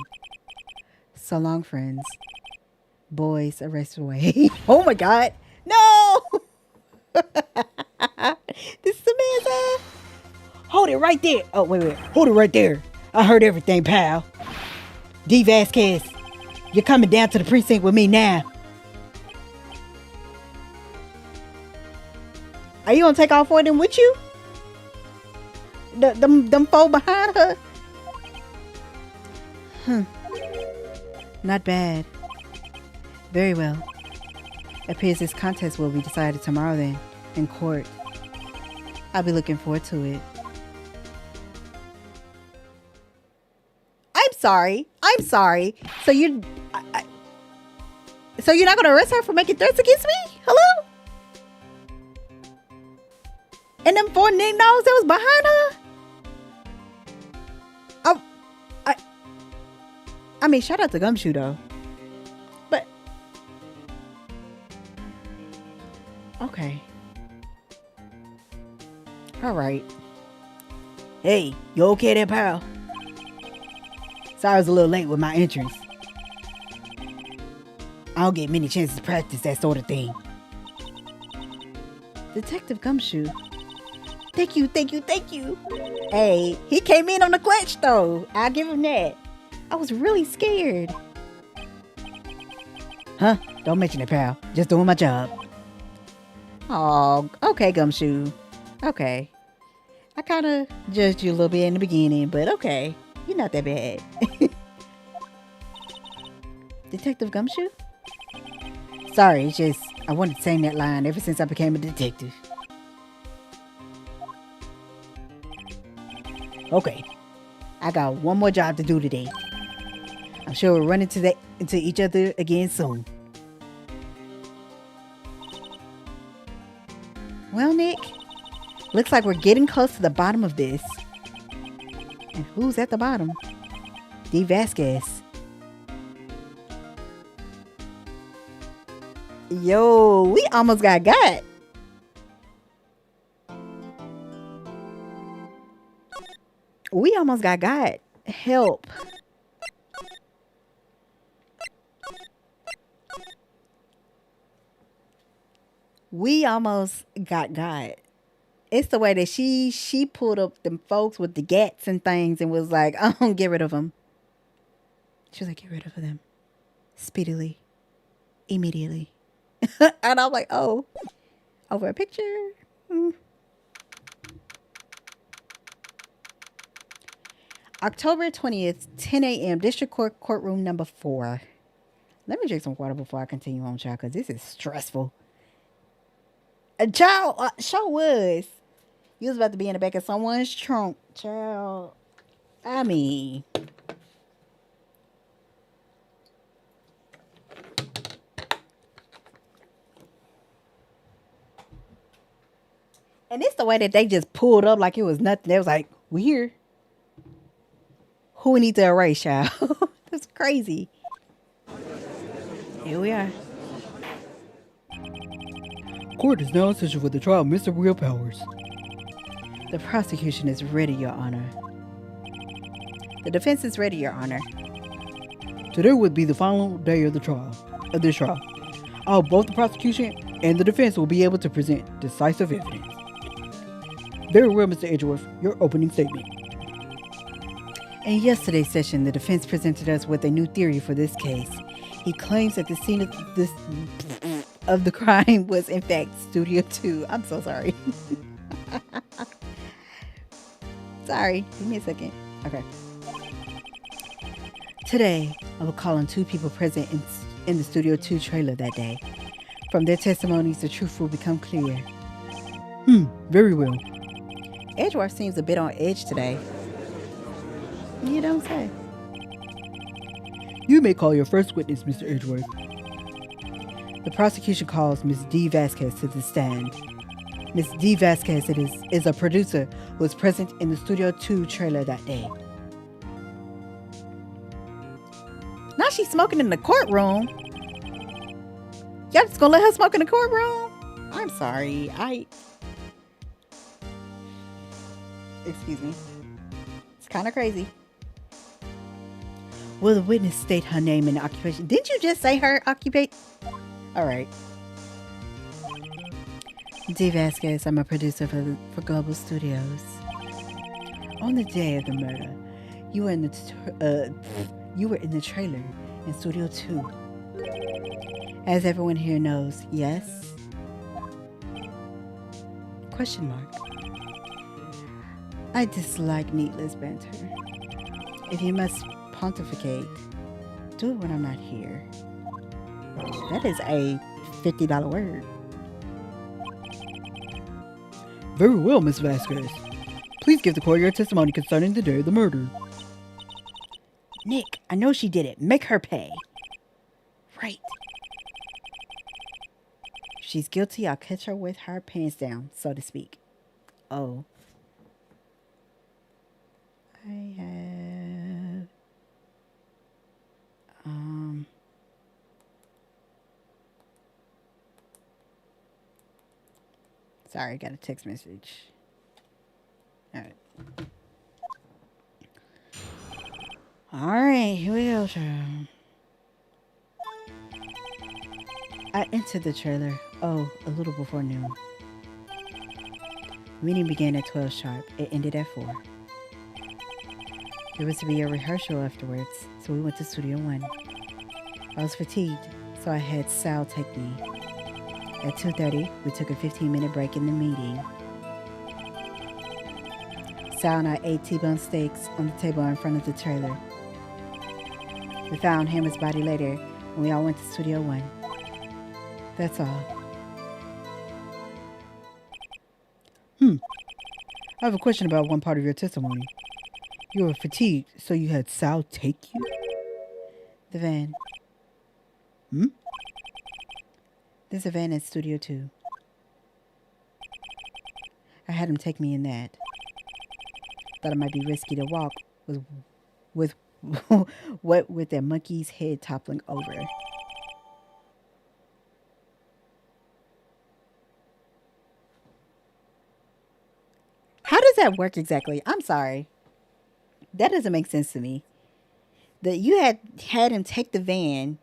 So long, friends. Boys, arrest away. Oh my God. No! This is Samantha. Hold it right there. Oh, wait. Hold it right there. I heard everything, pal. D. Vasquez, you're coming down to the precinct with me now. Are you gonna take all four of them with you? Them four behind her? Not bad. Very well. Appears this contest will be decided tomorrow then, in court. I'll be looking forward to it. I'm sorry. So you're not gonna arrest her for making threats against me? Hello? And them four nigg dogs that was behind her? I mean, shout out to Gumshoe though. But okay. All right. Hey, you okay there, pal? Sorry I was a little late with my entrance. I don't get many chances to practice that sort of thing. Detective Gumshoe. Thank you. Hey, he came in on the clutch though. I'll give him that. I was really scared. Huh? Don't mention it, pal. Just doing my job. Oh, okay, Gumshoe. Okay. I kind of judged you a little bit in the beginning, but okay. You're not that bad. Detective Gumshoe? Sorry, it's just I wanted to sing that line ever since I became a detective. Okay, I got one more job to do today. I'm sure we'll run into each other again soon. Well, Nick, looks like we're getting close to the bottom of this. And who's at the bottom? D. Vasquez. Yo, we almost got. We almost got. Help. We almost got. It's the way that she pulled up them folks with the gats and things and was like, get rid of them. She was like, get rid of them. Speedily. Immediately. And I'm like, oh. Over a picture? October 20th, 10 a.m. District Court Courtroom number 4. Let me drink some water before I continue on, child, because this is stressful. Child, sure was. You was about to be in the back of someone's trunk, child. I mean. And it's the way that they just pulled up like it was nothing. They was like, we here. who we need to erase, y'all. That's crazy. Here we are. Court is now in session for the trial of Mr. Real Powers. The prosecution is ready, Your Honor. The defense is ready, Your Honor. Today would be the final day of this trial. I hope both the prosecution and the defense will be able to present decisive evidence. Very well, Mr. Edgeworth, your opening statement. In yesterday's session, the defense presented us with a new theory for this case. He claims that the scene of the crime was in fact Studio 2. I'm so sorry. Sorry, give me a second. Okay. Today, I will call on two people present in the Studio 2 trailer that day. From their testimonies, the truth will become clear. Very well. Edgeworth seems a bit on edge today. You don't say. You may call your first witness, Mr. Edgeworth. The prosecution calls Ms. D. Vasquez to the stand. Ms. D. Vasquez is a producer who was present in the Studio 2 trailer that day. Now she's smoking in the courtroom. Y'all just gonna let her smoke in the courtroom? I'm sorry. Excuse me. It's kind of crazy. Will the witness state her name and occupation? Didn't you just say her occupation? All right. D. Vasquez, I'm a producer for Global Studios. On the day of the murder, you were in the trailer in Studio 2. As everyone here knows, yes? Question mark. I dislike needless banter. If you must pontificate, do it when I'm not here. That is a $50 word. Very well, Miss Vasquez. Please give the court your testimony concerning the day of the murder. Nick, I know she did it. Make her pay. Right. If she's guilty, I'll catch her with her pants down, so to speak. Oh. I have... Sorry, I got a text message. Alright. Alright, here we go, child. I entered the trailer, a little before noon. The meeting began at 12 sharp. It ended at 4. There was to be a rehearsal afterwards, so we went to Studio 1. I was fatigued, so I had Sal take me. At 2:30, we took a 15-minute break in the meeting. Sal and I ate T-bone steaks on the table in front of the trailer. We found Hammer's body later, and we all went to Studio 1. That's all. I have a question about one part of your testimony. You were fatigued, so you had Sal take you? The van. There's a van at Studio 2. I had him take me in that. Thought it might be risky to walk with what with that monkey's head toppling over. How does that work exactly? I'm sorry. That doesn't make sense to me. That you had him take the van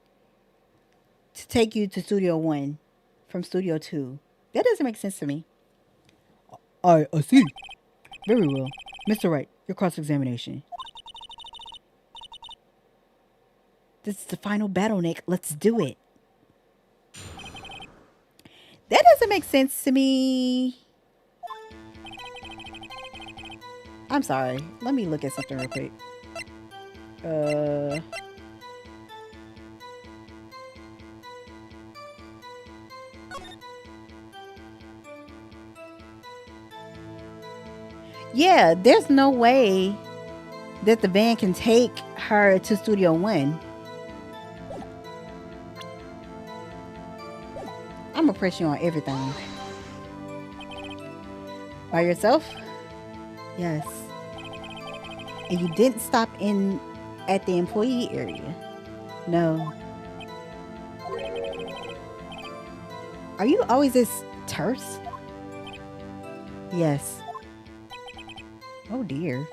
to take you to Studio 1 from Studio 2. That doesn't make sense to me. I see. Very well. Mr. Wright, your cross-examination. This is the final battle, Nick. Let's do it. That doesn't make sense to me. I'm sorry. Let me look at something real quick. Yeah, there's no way that the van can take her to Studio 1. I'm gonna press you on everything. By yourself? Yes. And you didn't stop in at the employee area? No. Are you always this terse? Yes. Oh dear.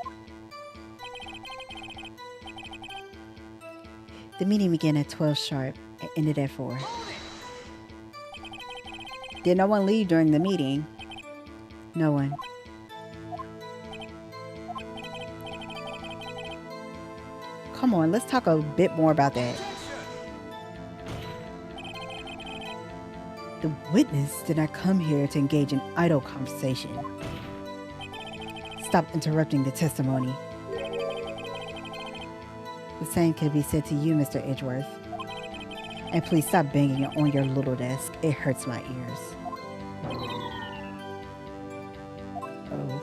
The meeting began at 12 sharp and ended at 4. Did no one leave during the meeting? No one. Come on, let's talk a bit more about that. The witness did not come here to engage in idle conversation. Stop interrupting the testimony. The same could be said to you, Mr. Edgeworth. And please stop banging on your little desk. It hurts my ears. Oh.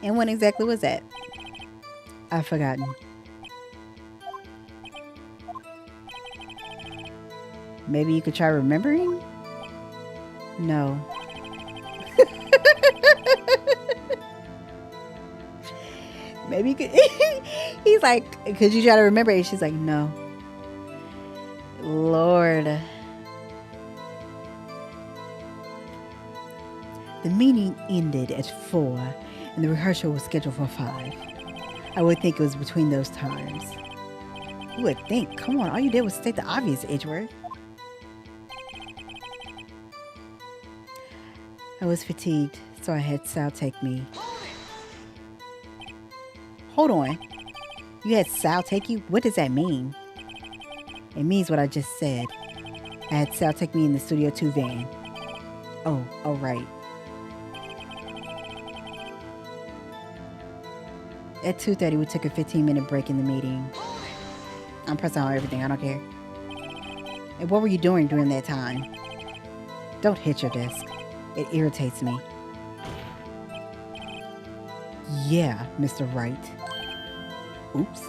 And when exactly was that? I've forgotten. Maybe you could try remembering? No. Maybe you could. He's like, could you try to remember it? She's like, no. Lord. The meeting ended at 4 and the rehearsal was scheduled for 5. I would think it was between those times. You would think. Come on, all you did was state the obvious, Edgeworth. I was fatigued, so I had Sal take me. Hold on. You had Sal take you? What does that mean? It means what I just said. I had Sal take me in the Studio 2 van. Oh, right. At 2:30, we took a 15-minute break in the meeting. I'm pressing on everything. I don't care. And what were you doing during that time? Don't hit your desk. It irritates me. Yeah, Mr. Wright. Oops.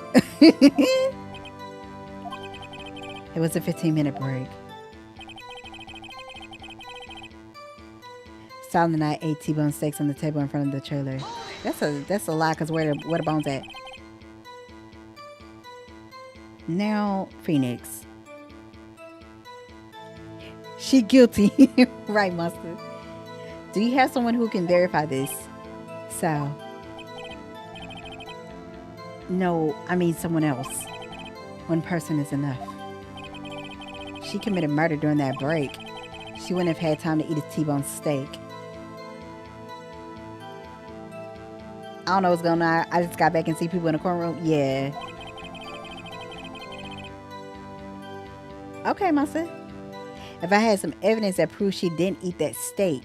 It was a 15-minute break. Sal and I ate T-bone steaks on the table in front of the trailer. That's a lie, because where the bones at? Now, Phoenix. She guilty. Right, Mustard. Do you have someone who can verify this? Sal. No, I mean someone else. One person is enough. She committed murder during that break. She wouldn't have had time to eat a T-bone steak. I don't know what's going on. I just got back and see people in the courtroom. Yeah. Okay, Mustard. If I had some evidence that proves she didn't eat that steak.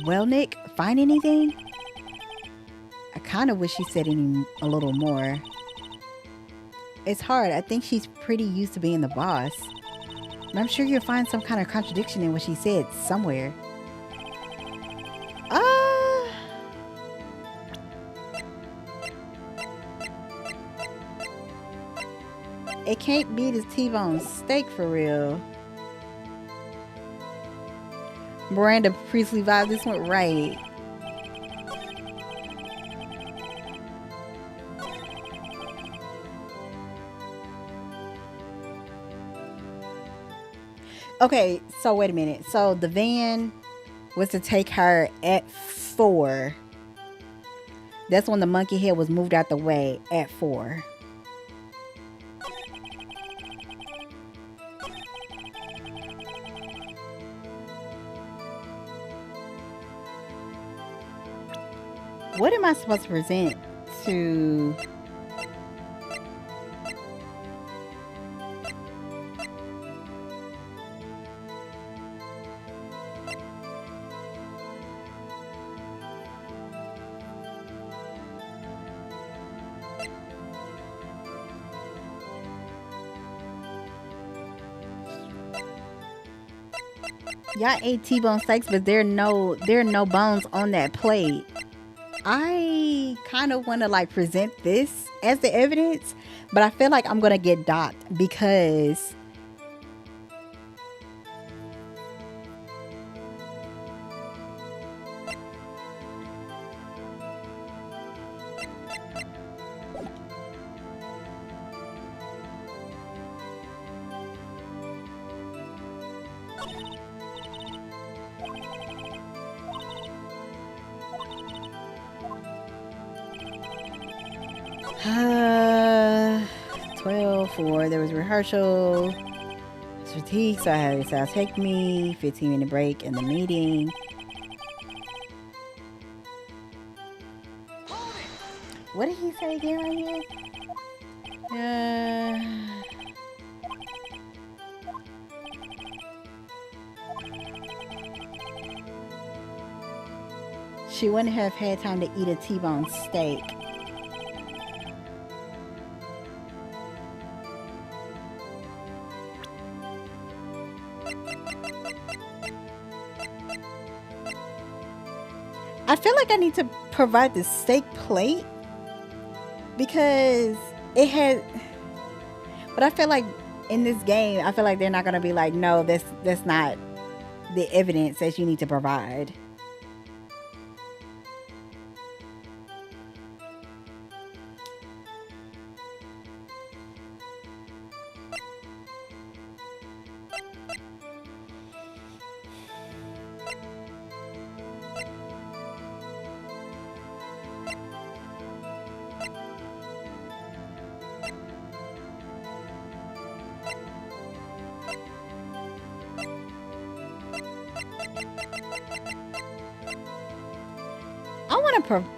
Well, Nick, find anything? I kind of wish she said a little more. It's hard. I think she's pretty used to being the boss. And I'm sure you'll find some kind of contradiction in what she said somewhere. It can't be this T-bone steak for real. Miranda Priestley vibe. This went right. Okay, so wait a minute. So the van was to take her at 4. That's when the monkey head was moved out the way at 4. What am I supposed to present to... Y'all ate T-bone steaks, but there are no bones on that plate. I kind of want to like present this as the evidence, but I feel like I'm gonna get docked because Uh, 12 for there was rehearsal. Fatigue, so I had this take me 15-minute break in the meeting. What did he say again right here? She wouldn't have had time to eat a T-bone steak. I feel like I need to provide the steak plate because it had. But I feel like in this game, I feel like they're not gonna be like, no, that's not the evidence that you need to provide.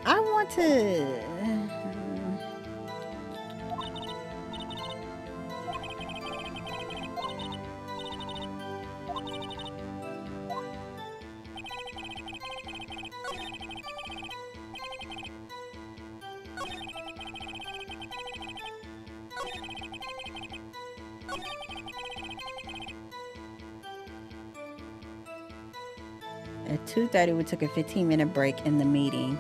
I want to. At 2:30, we took a 15-minute break in the meeting.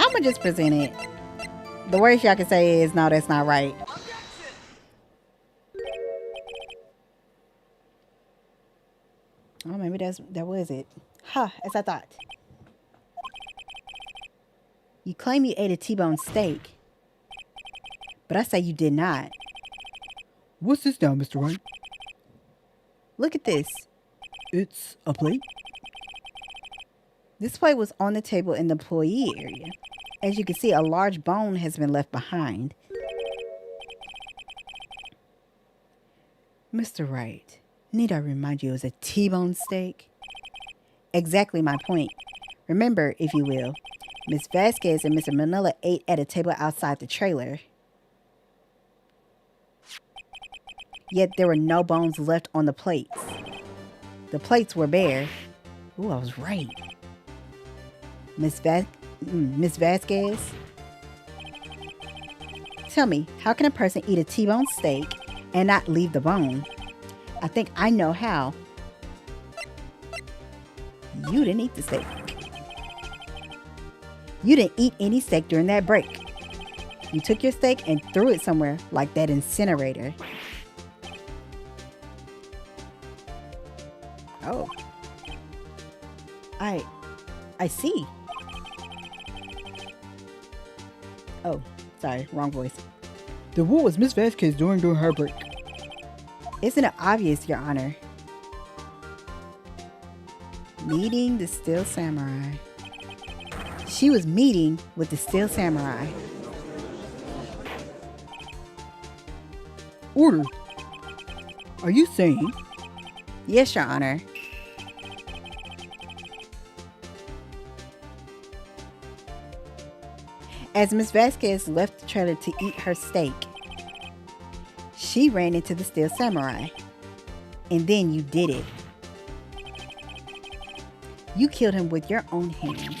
I'm gonna just present it. The worst y'all can say is, no, that's not right. Oh, maybe that was it. Huh, as I thought. You claim you ate a T-bone steak, but I say you did not. What's this now, Mr. Wright? Look at this. It's a plate? This plate was on the table in the employee area. As you can see, a large bone has been left behind. Mr. Wright, need I remind you it was a T-bone steak? Exactly my point. Remember, if you will, Miss Vasquez and Mr. Manila ate at a table outside the trailer. Yet there were no bones left on the plates. The plates were bare. Ooh, I was right. Miss Vasquez? Tell me, how can a person eat a T-bone steak and not leave the bone? I think I know how. You didn't eat the steak. You didn't eat any steak during that break. You took your steak and threw it somewhere like that incinerator. Oh. I see. Oh, sorry, wrong voice. Then what was Miss Vasquez doing during her break? Isn't it obvious, Your Honor? Meeting the Steel Samurai. She was meeting with the Steel Samurai. Order. Are you saying? Yes, Your Honor. As Miss Vasquez left the trailer to eat her steak, she ran into the Steel Samurai. And then you did it. You killed him with your own hands.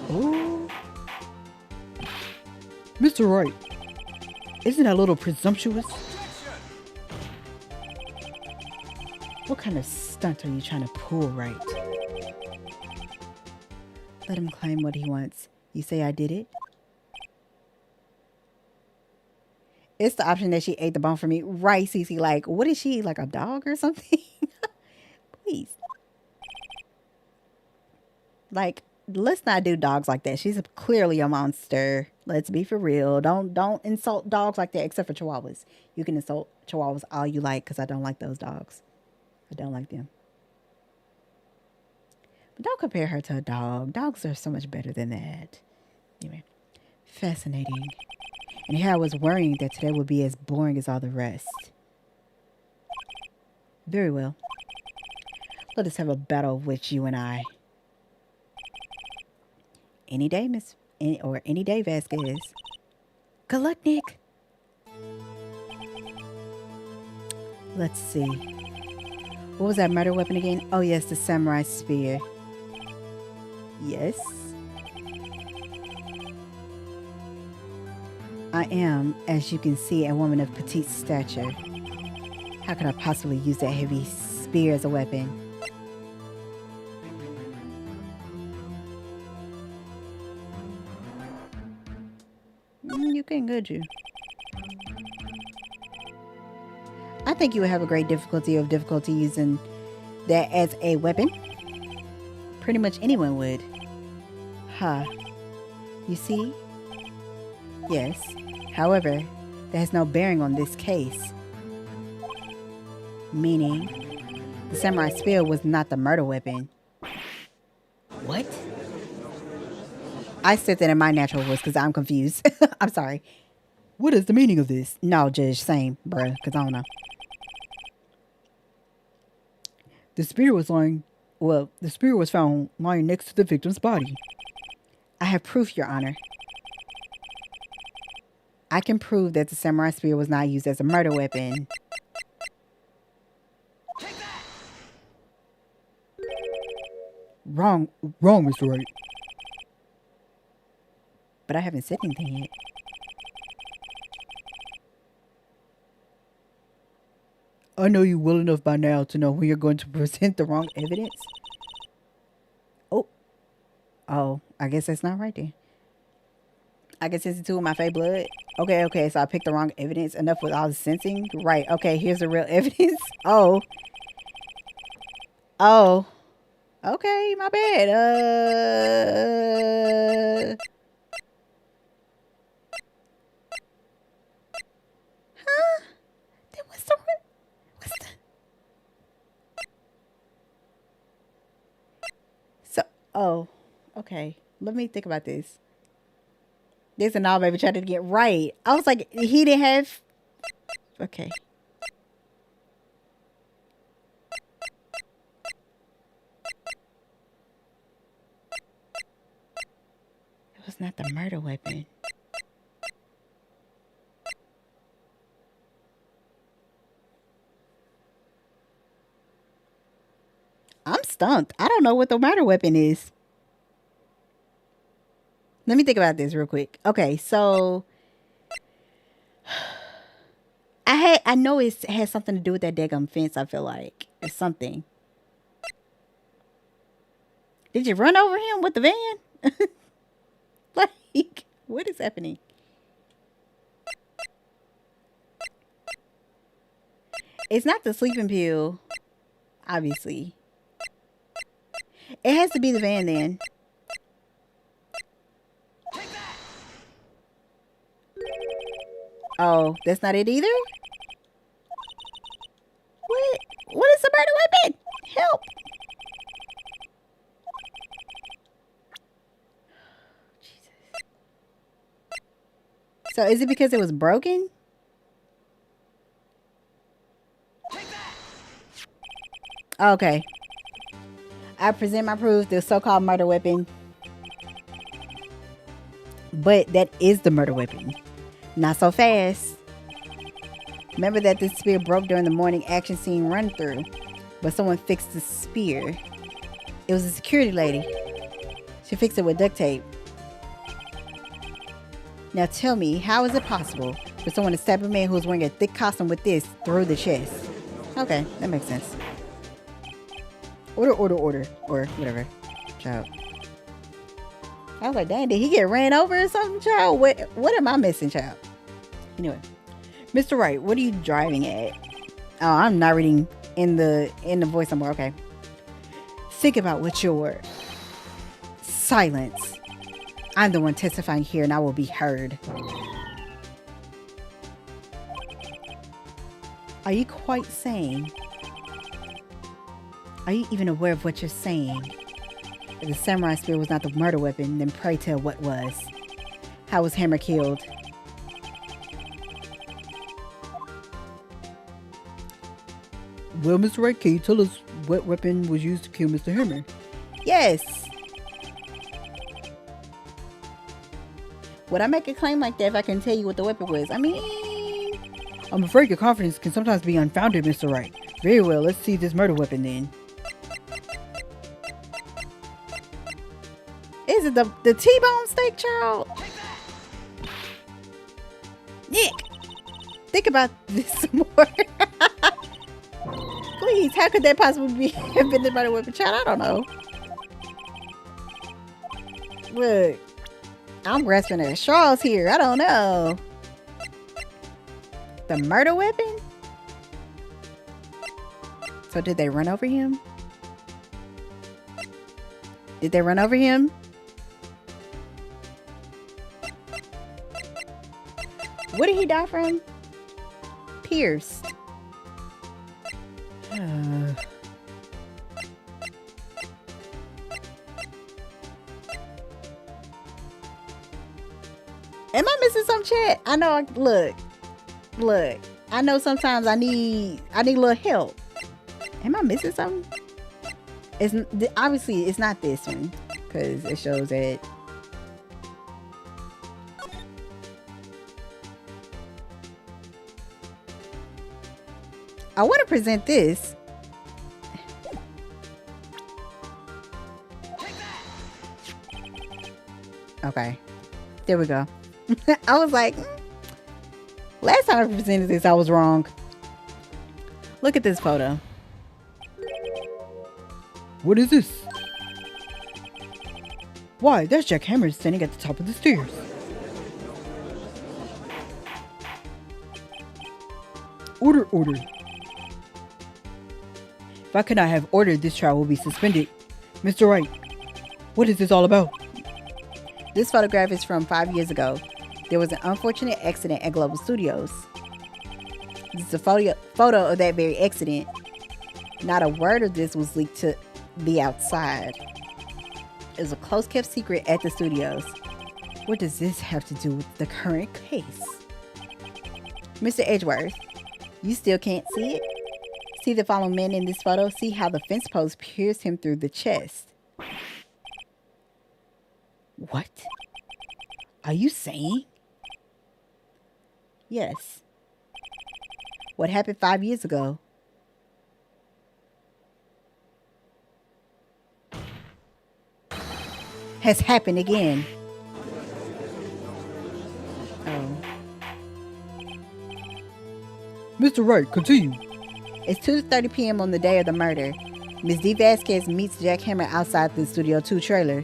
Oh. Mr. Wright, isn't that a little presumptuous? What kind of stunt are you trying to pull, Wright? Let him claim what he wants. You say I did it? It's the option that she ate the bone from me. Right, Cece. Like, what is she? Like a dog or something? Please. Like, let's not do dogs like that. She's clearly a monster. Let's be for real. Don't insult dogs like that, except for chihuahuas. You can insult chihuahuas all you like, because I don't like those dogs. I don't like them. Don't compare her to a dog. Dogs are so much better than that. Anyway, fascinating. And here I was worrying that today would be as boring as all the rest. Very well. Let us have a battle with you and I. Any day, any day, Vasquez. Good luck, Nick. Let's see. What was that murder weapon again? Oh, yes, the samurai spear. Yes. I am, as you can see, a woman of petite stature. How could I possibly use that heavy spear as a weapon? You can, could you? I think you would have a great difficulty using that as a weapon. Pretty much anyone would. Huh. You see? Yes. However, that has no bearing on this case. Meaning, the samurai spear was not the murder weapon. What? I said that in my natural voice because I'm confused. I'm sorry. What is the meaning of this? No, Judge, same, bruh, because I don't know. The spear was found lying next to the victim's body. I have proof, Your Honor. I can prove that the samurai spear was not used as a murder weapon. Wrong, Mr. Wright. But I haven't said anything yet. I know you well enough by now to know when you're going to present the wrong evidence. Oh, I guess that's not right then. I can sense it too with my fake blood. Okay, so I picked the wrong evidence. Enough with all the sensing. Right, okay, here's the real evidence. Oh. Okay, my bad. Huh? Then what's the... So, okay. Let me think about this. There's a knob baby trying to get right. I was like, he didn't have... Okay. It was not the murder weapon. I'm stumped. I don't know what the murder weapon is. Let me think about this real quick. Okay, so I know it has something to do with that daggum fence, I feel like. Or something. Did you run over him with the van? Like, what is happening? It's not the sleeping pill, obviously. It has to be the van then. Oh, that's not it either? What is the murder weapon? Help! Jesus. So is it because it was broken? Okay. I present my proof, the so-called murder weapon. But that is the murder weapon. Not so fast. Remember that this spear broke during the morning action scene run through, but someone fixed the spear. It was a security lady. She fixed it with duct tape. Now tell me, how is it possible for someone to stab a man who was wearing a thick costume with this through the chest? Okay, that makes sense. Order, or whatever. Child. I was like, dang, did he get ran over or something, child? What am I missing, child? Anyway, Mr. Wright, what are you driving at? Oh, I'm not reading in the voice anymore. Okay. Think about what your silence. I'm the one testifying here, and I will be heard. Are you quite sane? Are you even aware of what you're saying? If the samurai spear was not the murder weapon, then pray tell what was. How was Hammer killed? Well, Mr. Wright, can you tell us what weapon was used to kill Mr. Hammer? Yes. Would I make a claim like that if I can tell you what the weapon was? I mean, I'm afraid your confidence can sometimes be unfounded, Mr. Wright. Very well, let's see this murder weapon then. is it the T-bone steak, child? Nick, think about this some more. Please, how could that possibly be have been the murder weapon, child? I don't know. Look, I'm grasping at straws here. I don't know. The murder weapon? So did they run over him? Did they run over him? What did he die from? Pierced. Am I missing some, chat? I know. Look. I know sometimes I need a little help. Am I missing something? It's obviously it's not this one because it shows that. I want to present this. Okay, there we go. I was like, last time I presented this, I was wrong. Look at this photo. What is this? Why, that's Jack Hammer standing at the top of the stairs. Order, order. If I could not have ordered, this trial will be suspended. Mr. Wright, what is this all about? This photograph is from 5 years ago. There was an unfortunate accident at Global Studios. This is a photo of that very accident. Not a word of this was leaked to the outside. It was a close-kept secret at the studios. What does this have to do with the current case? Mr. Edgeworth, you still can't see it? See the fallen man in this photo? See how the fence post pierced him through the chest? What are you saying? Yes. What happened 5 years ago has happened again. Oh. Mr. Wright, continue. It's 2:30 p.m. on the day of the murder. Ms. D. Vasquez meets Jack Hammer outside the Studio 2 trailer.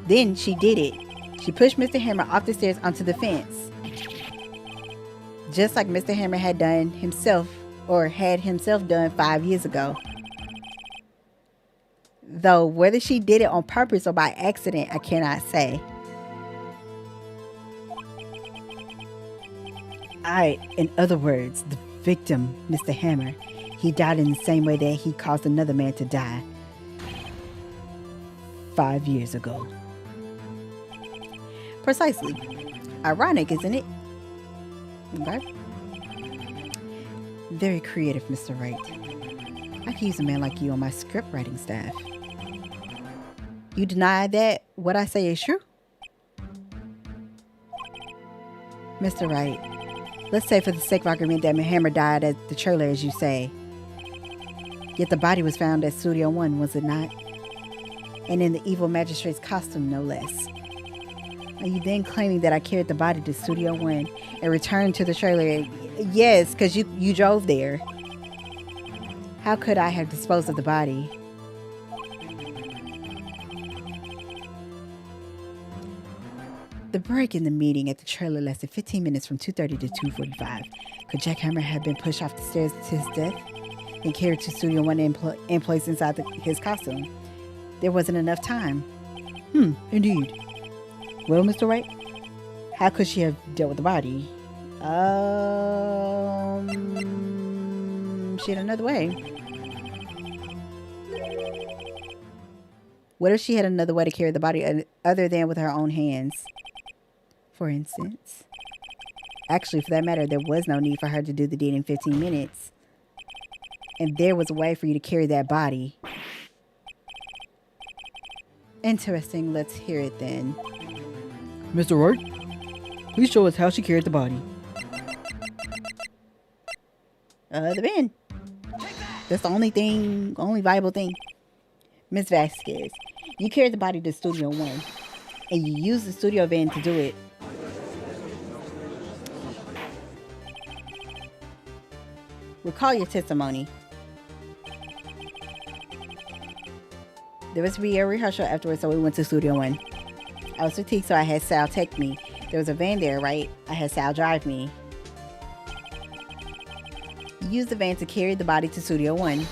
Then she did it. She pushed Mr. Hammer off the stairs onto the fence. Just like Mr. Hammer had done himself, or had himself done 5 years ago. Though whether she did it on purpose or by accident, I cannot say. In other words, the victim, Mr. Hammer, he died in the same way that he caused another man to die 5 years ago. Precisely. Ironic, isn't it? Okay. Very creative, Mr. Wright. I could use a man like you on my script writing staff. You deny that what I say is true? Mr. Wright, let's say for the sake of argument that Hammer died at the trailer, as you say. Yet the body was found at Studio 1, was it not? And in the evil magistrate's costume, no less. Are you then claiming that I carried the body to Studio 1 and returned to the trailer? Yes, because you drove there. How could I have disposed of the body? The break in the meeting at the trailer lasted 15 minutes from 2:30 to 2:45. Could Jack Hammer have been pushed off the stairs to his death and carried to Studio 1 and placed inside his costume? There wasn't enough time. Indeed. Well, Mr. Wright, how could she have dealt with the body? Shit, another way. What if she had another way to carry the body other than with her own hands? For instance. Actually, for that matter, there was no need for her to do the deed in 15 minutes. And there was a way for you to carry that body. Interesting. Let's hear it then. Mr. Wright, please show us how she carried the body. The bin. That's the only viable thing. Miss Vasquez, you carried the body to Studio 1. And you used the studio van to do it. Recall your testimony. There was to be a rehearsal afterwards, so we went to Studio 1. I was fatigued, so I had Sal take me. There was a van there, right? I had Sal drive me. You used the van to carry the body to Studio 1.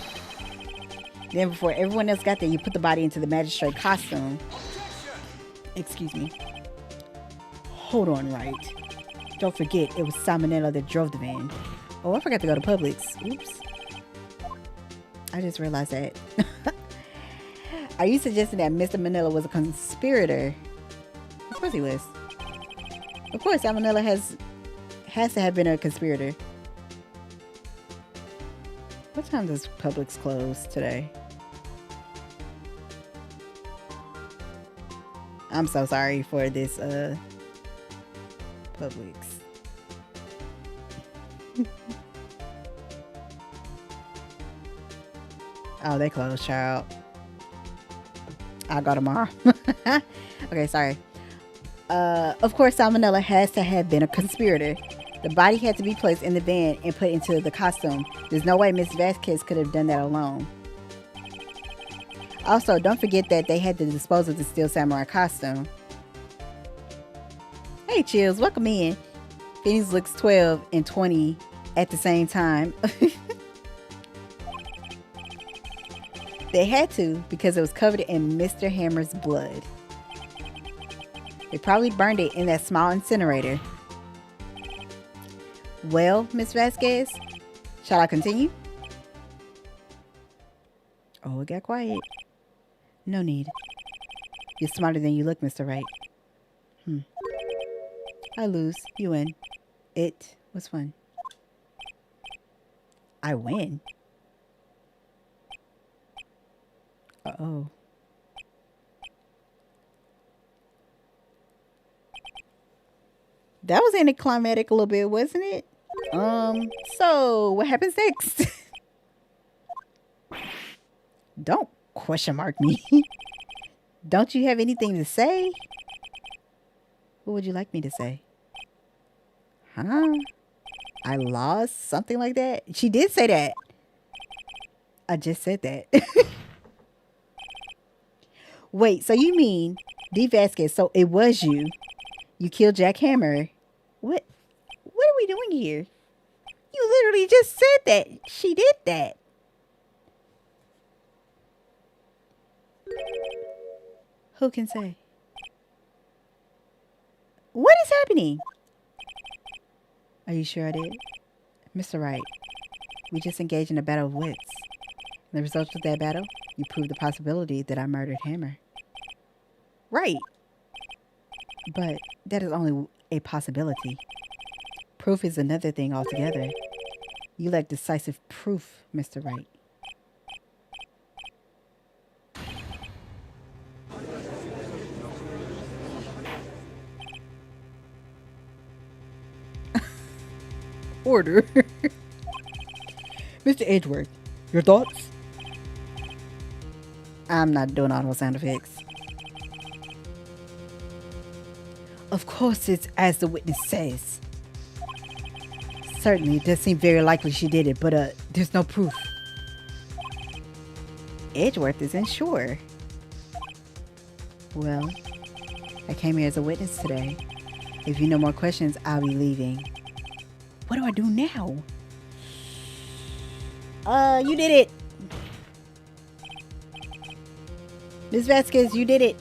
Then before everyone else got there, you put the body into the magistrate costume. Excuse me. Hold on, Wright. Don't forget, it was Salmonella that drove the van. Oh, I forgot to go to Publix. Oops. I just realized that. Are you suggesting that Mr. Manila was a conspirator? Of course he was. Of course, Salmonella has to have been a conspirator. What time does Publix close today? I'm so sorry for this Publix. Oh, they closed, child. I'll go tomorrow. Okay, sorry. Of course, Salmonella has to have been a conspirator. The body had to be placed in the van and put into the costume. There's no way Miss Vasquez could have done that alone. Also, don't forget that they had to dispose of the Steel Samurai costume. Hey, Chills, welcome in. Phoenix looks 12 and 20 at the same time. They had to because it was covered in Mr. Hammer's blood. They probably burned it in that small incinerator. Well, Miss Vasquez, shall I continue? Oh, it got quiet. No need. You're smarter than you look, Mr. Wright. I lose. You win. It was fun. I win. Uh-oh. That was anticlimactic a little bit, wasn't it? So what happens next? Don't question mark me. Don't you have anything to say? What would you like me to say? Huh? I lost? Something like that? She did say that. I just said that. Wait, so you mean D. Vasquez, so it was you. You killed Jack Hammer. What are we doing here? You literally just said that. She did that. Who can say? What is happening? Are you sure I did? Mr. Wright, we just engaged in a battle of wits. The results of that battle, you proved the possibility that I murdered Hammer. Right. But that is only a possibility. Proof is another thing altogether. You lack decisive proof, Mr. Wright. Order. Mr. Edgeworth, your thoughts? I'm not doing all those sound effects. Of course it's as the witness says. Certainly, it does seem very likely she did it, but There's no proof. Edgeworth isn't sure. Well, I came here as a witness today. If you no more questions, I'll be leaving. What do I do now? You did it. Ms. Vasquez, you did it.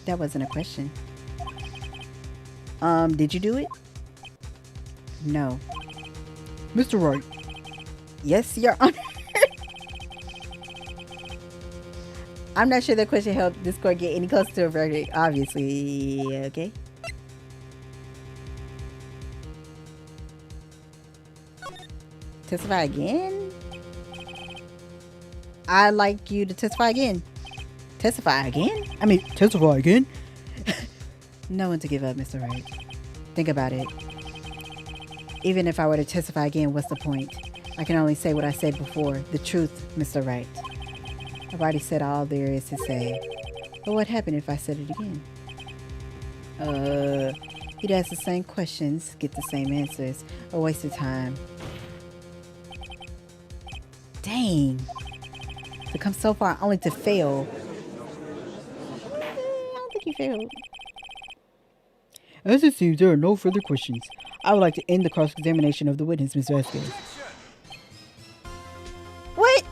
That wasn't a question. Did you do it? No. Mr. Wright, Yes, Your Honor. I'm not sure that question helped this court get any closer to a verdict. Obviously, okay. Testify again? I'd like you to testify again. Testify again? I mean, testify again? No one to give up, Mr. Wright. Think about it. Even if I were to testify again, what's the point? I can only say what I said before. The truth, Mr. Wright. I've already said all there is to say. But what happened if I said it again? He'd ask the same questions, get the same answers. A waste of time. Dang. To come so far only to fail. I don't think you failed. As it seems, there are no further questions. I would like to end the cross-examination of the witness, Ms. Vasquez. What?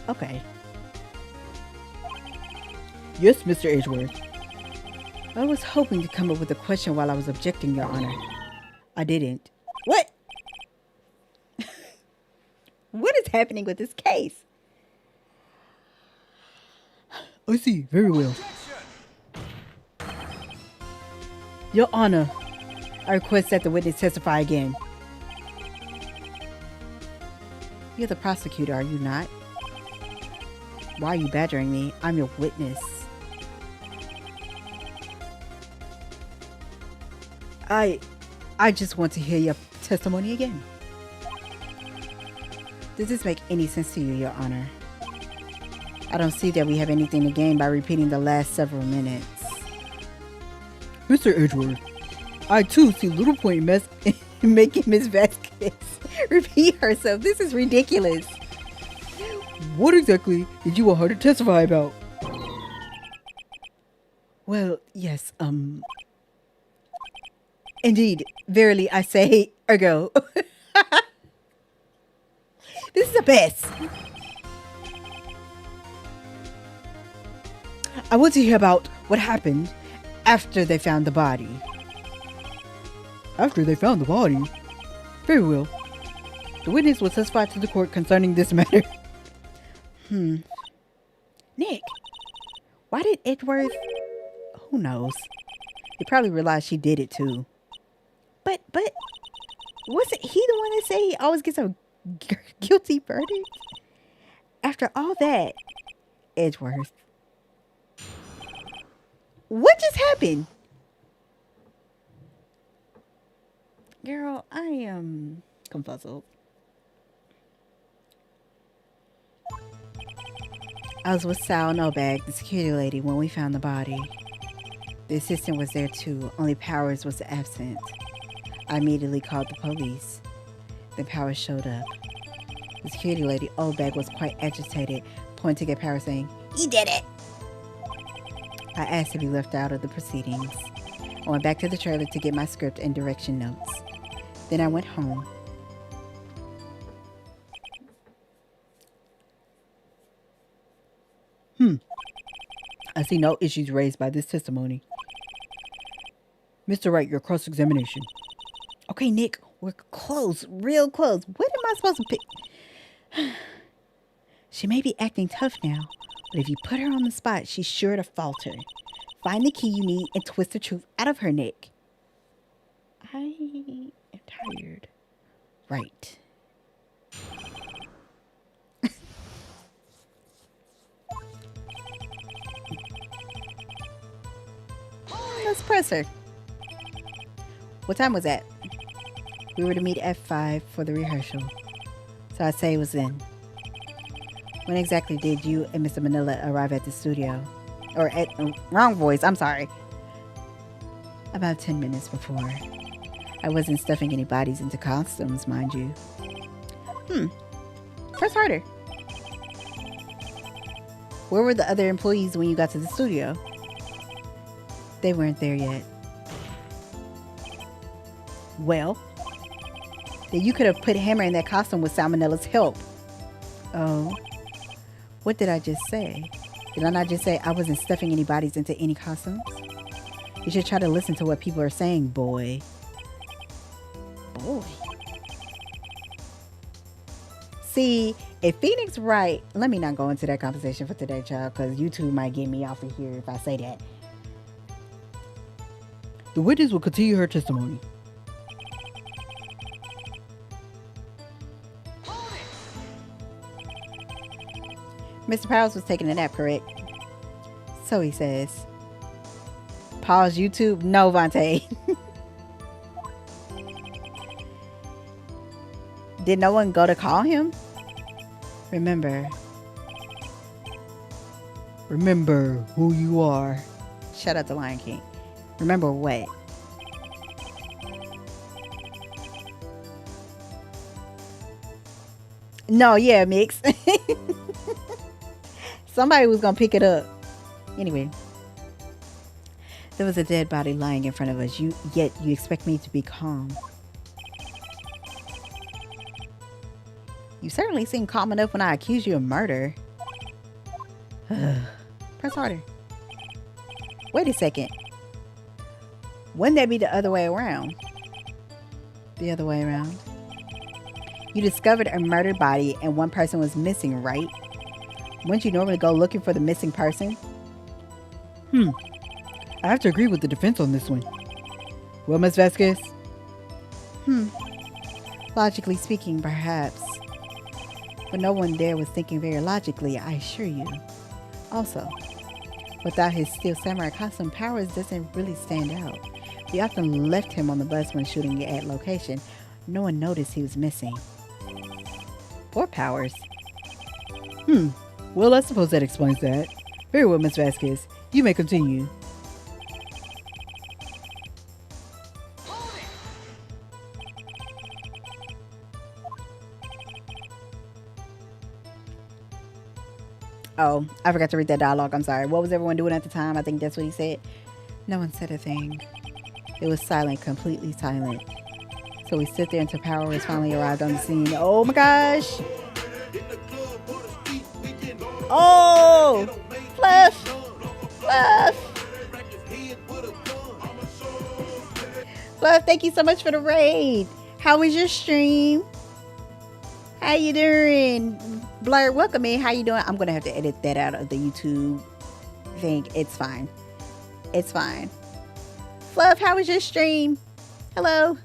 Okay. Yes, Mr. Edgeworth. I was hoping to come up with a question while I was objecting, Your Honor. I didn't. What? What is happening with this case? I see. Very well. Your Honor, I request that the witness testify again. You're the prosecutor, are you not? Why are you badgering me? I'm your witness. I just want to hear your testimony again. Does this make any sense to you, Your Honor? I don't see that we have anything to gain by repeating the last several minutes. Mr. Edgeworth, I too see little point in Making Ms. Vasquez repeat herself. This is ridiculous. What exactly did you want her to testify about? Well, yes, indeed, verily I say, ergo. This is the best. I want to hear about what happened after they found the body. After they found the body? Very well. The witness will testify to the court concerning this matter. Nick, why did Edgeworth... Who knows? He probably realized she did it too. But, wasn't he the one that said he always gets a guilty verdict? After all that, Edgeworth. What just happened? Girl, I am confuzzled. I was with Sal Nobag, the security lady, when we found the body. The assistant was there too, only Powers was absent. I immediately called the police. Then Powers showed up. The security lady, Obag, was quite agitated, pointing at Powers saying, "He did it!" I asked to be left out of the proceedings. I went back to the trailer to get my script and direction notes. Then I went home. I see no issues raised by this testimony. Mr. Wright, your cross-examination. Okay, Nick, we're close, real close. What am I supposed to pick? She may be acting tough now, but if you put her on the spot, she's sure to falter. Find the key you need and twist the truth out of her, Nick. I am tired. Right. Let's press her. What time was that? We were to meet at 5 for the rehearsal. So I'd say it was then. When exactly did you and Mr. Manila arrive at the studio? Or at... wrong voice, I'm sorry. About 10 minutes before. I wasn't stuffing any bodies into costumes, mind you. Press harder. Where were the other employees when you got to the studio? They weren't there yet. Well, then you could have put Hammer in that costume with Salmonella's help. Oh, what did I just say? Did I not just say I wasn't stuffing any bodies into any costumes? You should try to listen to what people are saying, boy. Boy. See, if Phoenix Wright, let me not go into that conversation for today, child, because YouTube might get me off of here if I say that. The witness will continue her testimony. Mr. Powers was taking a nap, correct? So he says. Pause YouTube? No, Vontae. Did no one go to call him? Remember who you are. Shut up, the Lion King. Remember what? No, yeah, Mix. Somebody was gonna pick it up. Anyway. There was a dead body lying in front of us. Yet you expect me to be calm. You certainly seem calm enough when I accuse you of murder. Press harder. Wait a second. Wouldn't that be the other way around? The other way around. You discovered a murdered body and one person was missing, right? Wouldn't you normally go looking for the missing person? I have to agree with the defense on this one. Well, Miss Vasquez? Logically speaking, perhaps. But no one there was thinking very logically, I assure you. Also, without his steel samurai costume, Powers doesn't really stand out. We often left him on the bus when shooting at location. No one noticed he was missing. Poor Powers. Well, I suppose that explains that. Very well, Miss Vasquez. You may continue. Oh, I forgot to read that dialogue. I'm sorry. What was everyone doing at the time? I think that's what he said. No one said a thing. It was silent, completely silent. So we stood there until Powers finally arrived on the scene. Oh my gosh! Oh! Fluff! Fluff! Fluff, thank you so much for the raid. How was your stream? How you doing? Blur, welcome in. How you doing? I'm gonna have to edit that out of the YouTube thing. It's fine. It's fine. Fluff, how was your stream? Hello.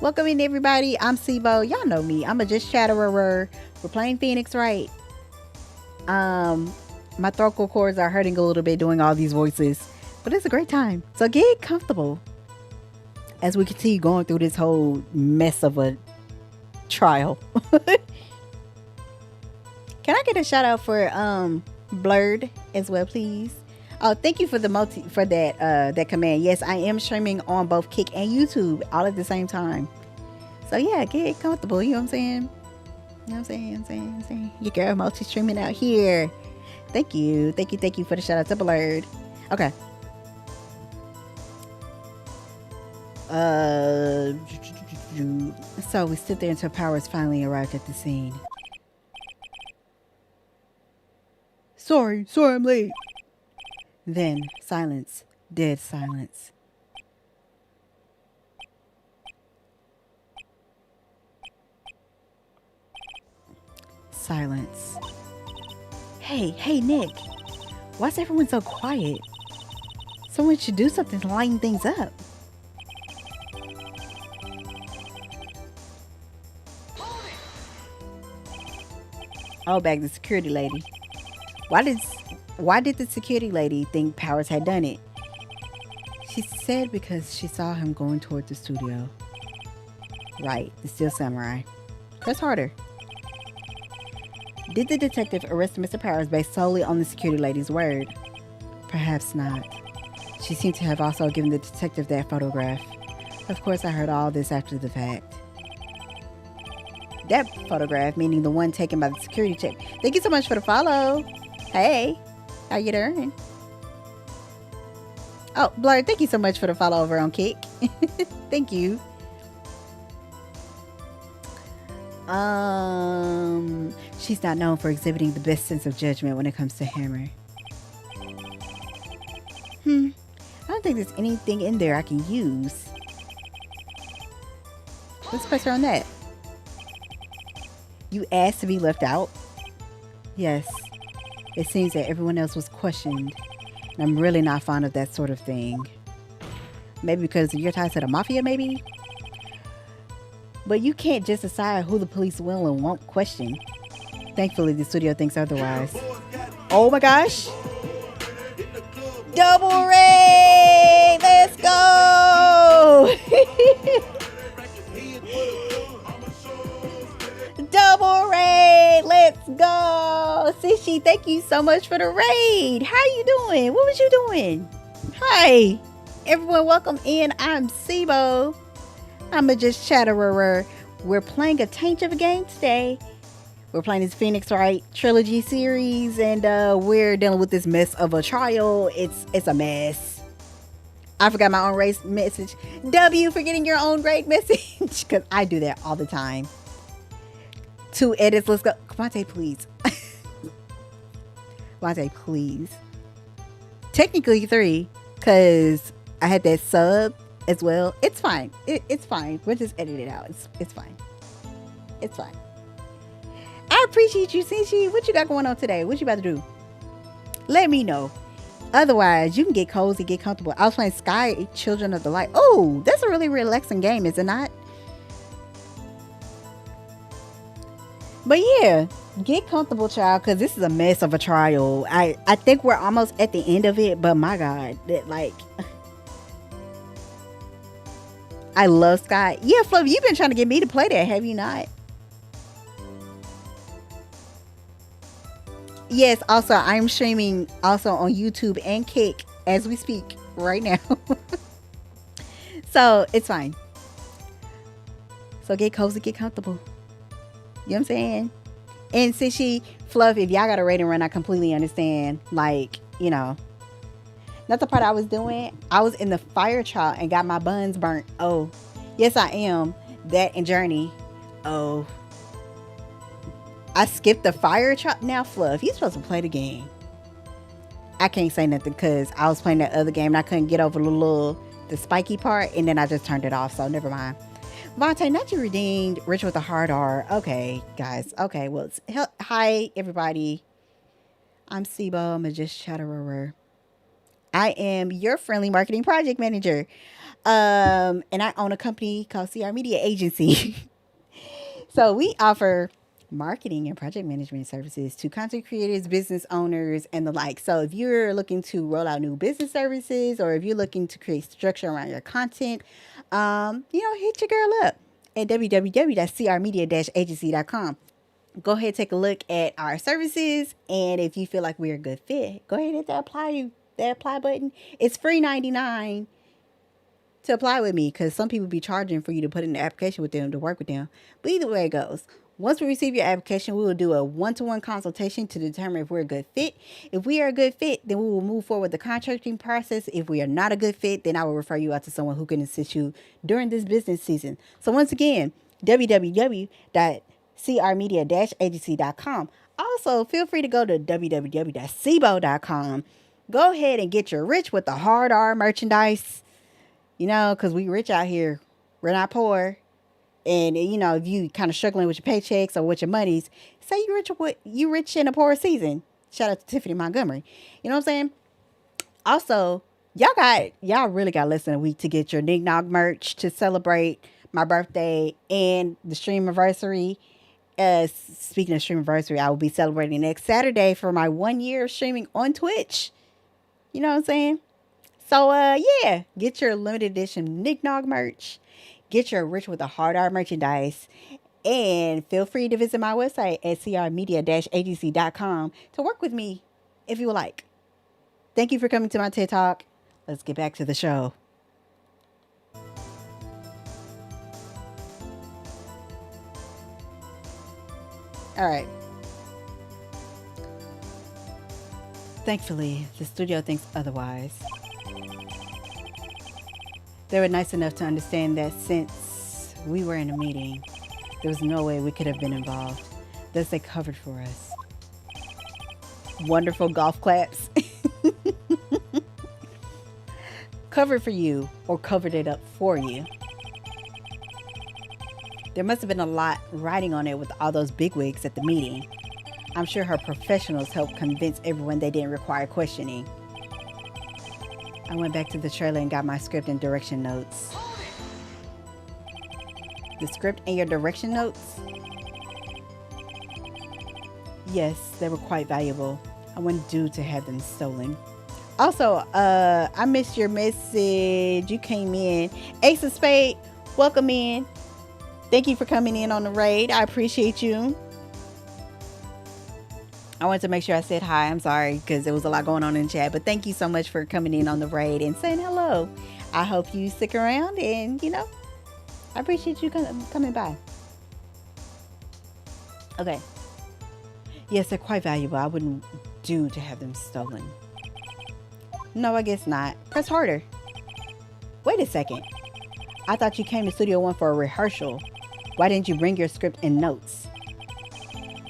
Welcome in, everybody. I'm Cebeaux. Y'all know me. I'm a just chatterer. We're playing Phoenix Wright. My throat cords are hurting a little bit doing all these voices, but it's a great time. So get comfortable as we continue going through this whole mess of a trial. Can I get a shout out for Blurred as well, please? Oh, thank you for the that command. Yes, I am streaming on both Kick and YouTube all at the same time. So yeah, get comfortable. You know what I'm saying? You know what I'm saying? Your girl multi-streaming out here. Thank you for the shout out to Blurred. Okay. So we stood there until Powers finally arrived at the scene. Sorry, I'm late. Then silence, dead silence. Silence. Hey, Nick. Why's everyone so quiet? Someone should do something to lighten things up. Oh, back the security lady. Why did the security lady think Powers had done it? She said because she saw him going toward the studio. Right, the Steel Samurai. Press harder. Did the detective arrest Mr. Powers based solely on the security lady's word? Perhaps not. She seemed to have also given the detective that photograph. Of course, I heard all this after the fact. That photograph, meaning the one taken by the security check. Thank you so much for the follow. Hey, how you doing? Oh, Blur, thank you so much for the follow over on Kick. Thank you. She's not known for exhibiting the best sense of judgment when it comes to Hammer. I don't think there's anything in there I can use. Let's press her on that. You asked to be left out? Yes. It seems that everyone else was questioned. And I'm really not fond of that sort of thing. Maybe because you're tied to the mafia, maybe? But you can't just decide who the police will and won't question. Thankfully, the studio thinks otherwise. Oh my gosh! Double raid! Let's go! Double raid! Let's go! Sishi, thank you so much for the raid. How you doing? What was you doing? Hi, everyone. Welcome in. I'm Cebeaux. I'm a just chatterer. We're playing a taint of a game today. We're playing this Phoenix Wright Trilogy series, and we're dealing with this mess of a trial. It's a mess. I forgot my own race message. W for getting your own raid message, because I do that all the time. 2 edits. Let's go. Kamante, please. Kamante, please. Technically 3, because I had that sub as well. It's fine. It's fine. We'll just edit it out. It's fine. It's fine. I appreciate you, Sinchi. What you got going on today? What you about to do? Let me know. Otherwise, you can get cozy, get comfortable. I was playing Sky Children of the Light. Oh, that's a really relaxing game, is it not? But yeah, get comfortable, child, because this is a mess of a trial. I think we're almost at the end of it, but my God, that like... I love Sky. Yeah, Fluffy, you've been trying to get me to play that, have you not? Yes, also, I'm streaming also on YouTube and Kick as we speak right now. So, it's fine. So, get cozy, get comfortable. You know what I'm saying? And Sishi, Fluff, if y'all got a rating run, I completely understand. Like, you know. Not the part I was doing. I was in the fire trial and got my buns burnt. Oh, yes, I am. That and Journey. Oh. I skipped the fire trial. Now, Fluff, you're supposed to play the game. I can't say nothing because I was playing that other game and I couldn't get over the spiky part, and then I just turned it off, so never mind. Vontae, not you redeemed. Rich with a hard R. Okay, guys. Okay, well, hi, everybody. I'm Cebeaux. I'm a just chatterer. I am your friendly marketing project manager. And I own a company called CR Media Agency. So we offer marketing and project management services to content creators, business owners, and the like. So if you're looking to roll out new business services, or if you're looking to create structure around your content, hit your girl up at www.crmedia-agency.com. Go ahead, take a look at our services, and if you feel like we're a good fit, go ahead and hit that apply button. It's free $99 to apply with me, because some people be charging for you to put in the application with them, to work with them. But either way it goes, once we receive your application, we will do a one-to-one consultation to determine if we're a good fit. If we are a good fit, then we will move forward with the contracting process. If we are not a good fit, then I will refer you out to someone who can assist you during this business season. So once again, www.crmedia-agency.com. Also, feel free to go to www.cebeaux.com. Go ahead and get your Rich with the Hard R merchandise. You know, because we rich out here. We're not poor. And, you know, if you kind of struggling with your paychecks or with your monies, say you rich in a poor season. Shout out to Tiffany Montgomery. You know what I'm saying? Also, y'all really got less than a week to get your Nig Nog merch to celebrate my birthday and the stream anniversary. Speaking of stream anniversary, I will be celebrating next Saturday for my 1 year of streaming on Twitch. You know what I'm saying? So, yeah, get your limited edition Nig Nog merch. Get your Rich with a Hard R merchandise. And feel free to visit my website at crmedia-agency.com to work with me if you would like. Thank you for coming to my TED Talk. Let's get back to the show. All right. Thankfully, the studio thinks otherwise. They were nice enough to understand that since we were in a meeting, there was no way we could have been involved. Thus, they covered for us. Wonderful golf claps. Covered for you, or covered it up for you. There must have been a lot riding on it with all those bigwigs at the meeting. I'm sure her professionals helped convince everyone they didn't require questioning. I went back to the trailer and got my script and direction notes. The script and your direction notes? Yes, they were quite valuable. I wouldn't do to have them stolen. Also, I missed your message. You came in. Ace of Spade, welcome in. Thank you for coming in on the raid. I appreciate you. I wanted to make sure I said hi. I'm sorry because there was a lot going on in chat. But thank you so much for coming in on the raid and saying hello. I hope you stick around and, you know, I appreciate you coming by. Okay. Yes, they're quite valuable. I wouldn't do to have them stolen. No, I guess not. Press harder. Wait a second. I thought you came to Studio One for a rehearsal. Why didn't you bring your script and notes?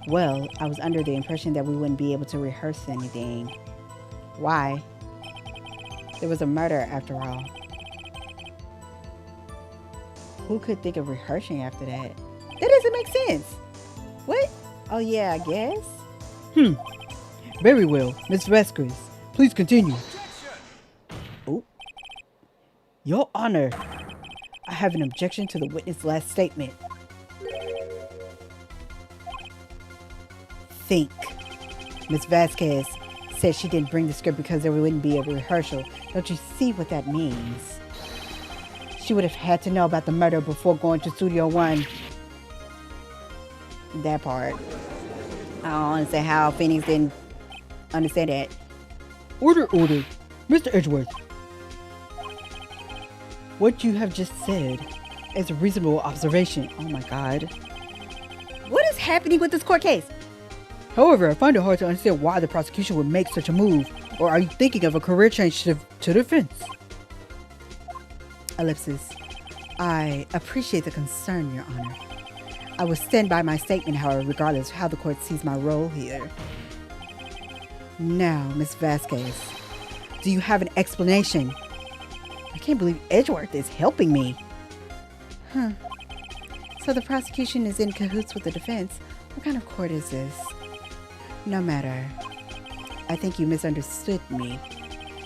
Well, I was under the impression that we wouldn't be able to rehearse anything. Why? There was a murder after all. Who could think of rehearsing after that? That doesn't make sense. What? Oh yeah, I guess. Very well, Miss Vasquez. Please continue. Oh. Your Honor, I have an objection to the witness' last statement. Think. Miss Vasquez said she didn't bring the script because there wouldn't be a rehearsal. Don't you see what that means? She would have had to know about the murder before going to Studio One. That part. I don't understand how Phoenix didn't understand that. Order. Mr. Edgeworth. What you have just said is a reasonable observation. Oh my god. What is happening with this court case? However, I find it hard to understand why the prosecution would make such a move. Or are you thinking of a career change to defense? Ellipsis. I appreciate the concern, Your Honor. I will stand by my statement, however, regardless of how the court sees my role here. Now, Miss Vasquez, do you have an explanation? I can't believe Edgeworth is helping me. So the prosecution is in cahoots with the defense. What kind of court is this? No matter. I think you misunderstood me.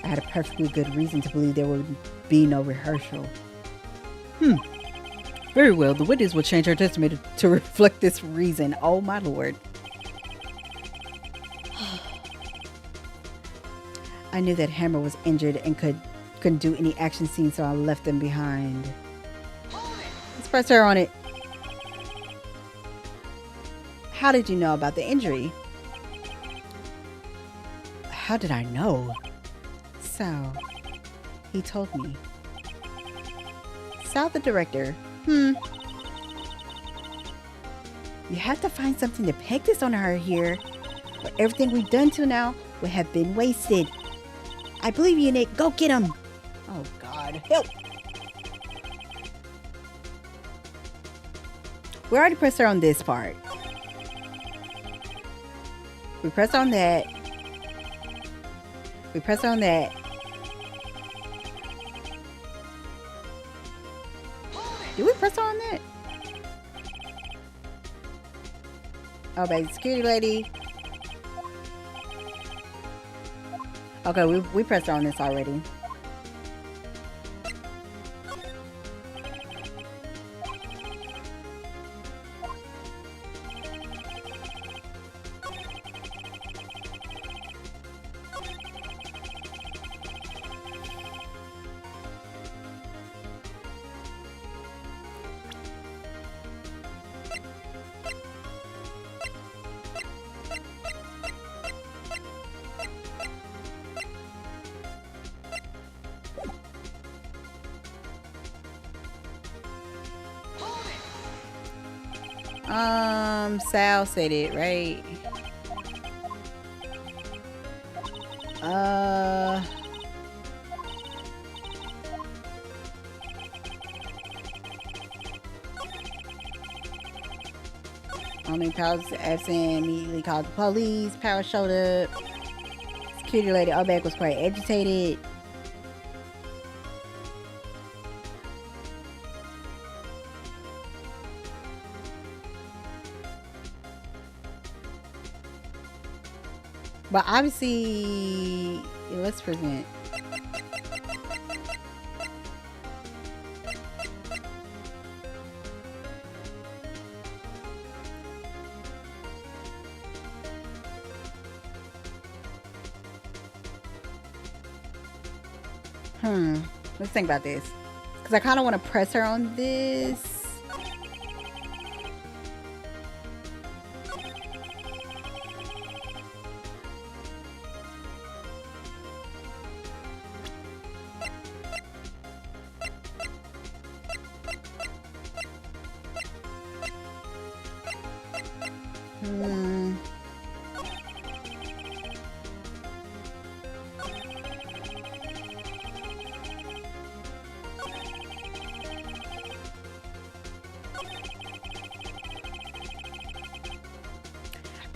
I had a perfectly good reason to believe there would be no rehearsal. Very well, the witness will change her testimony to reflect this reason. Oh my lord. I knew that Hammer was injured and couldn't do any action scenes, so I left them behind. Let's press her on it. How did you know about the injury? How did I know? Sal. He told me. Sal the director. You have to find something to peg this on her here. But everything we've done till now would have been wasted. I believe you, Nick. Go get him. Oh, God. Help. We already pressed her on this part. We pressed on that. We pressed on that. Did we press on that? Oh, baby, security lady. Okay, we pressed on this already. Sal said it, right? Only Powers absent, immediately called the police. Power showed up. Security lady Obek was quite agitated. But obviously, let's present. Let's think about this. Because I kind of want to press her on this.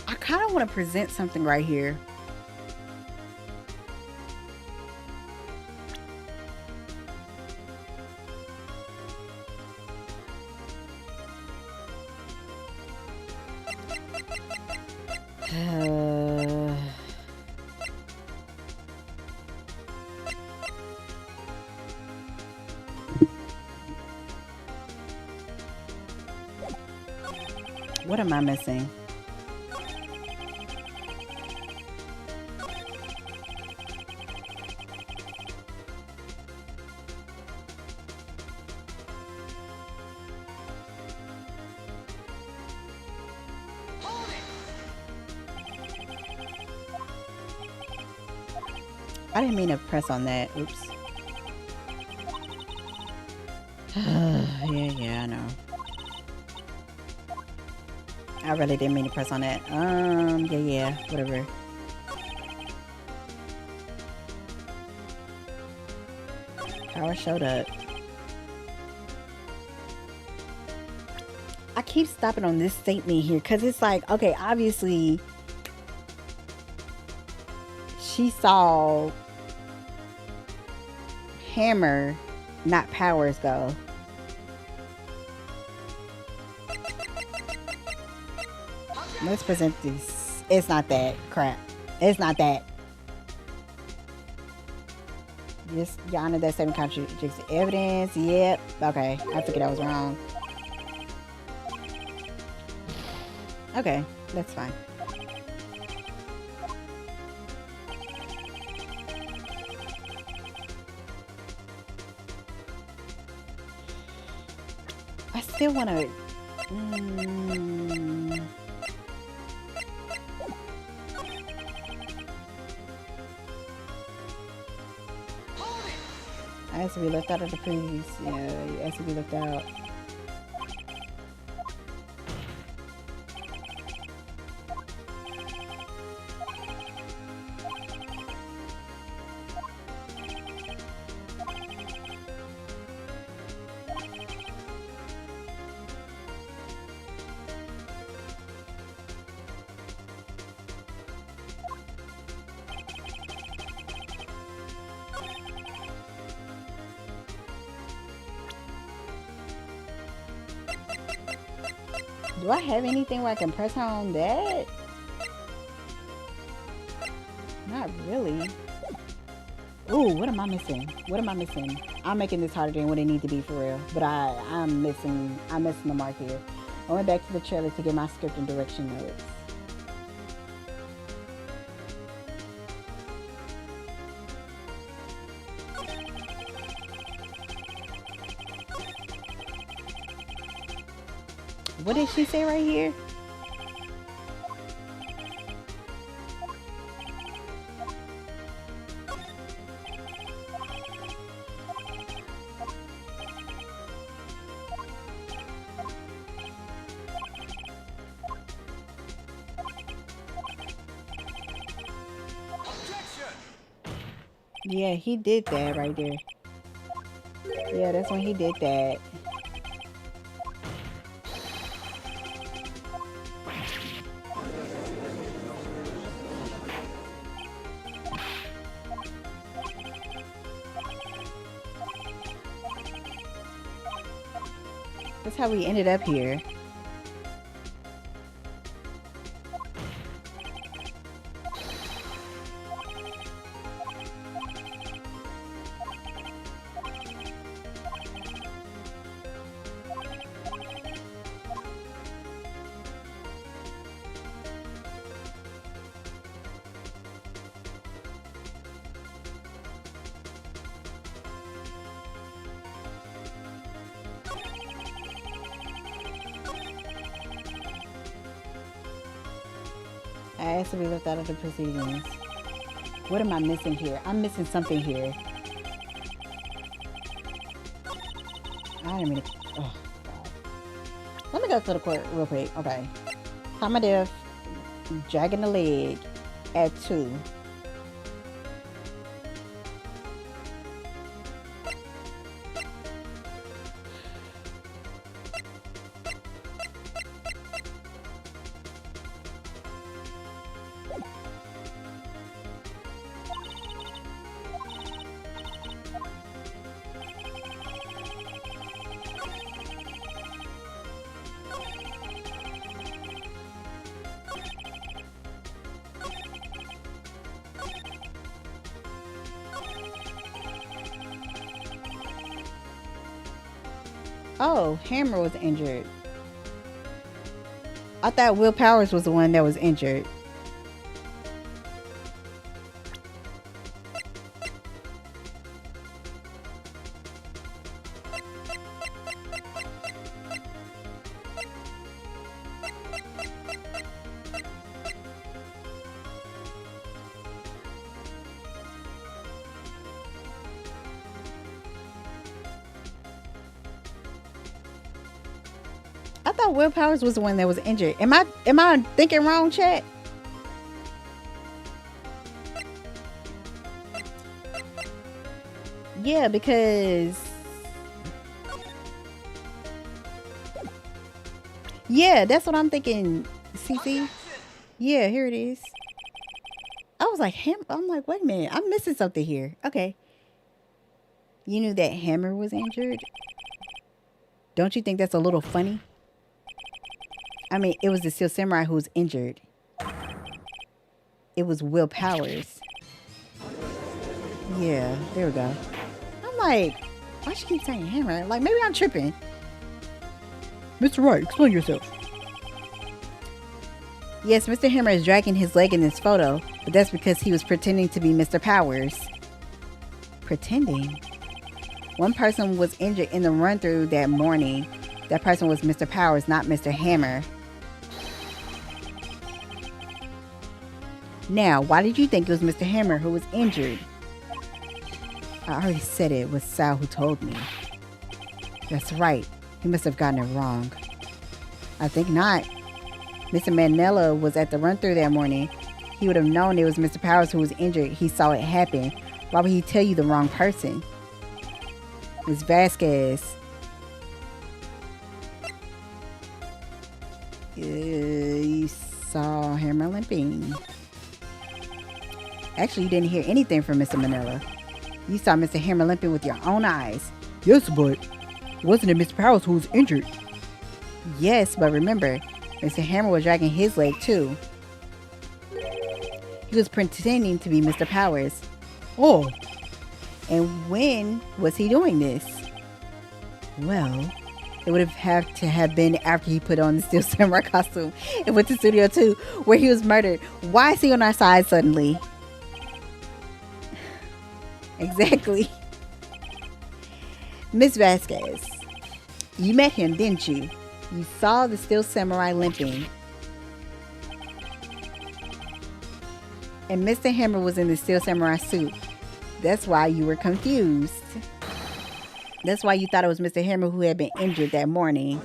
I kind of want to present something right here. What am I missing? I didn't mean to press on that. Oops. Yeah, I know. I really didn't mean to press on that. Yeah, whatever. Power showed up. I keep stopping on this statement here because it's like, okay, obviously she saw Hammer, not Powers, go. Let's present this. It's not that. Crap. It's not that. Yes, Your Honor, that statement contradicts the evidence. Yep. Okay. I figured I was wrong. Okay. That's fine. I still want to... I has to be left out of the previous. Yeah, it has to be left out. Do I have anything where I can press on that? Not really. Ooh, what am I missing? What am I missing? I'm making this harder than what it needs to be for real. But I'm missing the mark here. I went back to the trailer to get my script and direction notes. What did she say right here? Yeah, he did that right there. Yeah, that's when he did that. That's how we ended up here. I asked to be left out of the proceedings. What am I missing here? I'm missing something here. I didn't mean to. Oh, God. Let me go to the court real quick. Okay. Time of death. Dragging the leg at 2. Oh, Hammer was injured. I thought Will Powers was the one that was injured. I thought Will Powers was the one that was injured. Am I thinking wrong, chat? Yeah, because yeah, that's what I'm thinking. CC. Yeah, here it is. I was like, I'm like, wait a minute, I'm missing something here. Okay. You knew that Hammer was injured? Don't you think that's a little funny? I mean, it was the Steel Samurai who was injured. It was Will Powers. Yeah, there we go. I'm like, why she keep saying Hammer? Like, maybe I'm tripping. Mr. Wright, explain yourself. Yes, Mr. Hammer is dragging his leg in this photo, but that's because he was pretending to be Mr. Powers. Pretending? One person was injured in the run-through that morning. That person was Mr. Powers, not Mr. Hammer. Now, why did you think it was Mr. Hammer who was injured? I already said it was Sal who told me. That's right. He must have gotten it wrong. I think not. Mr. Manella was at the run-through that morning. He would have known it was Mr. Powers who was injured. He saw it happen. Why would he tell you the wrong person? Ms. Vasquez. You saw Hammer limping. Actually, you didn't hear anything from Mr. Manila. You saw Mr. Hammer limping with your own eyes. Yes, but wasn't it Mr. Powers who was injured? Yes, but remember, Mr. Hammer was dragging his leg too. He was pretending to be Mr. Powers. Oh. And when was he doing this? Well, it would have to have been after he put on the Steel Samurai costume and went to Studio 2, where he was murdered. Why is he on our side suddenly? Exactly. Miss Vasquez, you met him, didn't you? You saw the Steel Samurai limping. And Mr. Hammer was in the Steel Samurai suit. That's why you were confused. That's why you thought it was Mr. Hammer who had been injured that morning.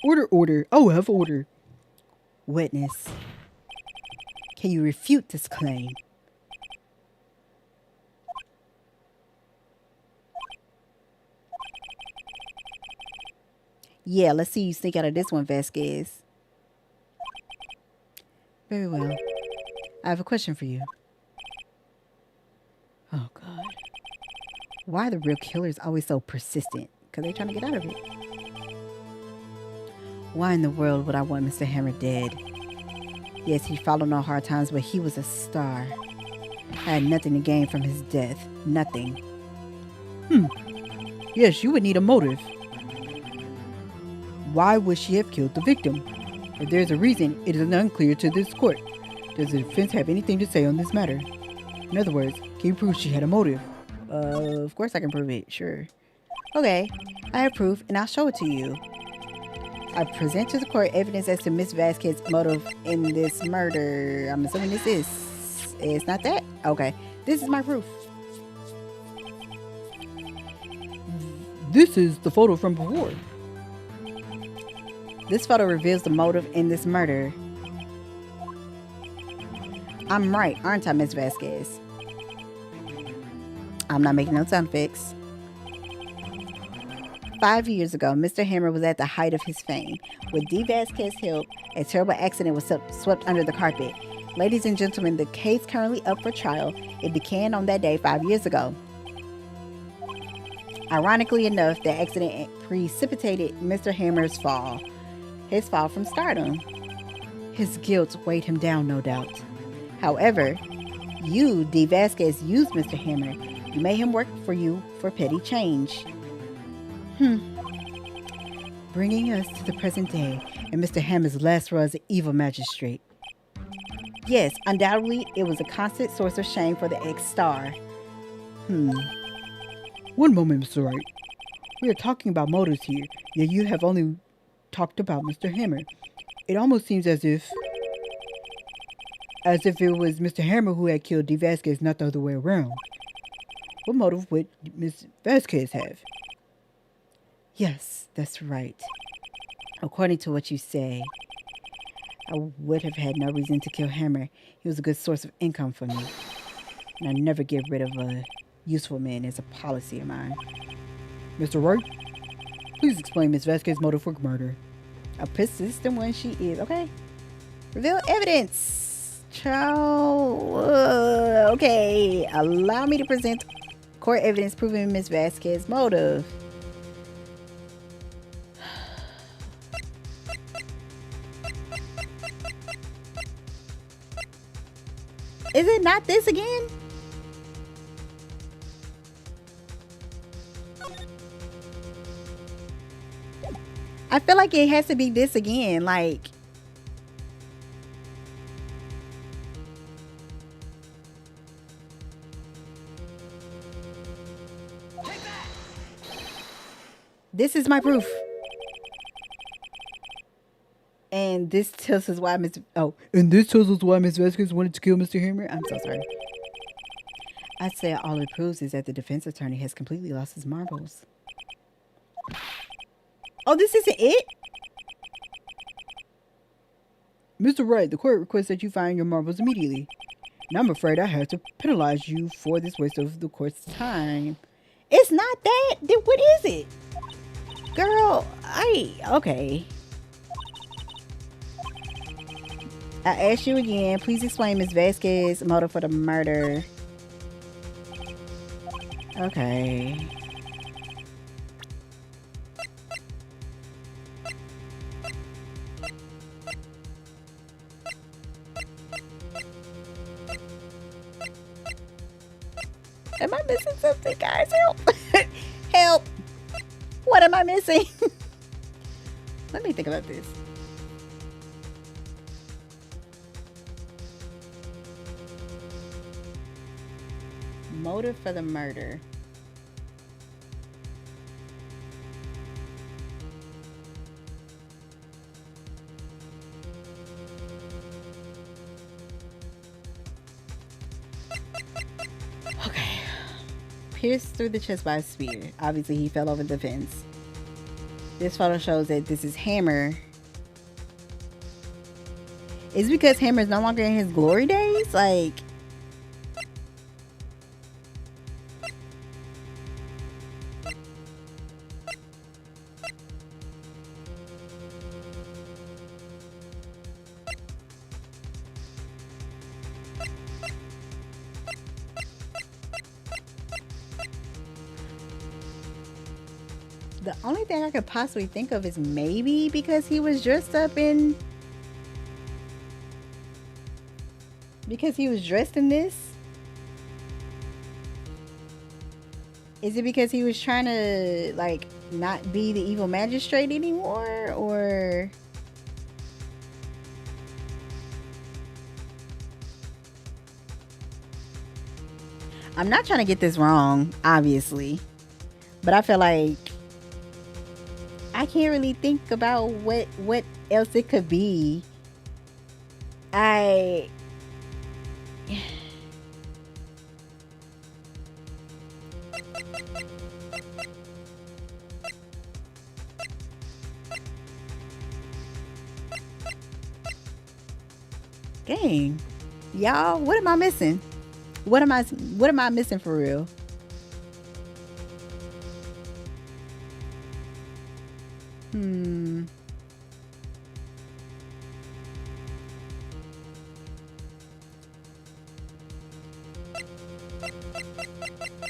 Order. I will have order. Witness, can you refute this claim? Yeah, let's see you sneak out of this one, Vasquez. Very well. I have a question for you. Oh, God. Why are the real killers always so persistent? Because they're trying to get out of it. Why in the world would I want Mr. Hammer dead? Yes, he followed no hard times, but he was a star. I had nothing to gain from his death. Nothing. Yes, you would need a motive. Why would she have killed the victim? If there's a reason, it is unclear to this court. Does the defense have anything to say on this matter? In other words, can you prove she had a motive? Of course I can prove it, sure. Okay, I have proof and I'll show it to you. I present to the court evidence as to Miss Vasquez's motive in this murder. I'm assuming this is. It's not that? Okay. This is my proof. This is the photo from before. This photo reveals the motive in this murder. I'm right, aren't I, Miss Vasquez? I'm not making no sound effects. 5 years ago, Mr. Hammer was at the height of his fame. With D. Vasquez's help, a terrible accident was swept under the carpet. Ladies and gentlemen, the case currently up for trial. It began on that day 5 years ago. Ironically enough, the accident precipitated Mr. Hammer's fall. His fall from stardom. His guilt weighed him down, no doubt. However, you, D. Vasquez, used Mr. Hammer. You made him work for you for petty change. Bringing us to the present day and Mr. Hammer's last run as an evil magistrate. Yes, undoubtedly, it was a constant source of shame for the ex-star. One moment, Mr. Wright. We are talking about motives here, yet you have only talked about Mr. Hammer. It almost seems as if it was Mr. Hammer who had killed D. Vasquez, not the other way around. What motive would Miss Vasquez have? Yes, that's right. According to what you say, I would have had no reason to kill Hammer. He was a good source of income for me. And I never get rid of a useful man as a policy of mine. Mr. Wright, please explain Miss Vasquez's motive for murder. A persistent one she is. Okay. Reveal evidence. Child. Okay. Allow me to present court evidence proving Miss Vasquez's motive. Is it not this again? I feel like it has to be this again. Like, this is my proof. And this tells us why Miss Vasquez wanted to kill Mr. Hammer. I'm so sorry. I'd say all it proves is that the defense attorney has completely lost his marbles. Oh, this isn't it? Mr. Wright, the court requests that you find your marbles immediately. And I'm afraid I have to penalize you for this waste of the court's time. It's not that. Then what is it? Girl, okay. I ask you again, please explain Ms. Vasquez's motive for the murder. Okay. Am I missing something, guys? Help! Help! What am I missing? Let me think about this. Motive for the murder. Okay. Pierced through the chest by a spear. Obviously, he fell over the fence. This photo shows that this is Hammer. Is it because Hammer is no longer in his glory days? Like, the only thing I could possibly think of is maybe because he was dressed up in... Because he was dressed in this? Is it because he was trying to, like, not be the evil magistrate anymore? Or... I'm not trying to get this wrong, obviously. But I feel like... I can't really think about what else it could be. I dang, y'all, what am I missing? What am I missing for real? Hmm.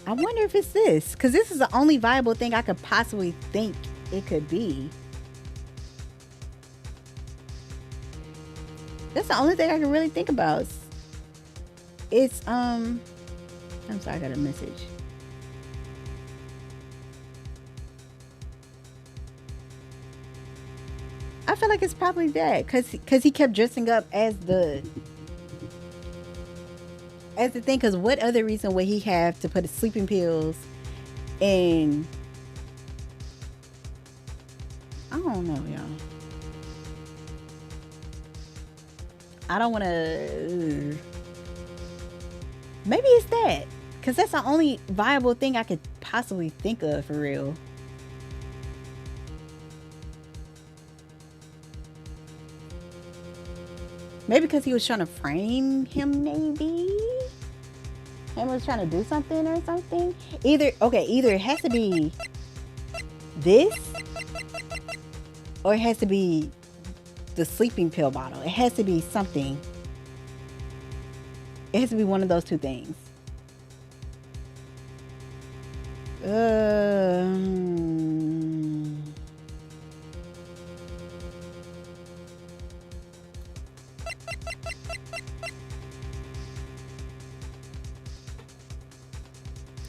I wonder if it's this, because this is the only viable thing I could possibly think it could be. That's the only thing I can really think about. It's I'm sorry, I got a message. I feel like it's probably that, cause he kept dressing up as the thing. Cause what other reason would he have to put his sleeping pills in? I don't know, y'all. I don't want to. Maybe it's that, cause that's the only viable thing I could possibly think of for real. Maybe because he was trying to frame him, maybe. Him was trying to do something or something. Either it has to be this, or it has to be the sleeping pill bottle. It has to be something. It has to be one of those two things.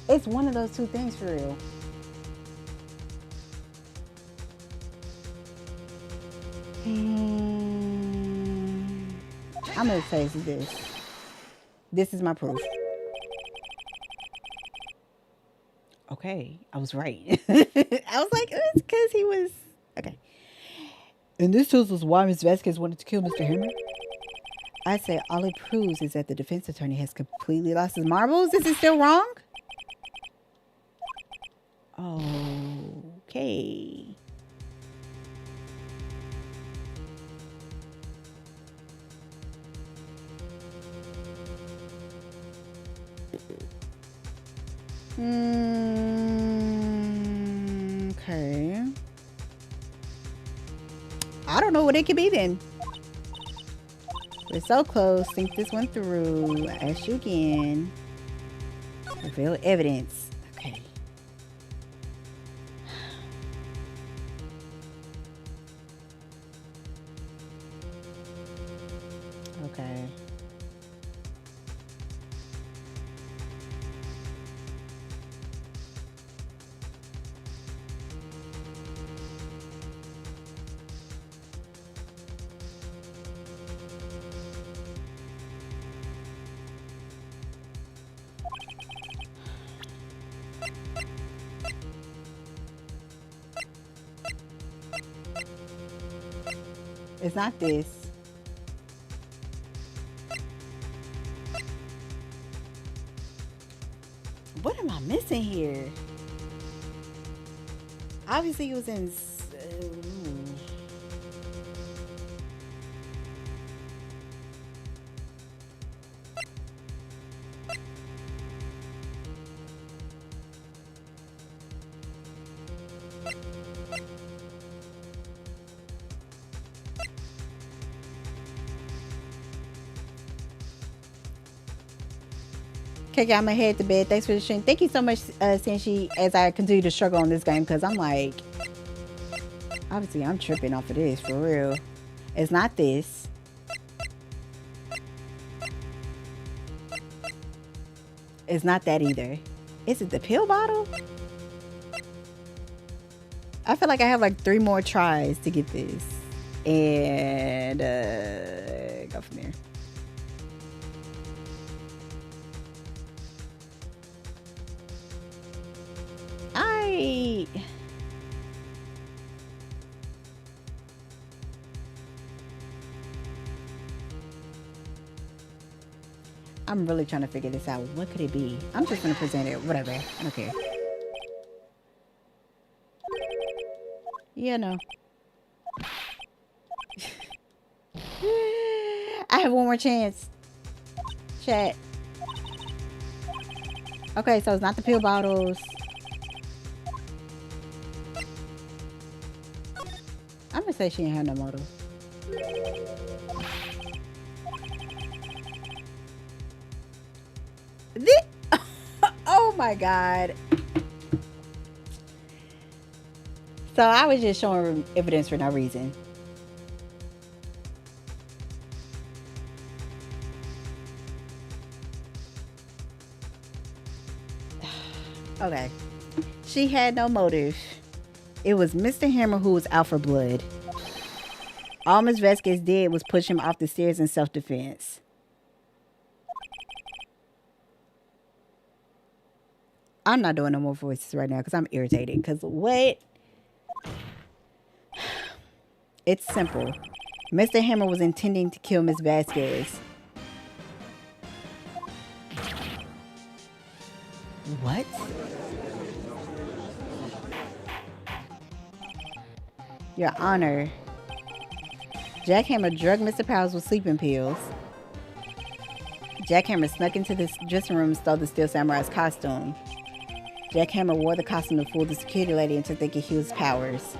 It's one of those two things for real. I'm gonna say it's this. This is my proof. Okay, I was right. I was like, it's because he was okay. And this tells us why Miss Vasquez wanted to kill Mr. Hammer. I say all it proves is that the defense attorney has completely lost his marbles. Is it still wrong? Okay. Okay. I don't know what it could be then. We're so close. Think this went through. I asked you again. Reveal evidence. Okay. Okay. It's not this. What am I missing here? Obviously, it was in. Okay, I'm gonna head to bed. Thanks for the stream. Thank you so much, Senshi, as I continue to struggle on this game, because I'm like, obviously, I'm tripping off of this for real. It's not this. It's not that either. Is it the pill bottle? I feel like I have like 3 more tries to get this, and go from there. I'm really trying to figure this out. What could it be? I'm just gonna present it. Whatever. I don't care. Yeah, no. I have one more chance. Chat. Okay, so it's not the pill bottles. I'm gonna say she ain't had no motive. Oh my god. So I was just showing evidence for no reason. Okay. She had no motive. It was Mr. Hammer who was out for blood. All Ms. Vasquez did was push him off the stairs in self-defense. I'm not doing no more voices right now because I'm irritated. Because what? It's simple. Mr. Hammer was intending to kill Ms. Vasquez. What? Your Honor, Jack Hammer drugged Mr. Powers with sleeping pills. Jack Hammer snuck into the dressing room and stole the Steel Samurai's costume. Jack Hammer wore the costume to fool the security lady into thinking he was Powers.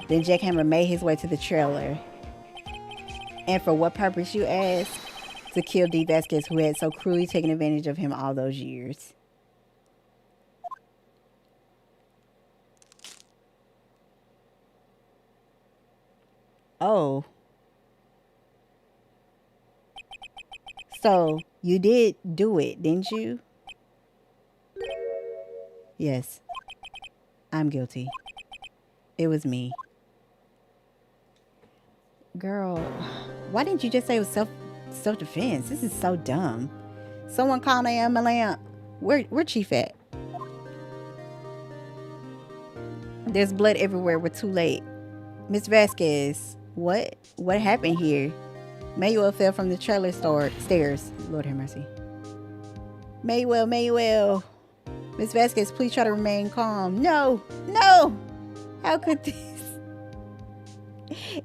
Then Jack Hammer made his way to the trailer. And for what purpose, you ask? To kill Dee Vasquez, who had so cruelly taken advantage of him all those years. Oh. So, you did do it, didn't you? Yes. I'm guilty. It was me. Girl, why didn't you just say it was self-defense? This is so dumb. Someone call an ambulance. Where Chief at? There's blood everywhere. We're too late. Miss Vasquez, what happened here? Manuel fell from the trailer stairs. Lord have mercy. Manuel. Miss Vasquez, please try to remain calm. No. How could this?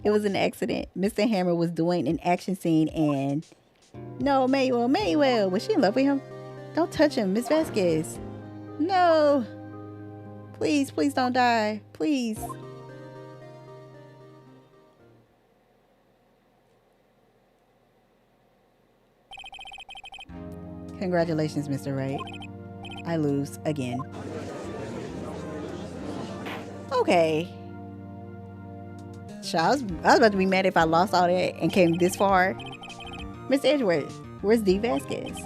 It was an accident. Mr. Hammer was doing an action scene and... No, Manuel. Was she in love with him? Don't touch him, Miss Vasquez. No. Please don't die. Please. Congratulations, Mr. Wright. I lose again. Okay. I was about to be mad if I lost all that and came this far. Miss Edgeworth, where's Dee Vasquez?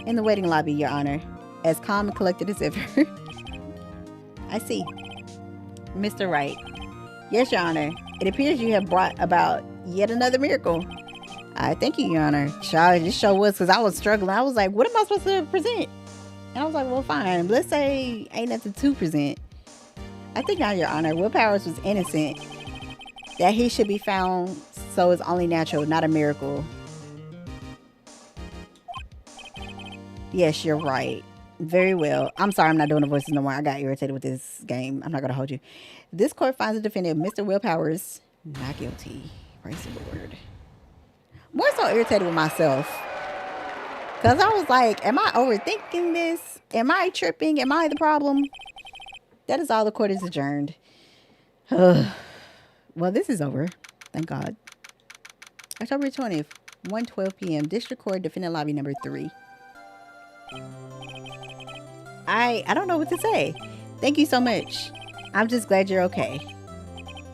In the waiting lobby, Your Honor. As calm and collected as ever. I see. Mr. Wright. Yes, Your Honor. It appears you have brought about yet another miracle. I thank you, Your Honor. Child, this show was because I was struggling. I was like, what am I supposed to present? And I was like, well, fine. Let's say ain't nothing to present. I think now, Your Honor, Will Powers was innocent. That he should be found, so it's only natural, not a miracle. Yes, you're right. Very well. I'm sorry I'm not doing the voices no more. I got irritated with this game. I'm not going to hold you. This court finds the defendant, Mr. Will Powers, not guilty. Praise the Lord. More so irritated with myself. Because I was like, am I overthinking this? Am I tripping? Am I the problem? That is all. The court is adjourned. Well, this is over. Thank God. October 20th, 1:12 p.m. District Court, Defendant Lobby number 3. I don't know what to say. Thank you so much. I'm just glad you're okay.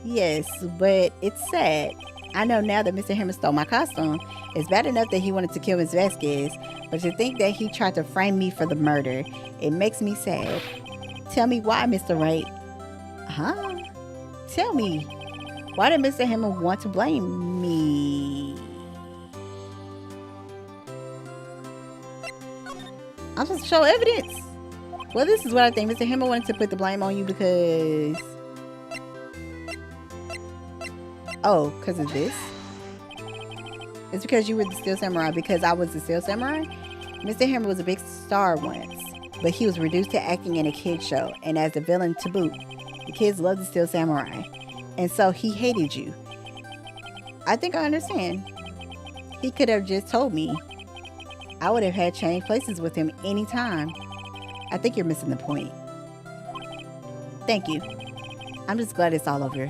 Yes, but it's sad. I know now that Mr. Hammer stole my costume. It's bad enough that he wanted to kill Ms. Vasquez, but to think that he tried to frame me for the murder, it makes me sad. Tell me why, Mr. Wright. Huh? Tell me. Why did Mr. Hammer want to blame me? I'm supposed to show evidence. Well, this is what I think. Mr. Hammer wanted to put the blame on you because... Oh, because of this? It's because you were the Steel Samurai. Because I was the Steel Samurai. Mr. Hammer was a big star once, but he was reduced to acting in a kid's show, and as the villain to boot. The kids loved the Steel Samurai, and so he hated you. I think I understand. He could have just told me. I would have had changed places with him anytime. I think you're missing the point. Thank you. I'm just glad it's all over.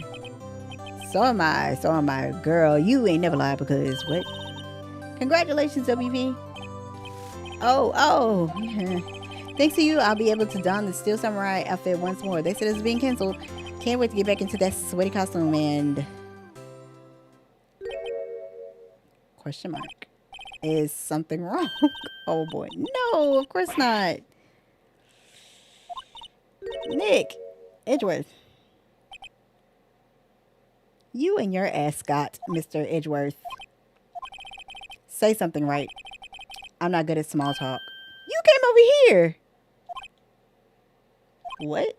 So am I. So am I. Girl, you ain't never lied because what? Congratulations, WP. Oh. Thanks to you, I'll be able to don the Steel Samurai outfit once more. They said it's being canceled. Can't wait to get back into that sweaty costume and... Question mark. Is something wrong? Oh boy. No, of course not. Nick. Edgeworth. You and your ascot, Mr. Edgeworth. Say something right. I'm not good at small talk. You came over here. What?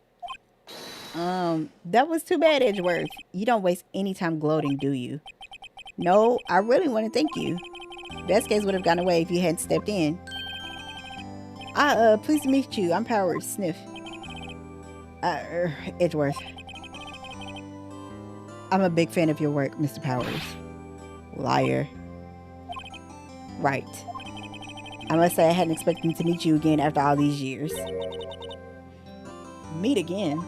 That was too bad, Edgeworth. You don't waste any time gloating, do you? No, I really want to thank you. Best case would have gone away if you hadn't stepped in. Pleased to meet you. I'm Powers. Sniff. Edgeworth. I'm a big fan of your work, Mr. Powers. Liar. Right. I must say I hadn't expected to meet you again after all these years. Meet again?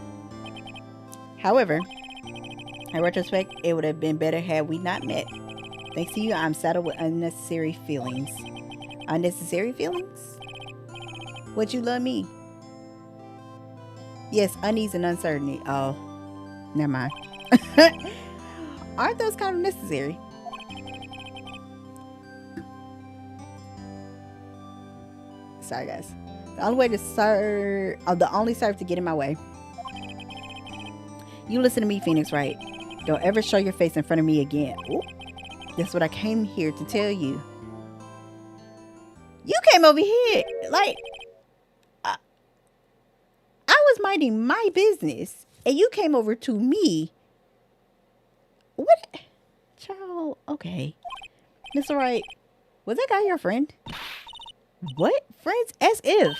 However, in retrospect, it would have been better had we not met. Thanks to you, I'm saddled with unnecessary feelings. Unnecessary feelings? Would you love me? Yes, unease and uncertainty. Oh, never mind. Aren't those kind of necessary? Sorry, guys. The only way to serve, the only serve to get in my way. You listen to me, Phoenix Wright. Don't ever show your face in front of me again. Ooh, that's what I came here to tell you. You came over here like I was minding my business, and you came over to me. What, child? Okay, Mr. Wright, was that guy your friend? What? Friends? As if.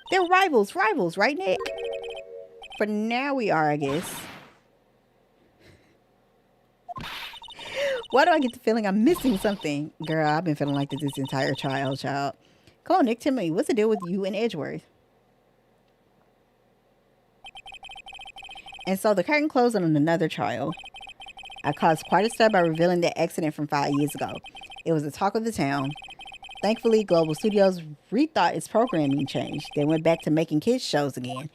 They're rivals, right, Nick? For now we are, I guess. Why do I get the feeling I'm missing something? Girl, I've been feeling like this entire child. Come on, Nick, tell me, what's the deal with you and Edgeworth? And so the curtain closed on another trial. I caused quite a stir by revealing the accident from 5 years ago. It was the talk of the town. Thankfully, Global Studios rethought its programming change. They went back to making kids shows again.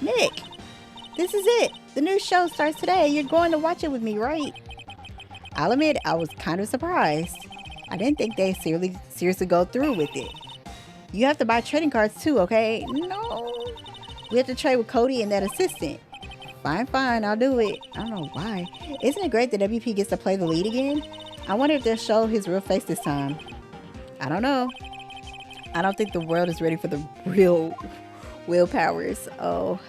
Nick, this is it. The new show starts today. You're going to watch it with me, right? I'll admit, I was kind of surprised. I didn't think they'd seriously go through with it. You have to buy trading cards too, okay? No. We have to trade with Cody and that assistant. Fine, I'll do it. I don't know why. Isn't it great that WP gets to play the lead again? I wonder if they'll show his real face this time. I don't know. I don't think the world is ready for the real Will Powers. Oh.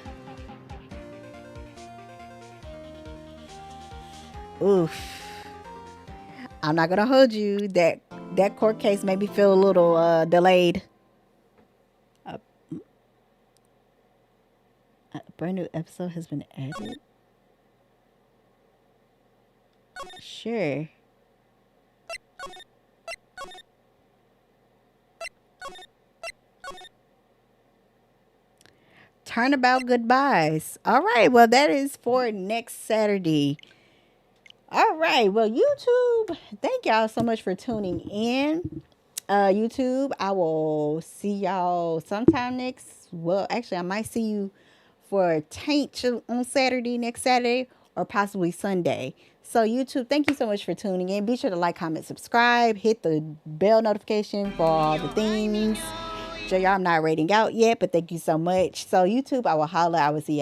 Oof. I'm not gonna hold you. That court case made me feel a little delayed. A brand new episode has been added. Sure. Turnabout goodbyes. All right. Well, that is for next Saturday. All right. Well, YouTube, thank y'all so much for tuning in. YouTube, I will see y'all sometime next. Well, actually, I might see you for Taint on next Saturday, or possibly Sunday. So YouTube, thank you so much for tuning in. Be sure to like, comment, subscribe, hit the bell notification for all the things. JR, I'm not rating out yet, but thank you so much. So YouTube, I will holla. I will see y'all.